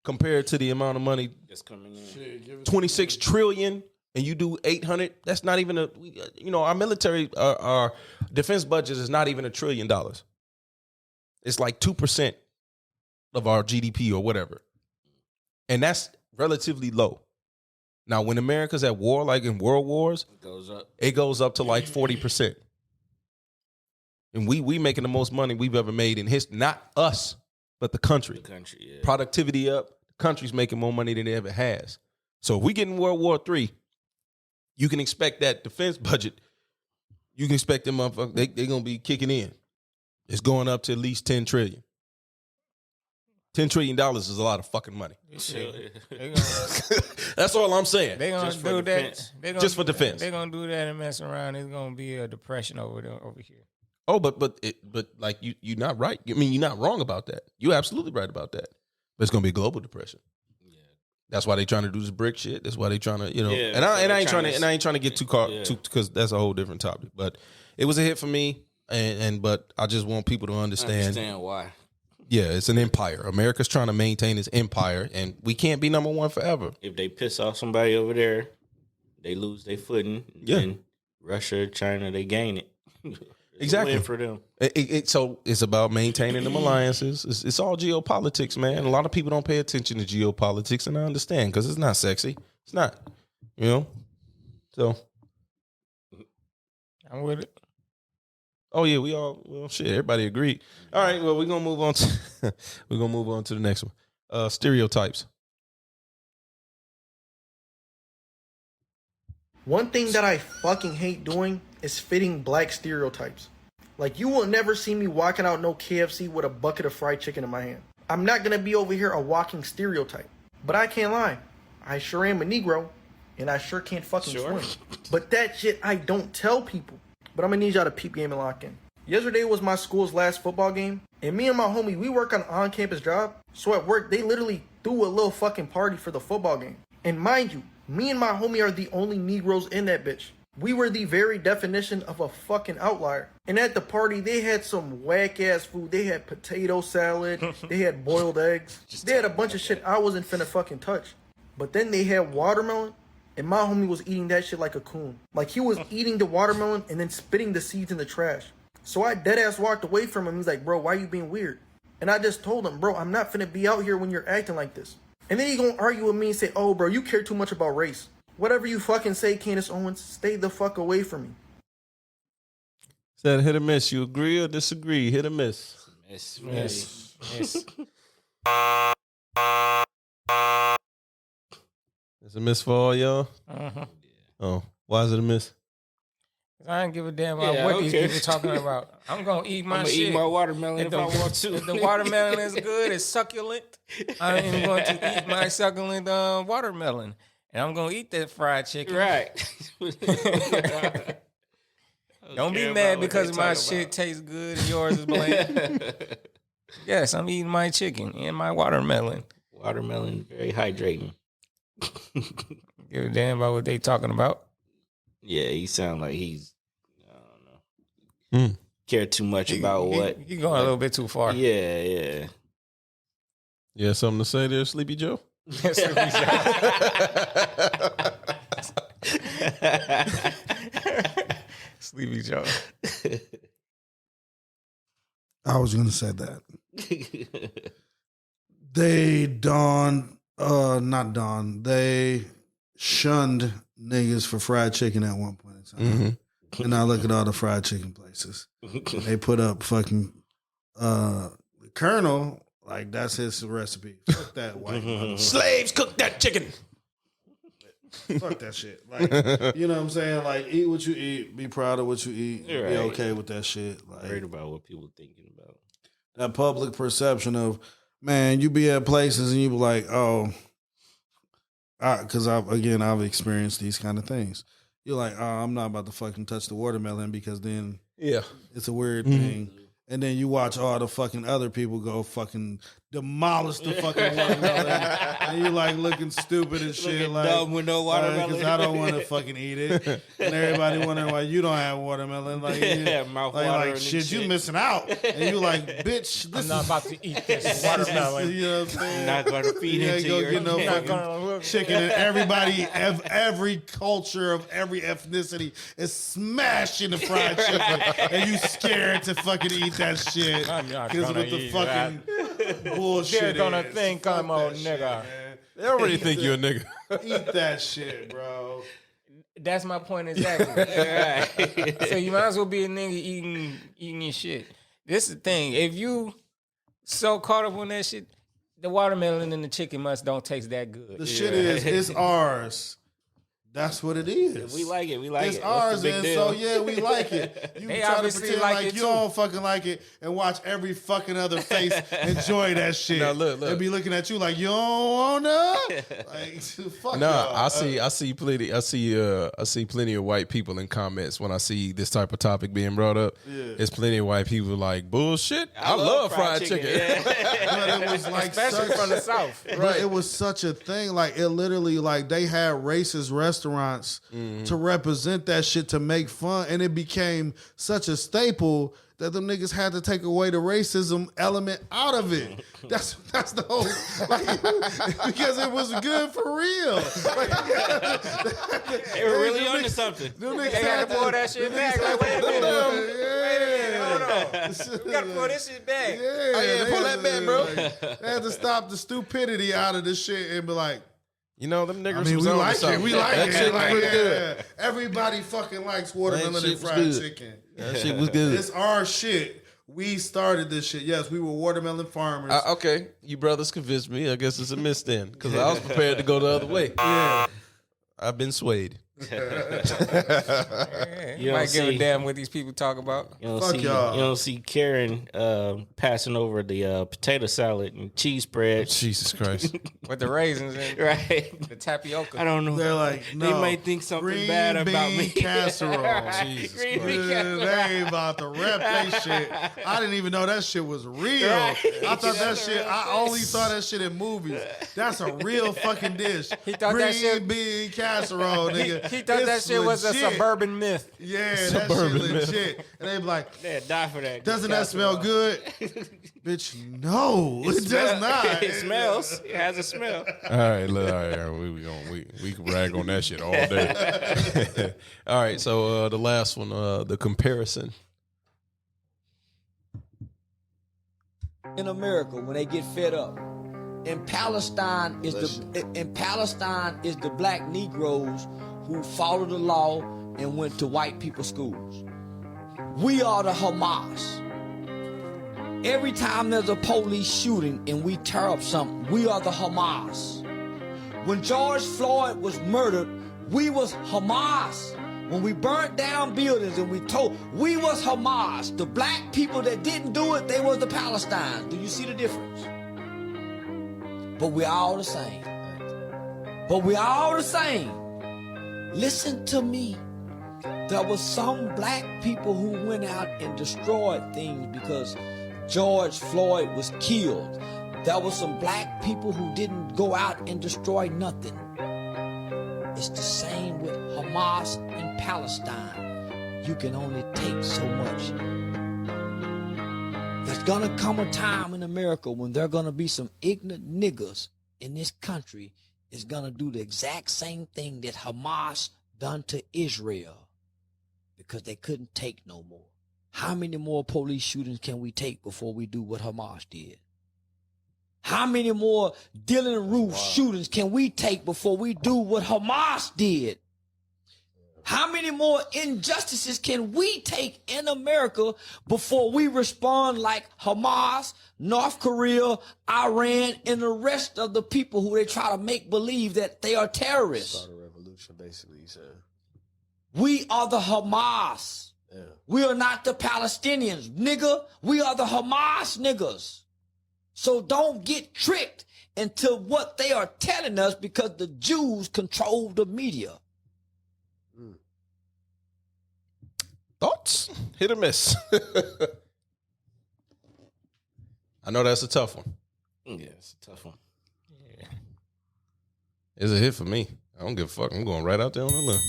compared to the amount of money Just coming in. 26 trillion, and you do 800. That's not even our military, our defense budget is not even $1 trillion. It's like 2% of our GDP or whatever, and that's relatively low. Now, when America's at war, like in world wars, it goes up to like 40%. And we making the most money we've ever made in history. Not us, but the country. The country, yeah. Productivity up. The country's making more money than it ever has. So if we get in World War III, you can expect that defense budget. You can expect them motherfuckers. They're gonna be kicking in. It's going up to at least $10 trillion. $10 trillion is a lot of fucking money. That's all I'm saying. They're gonna do that. Just for defense. They're gonna do that and mess around. It's gonna be a depression over here. Oh, but like you're not right. I mean, you're not wrong about that. You're absolutely right about that. But it's gonna be a global depression. Yeah, that's why they trying to do this brick shit. That's why they trying to, and I ain't trying to get too because that's a whole different topic. But it was a hit for me, but I just want people to understand why. Yeah, it's an empire. America's trying to maintain its empire, and we can't be number one forever. If they piss off somebody over there, they lose their footing. Yeah, and Russia, China, they gain it. Exactly for them. So it's about maintaining them alliances. It's all geopolitics, man. A lot of people don't pay attention to geopolitics, and I understand because it's not sexy. It's not, So I'm with it. Oh yeah, shit. Everybody agreed. All right, well we're gonna move on to the next one. Stereotypes. One thing that I fucking hate doing is fitting black stereotypes. Like, you will never see me walking out no KFC with a bucket of fried chicken in my hand. I'm not gonna be over here a walking stereotype. But I can't lie. I sure am a Negro, and I sure can't fucking swim. But that shit I don't tell people. But I'm gonna need y'all to peep game and lock in. Yesterday was my school's last football game, and me and my homie, we work on an on-campus job. So at work, they literally threw a little fucking party for the football game. And mind you, me and my homie are the only Negroes in that bitch. We were the very definition of a fucking outlier. And at the party, they had some whack-ass food. They had potato salad. They had boiled eggs. They had a bunch of shit I wasn't finna fucking touch. But then they had watermelon, and my homie was eating that shit like a coon. Like, he was eating the watermelon and then spitting the seeds in the trash. So I deadass walked away from him. He's like, bro, why you being weird? And I just told him, bro, I'm not finna be out here when you're acting like this. And then he gonna argue with me and say, oh, bro, you care too much about race. Whatever you fucking say, Candace Owens, stay the fuck away from me. Is that hit or miss? You agree or disagree? Hit or miss? Miss. It's a miss for all y'all? Uh-huh. Oh, why is it a miss? I don't give a damn about what these people talking about. I'm gonna eat my shit. Eat my watermelon if I want to. If the watermelon is good, it's succulent. I am going to eat my succulent watermelon, and I'm gonna eat that fried chicken. Right. Don't be mad because my shit tastes good and yours is bland. Yes, I'm eating my chicken and my watermelon. Watermelon, very hydrating. Give a damn about what they talking about. Yeah, he sound like he's, I don't know, care too much about what. He going a little bit too far. Yeah. Yeah, something to say there, Sleepy Joe? Sleepy Joe. Sleepy Joe. I was gonna say that. They They shunned niggas for fried chicken at one point in time. Mm-hmm. And now look at all the fried chicken places. They put up fucking Colonel, like that's his recipe. Fuck that white motherfucker. Slaves cook that chicken. Fuck that shit. Like, you know what I'm saying? Like, eat what you eat, be proud of what you eat, be okay with that shit. Like, worried about what people thinking about. That public perception of, man, you be at places and you be like, oh, because I've experienced these kind of things. You're like, oh, I'm not about to fucking touch the watermelon because then it's a weird thing. And then you watch all the fucking other people go fucking demolish the fucking watermelon. And you like looking stupid and shit. Looking like, dumb with no watermelon. Because I don't want to fucking eat it. And everybody wondering why you don't have watermelon. Like, mouth like shit, you missing out. And you like, bitch, I'm not about to eat this watermelon. You know what I'm saying? I'm not going to feed you into go your get no fucking chicken. And everybody, every culture of every ethnicity is smashing the fried chicken. And you scared to fucking eat that shit. Because with the fucking bullshit. They're gonna think I'm a nigga. They already think you're a nigga. Eat that shit, bro. That's my point exactly. So you might as well be a nigga eating your shit. This is the thing. If you so caught up on that shit, the watermelon and the chicken must don't taste that good. The shit is, it's ours. That's what it is. We like it. We like it's it. ours, What's the and big so deal? we like it. You They try to obviously pretend like like it you too. don't fucking like it, and watch every fucking other face enjoy that shit. Now, look. They be looking at you like you don't want to. Like fuck. No, y'all. I see plenty of white people in comments when I see this type of topic being brought up. Yeah. It's plenty of white people like bullshit. I love fried chicken. Yeah. But it was like Especially such, from the South. But it was such a thing. Like it literally, like they had racist restaurants to represent that shit to make fun, and it became such a staple that them niggas had to take away the racism element out of it. That's the whole because it was good for real. They were really onto something. Them They niggas had to pull that shit back. Like, wait a minute. Hold on. We gotta pull this shit back. Yeah, pull that back, bro. They had to stop the stupidity out of this shit and be like, You know, them niggas I mean, was we on like it. something. We like That it. shit was Like, pretty yeah. good. Everybody fucking likes watermelon That shit and was fried good. chicken. That shit was good. It's our shit. We started this shit. Yes, we were watermelon farmers. Okay, you brothers convinced me. I guess it's a miss then, because I was prepared to go the other way. Yeah. I've been swayed. You might give a damn what these people talk about. You Fuck y'all. don't see Karen passing over the potato salad and cheese spread. Jesus Christ. With the raisins and Right. the tapioca. I don't know. They're like, no. They might think something Green bad about bean me. casserole. Jesus Green Christ. bean Yeah, casserole. they ain't about to rep that shit. I didn't even know that shit was real. Right. I thought that That's a shit. real I thing. only saw that shit in movies. That's a real fucking dish. He thought Green that shit- bean casserole, nigga. He thought that It's shit was a legit. suburban myth. Yeah, Suburban that shit legit. And they be like, Yeah, die for that. doesn't that smell good? Bitch, no, it does not. It smells. It has a smell. All right, we can brag on that shit all day. All right, so the last one, the comparison. In America, when they get fed up, in Palestine is the black Negroes who followed the law and went to white people's schools. We are the Hamas. Every time there's a police shooting and we tear up something, we are the Hamas. When George Floyd was murdered, we was Hamas. When we burnt down buildings and we was Hamas. The black people that didn't do it, they was the Palestinians. Do you see the difference? But we're all the same. Listen to me. There was some black people who went out and destroyed things because George Floyd was killed. There was some black people who didn't go out and destroy nothing. It's the same with Hamas in Palestine. You can only take so much. There's gonna come a time in America when there are gonna be some ignorant niggas in this country is gonna do the exact same thing that Hamas done to Israel because they couldn't take no more. How many more police shootings can we take before we do what Hamas did? How many more Dylan Roof shootings can we take before we do what Hamas did? How many more injustices can we take in America before we respond like Hamas, North Korea, Iran, and the rest of the people who they try to make believe that they are terrorists? Start a revolution, basically, you said. We are the Hamas. Yeah. We are not the Palestinians, nigga. We are the Hamas niggas. So don't get tricked into what they are telling us because the Jews control the media. Thoughts? Hit or miss? I know that's a tough one. Yeah, it's a tough one. Yeah. It's a hit for me. I don't give a fuck. I'm going right out there on the limb.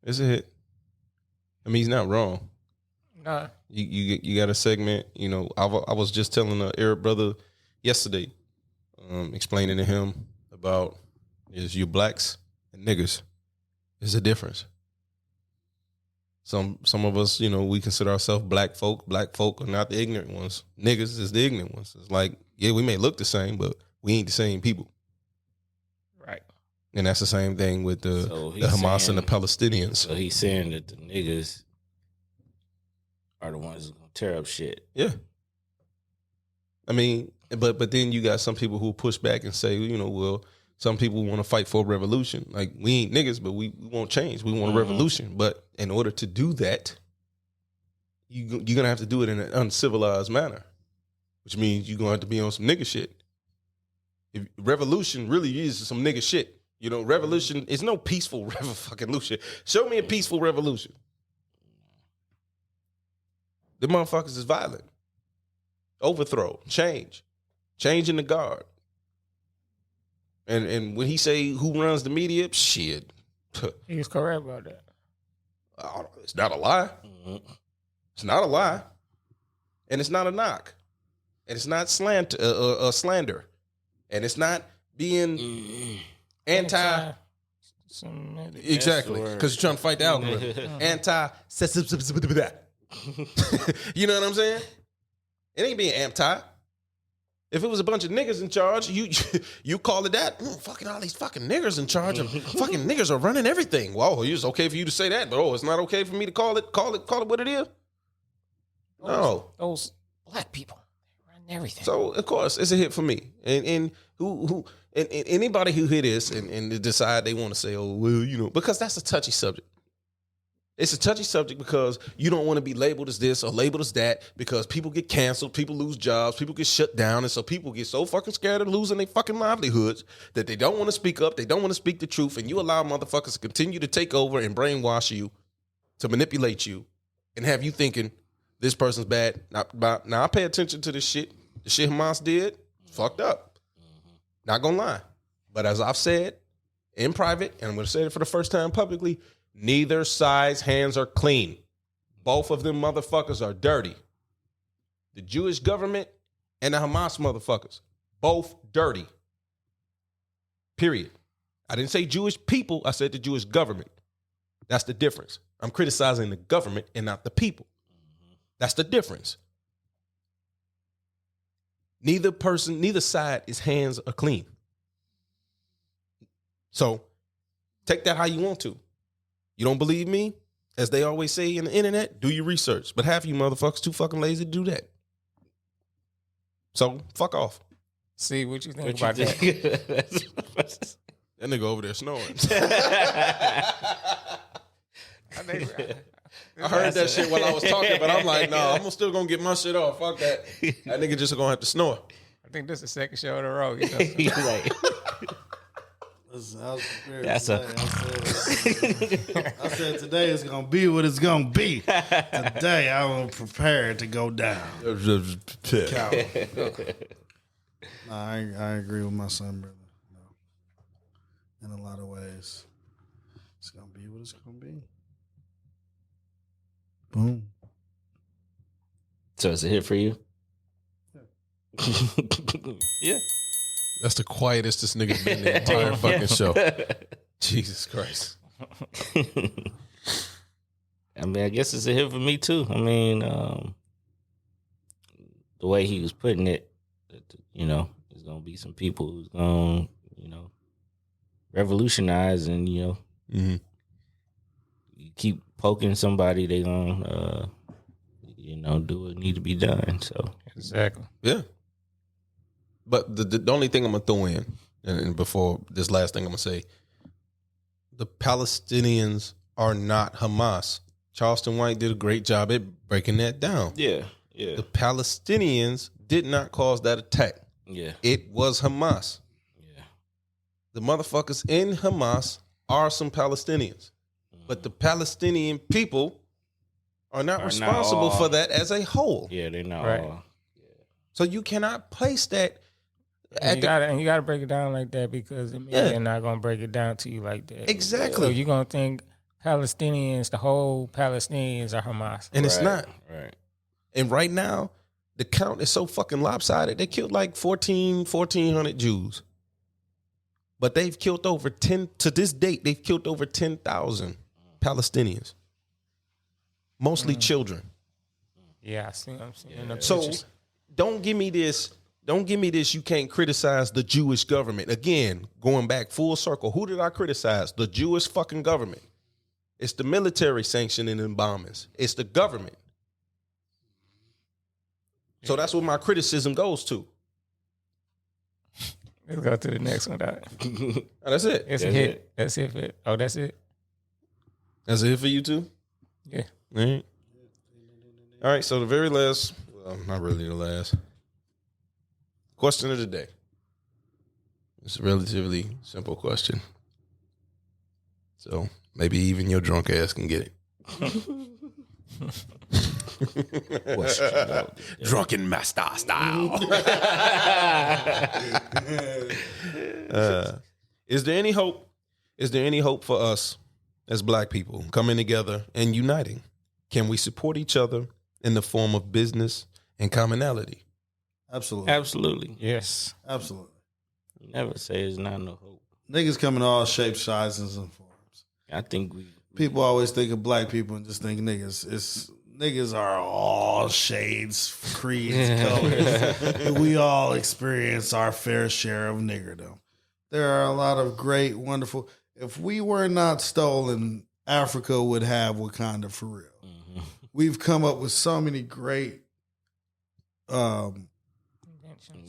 It's a hit. I mean, he's not wrong. Nah. You got a segment. You know, I was just telling an Arab brother yesterday, explaining to him about is you blacks and niggas. There's a difference. Some of us, you know, we consider ourselves black folk. Black folk are not the ignorant ones. Niggas is the ignorant ones. It's like, yeah, we may look the same, but we ain't the same people. Right. And that's the same thing with the he's Hamas saying- and the Palestinians. So he's saying that the niggas are the ones who's gonna tear up shit. Yeah. I mean, But then you got some people who push back and say, well, some people want to fight for a revolution. Like, we ain't niggas, but we want change. We want a revolution. But in order to do that, you're going to have to do it in an uncivilized manner, which means you're going to have to be on some nigga shit. If revolution really is some nigga shit. Revolution is no peaceful revolution. Show me a peaceful revolution. The motherfuckers is violent. Overthrow, change in the guard. And when he say who runs the media, shit. He was correct about that. It's not a lie. It's not a lie. And it's not a knock. And it's not slander. And it's not being anti. Exactly. Because you're trying to fight the algorithm. Anti. You know what I'm saying? It ain't being anti. If it was a bunch of niggas in charge, you call it that. Fucking all these fucking niggers in charge of fucking niggas are running everything. Well, it's okay for you to say that, but it's not okay for me to call it what it is. No. Those black people run everything. So of course it's a hit for me. And anybody who hear this and decide they want to say, because that's a touchy subject. It's a touchy subject because you don't want to be labeled as this or labeled as that because people get canceled, people lose jobs, people get shut down. And so people get so fucking scared of losing their fucking livelihoods that they don't want to speak up. They don't want to speak the truth. And you allow motherfuckers to continue to take over and brainwash you, to manipulate you and have you thinking this person's bad. Now I pay attention to this shit. The shit Hamas did, fucked up. Not gonna lie. But as I've said in private, and I'm gonna say it for the first time publicly, neither side's hands are clean. Both of them motherfuckers are dirty. The Jewish government and the Hamas motherfuckers, both dirty. Period. I didn't say Jewish people, I said the Jewish government. That's the difference. I'm criticizing the government and not the people. That's the difference. Neither side's hands are clean. So take that how you want to. You don't believe me? As they always say in the internet, do your research. But half of you motherfuckers too fucking lazy to do that. So fuck off. See what you think about that. That nigga over there snoring. I heard that shit while I was talking, but I'm like, no, I'm still gonna get my shit off. Fuck that. That nigga just gonna have to snore. I think this is the second show in a row. I said today is gonna be what it's gonna be. Today I was prepared to go down. I agree with my son, brother. No. In a lot of ways, it's gonna be what it's gonna be. Boom. So it's a hit for you? Yeah. That's the quietest this nigga's been the entire fucking show. Jesus Christ. I mean, I guess it's a hit for me too. I mean, the way he was putting it, there's gonna be some people who's gonna, revolutionize, and you keep poking somebody, they gonna, do what need to be done. So exactly, yeah. But the only thing I'm gonna throw in, and before this last thing I'm gonna say, the Palestinians are not Hamas. Charleston White did a great job at breaking that down. Yeah. The Palestinians did not cause that attack. Yeah. It was Hamas. Yeah. The motherfuckers in Hamas are some Palestinians. But the Palestinian people are not responsible for that as a whole. Yeah, they're not right. all. So you cannot place that. You gotta break it down like that because the media are not gonna break it down to you like that. Exactly. So you're gonna think Palestinians, the whole Palestinians are Hamas. And it's not. Right. And right now, the count is so fucking lopsided. They killed like 1,400 Jews. But they've killed over 10, to this date, they've killed over 10,000 Palestinians. Mostly children. Yeah, I see. I'm seeing the So pictures. don't give me this. Don't give me this. You can't criticize the Jewish government. Again, going back full circle. Who did I criticize? The Jewish fucking government. It's the military sanctioning and bombings. It's the government. So that's what my criticism goes to. Let's go to the next one, dog. Oh, that's it. It's a hit. That's it. Oh, that's it. That's a hit for you too? Yeah. All right. All right, so the very last, well, not really the last, question of the day. It's a relatively simple question. So maybe even your drunk ass can get it. Drunken master style. Is there any hope? Is there any hope for us as black people coming together and uniting? Can we support each other in the form of business and commonality? Absolutely. Absolutely. Yes. Absolutely. Never say it's not no hope. Niggas come in all shapes, sizes, and forms. I think People always think of black people and just think niggas. Niggas are all shades, creeds, colors. We all experience our fair share of niggerdom. There are a lot of great, wonderful. If we were not stolen, Africa would have Wakanda for real. Mm-hmm. We've come up with so many great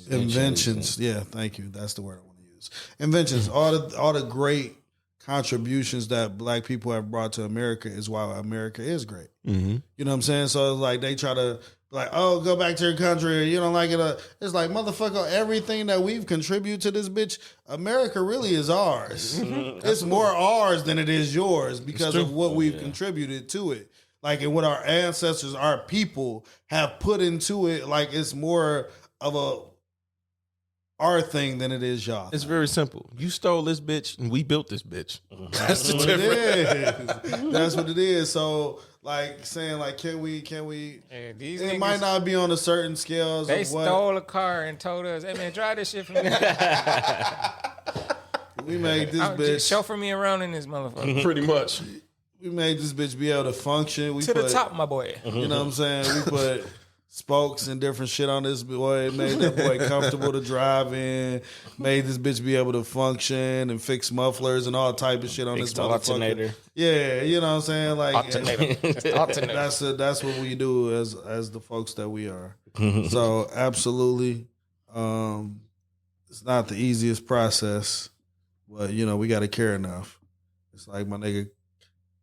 inventions. Yeah, thank you. That's the word I want to use. Inventions. All the great contributions that black people have brought to America is why America is great. Mm-hmm. You know what I'm saying? So it's like they try to like, oh, go back to your country. You don't like it. It's like, motherfucker, everything that we've contributed to this bitch, America really is ours. Mm-hmm. It's more ours than it is yours because of what we've contributed to it. Like, and what our ancestors, our people have put into it. Like, it's more of our thing than it is y'all. It's very simple. You stole this bitch and we built this bitch. That's what it is. That's what it is. So, like, saying, like, can we? Yeah, these it niggas, might not be on a certain scales. They of what, stole a car and told us, "Hey man, drive this shit for me." We made this bitch just chauffeur me around in this motherfucker. Pretty much. We made this bitch be able to function. We to put, the top, my boy. You know what I'm saying? We put spokes and different shit on this boy. It made that boy comfortable to drive in. Made this bitch be able to function and fix mufflers and all type of shit on this motherfucker. Alternator. Yeah, you know what I'm saying? Like Alternator. That's what we do as the folks that we are. So absolutely, it's not the easiest process, but you know we got to care enough. It's like my nigga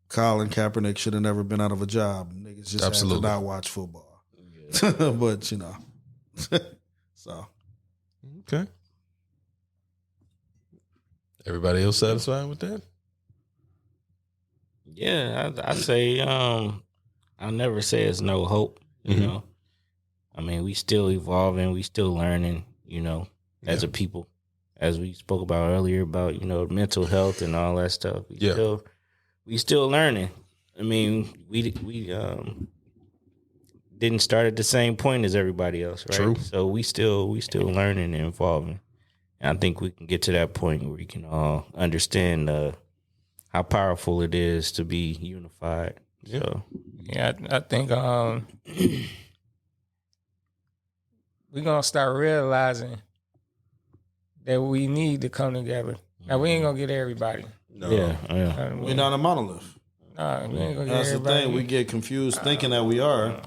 Colin Kaepernick should have never been out of a job. Niggas just had to not watch football. But you know, so okay. Everybody else satisfied with that? Yeah, I say I'll never say it's no hope. You know, I mean, we still evolving, we still learning. You know, as a people, as we spoke about earlier about mental health and all that stuff. We still learning. I mean, we didn't start at the same point as everybody else, right? True. So we still learning and evolving. And I think we can get to that point where we can all understand how powerful it is to be unified. Yeah. So yeah, I think we're gonna start realizing that we need to come together. Now we ain't gonna get everybody. no. yeah. We're not a monolith. Nah, we ain't gonna get That's the everybody. thing. We get confused thinking that we are.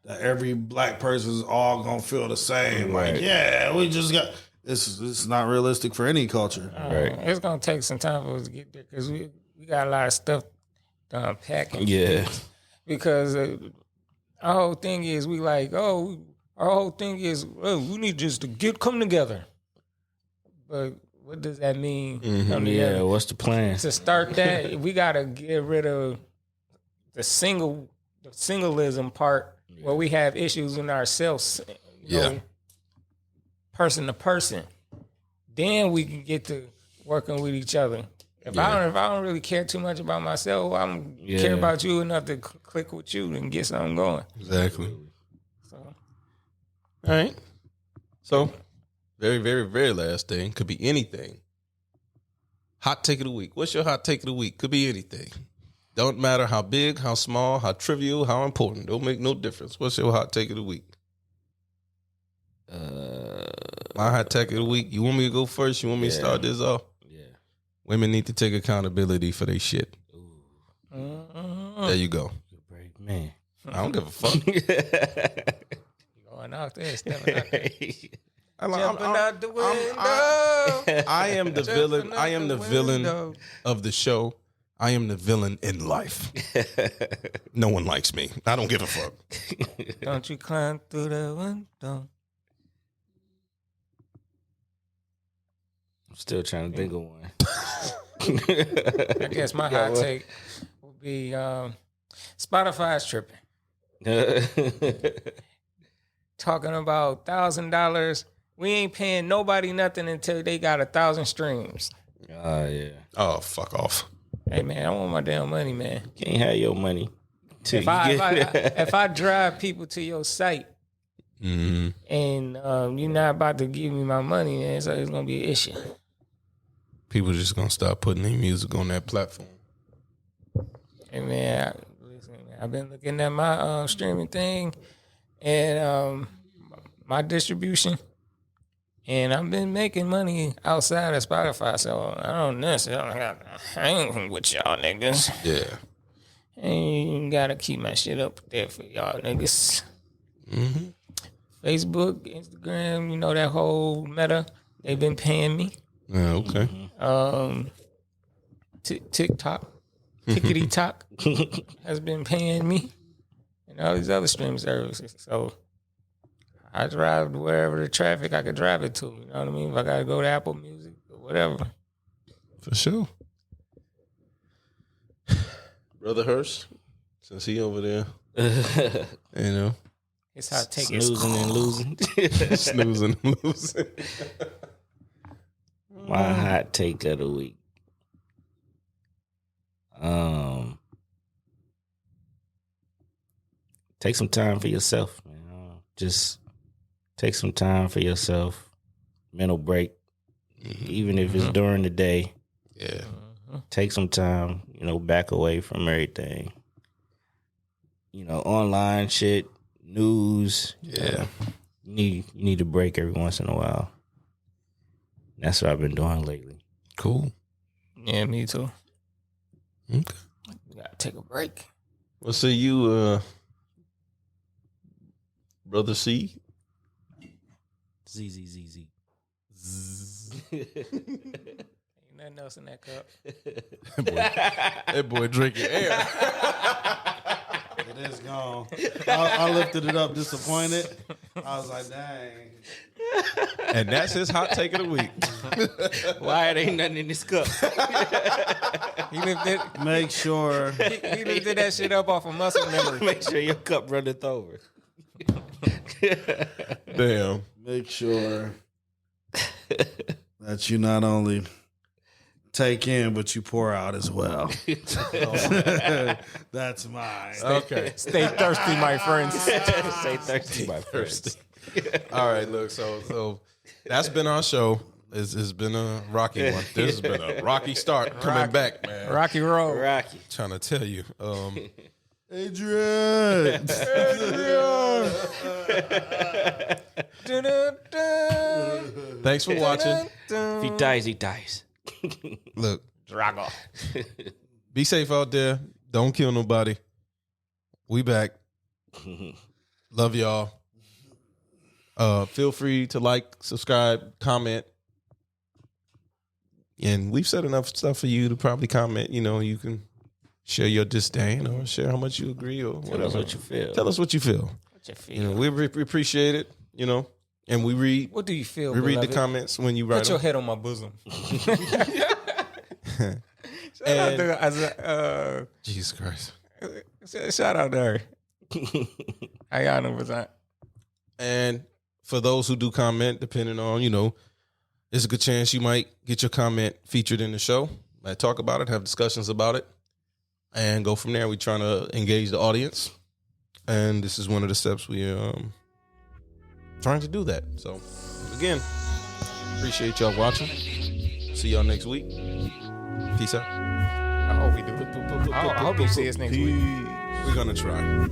That every black person's all gonna feel the same. Right. Like, yeah, we just got. It's not realistic for any culture. Right. It's gonna take some time for us to get there because we got a lot of stuff to unpack. And Yeah. because our whole thing is we need just to come together. But what does that mean? Come Yeah. together? What's the plan? To start that, we gotta get rid of the singleism part where we have issues in ourselves. You know, person to person. Then we can get to working with each other. If I don't really care too much about myself, I'm care about you enough to click with you and get something going. Exactly. So, all right. So, very, very, very last thing could be anything. Hot take of the week. What's your hot take of the week? Could be anything. Don't matter how big, how small, how trivial, how important. Don't make no difference. What's your hot take of the week? My hot take of the week. You want me to go first? You want me to start this off? Yeah. Women need to take accountability for their shit. There you go. You're a brave man. I don't give a fuck. going out there, stepping out there. Jumping out the window. I am the villain. Jumping I out am the the villain window. of the show. I am the villain in life. No one likes me. I don't give a fuck. Don't you climb through the window. I'm still trying to think of one. I guess my hot take would be Spotify's tripping. Talking about $1,000. We ain't paying nobody nothing until they got 1,000 streams. Oh, yeah. Oh, fuck off. Hey, man, I want my damn money, man. Can't have your money. If I drive people to your site and you're not about to give me my money, man, so it's going to be an issue. People just gonna stop putting their music on that platform. Hey, man, I've been looking at my streaming thing and my distribution, and I've been making money outside of Spotify, so I don't necessarily hang with y'all niggas. Yeah. And you gotta keep my shit up there for y'all niggas. Mm-hmm. Facebook, Instagram, you know, that whole meta, they've been paying me. Yeah, okay. TikTok, Tickety Talk has been paying me, and all these other streaming services. So I drive wherever the traffic I could drive it to. You know what I mean? If I gotta go to Apple Music or whatever. For sure. Brother Hurst, since he over there, you know, it's how take it. Snoozing and losing. Snoozing and losing. My hot take of the week. Take some time for yourself, man. Just take some time for yourself. Mental break. Even if it's during the day. Yeah. Take some time, back away from everything. Online shit, news. Yeah. You need a break every once in a while. That's what I've been doing lately. Cool. Yeah, me too. Okay. You gotta take a break. Well, see you, Brother C. Z. Ain't nothing else in that cup. That boy drinking air. It is gone. I lifted it up disappointed. I was like, dang. And that's his hot take of the week. Why it ain't nothing in this cup? He lifted. Make sure. He lifted that shit up off of muscle memory. Make sure your cup runneth over. Damn. Make sure that you not only take in, but you pour out as well. That's mine. Okay. Stay thirsty, my friends. Stay thirsty, my friends. All right, look, so that's been our show. It's been a rocky one. This has been a rocky start coming back, man. Rocky road. Rocky. Trying to tell you. Adrian. Thanks for watching. If he dies, he dies. Look, Drago. be safe out there. Don't kill nobody. We back. Love y'all. Feel free to like, subscribe, comment. And we've said enough stuff for you to probably comment. You can share your disdain or share how much you agree or whatever. Tell us what you feel. Tell us what you feel. What you feel? We appreciate it, and we read. What do you feel? We read the beloved? comments when you write Put your them. head on my bosom. Jesus Christ. Shout out there. How y'all know what's that? And for those who do comment, depending on, there's a good chance you might get your comment featured in the show. Might talk about it, have discussions about it, and go from there. We're trying to engage the audience. And this is one of the steps we're trying to do that. So, again, appreciate y'all watching. See y'all next week. Peace out. I hope we do. I hope you see us next week. We're going to try.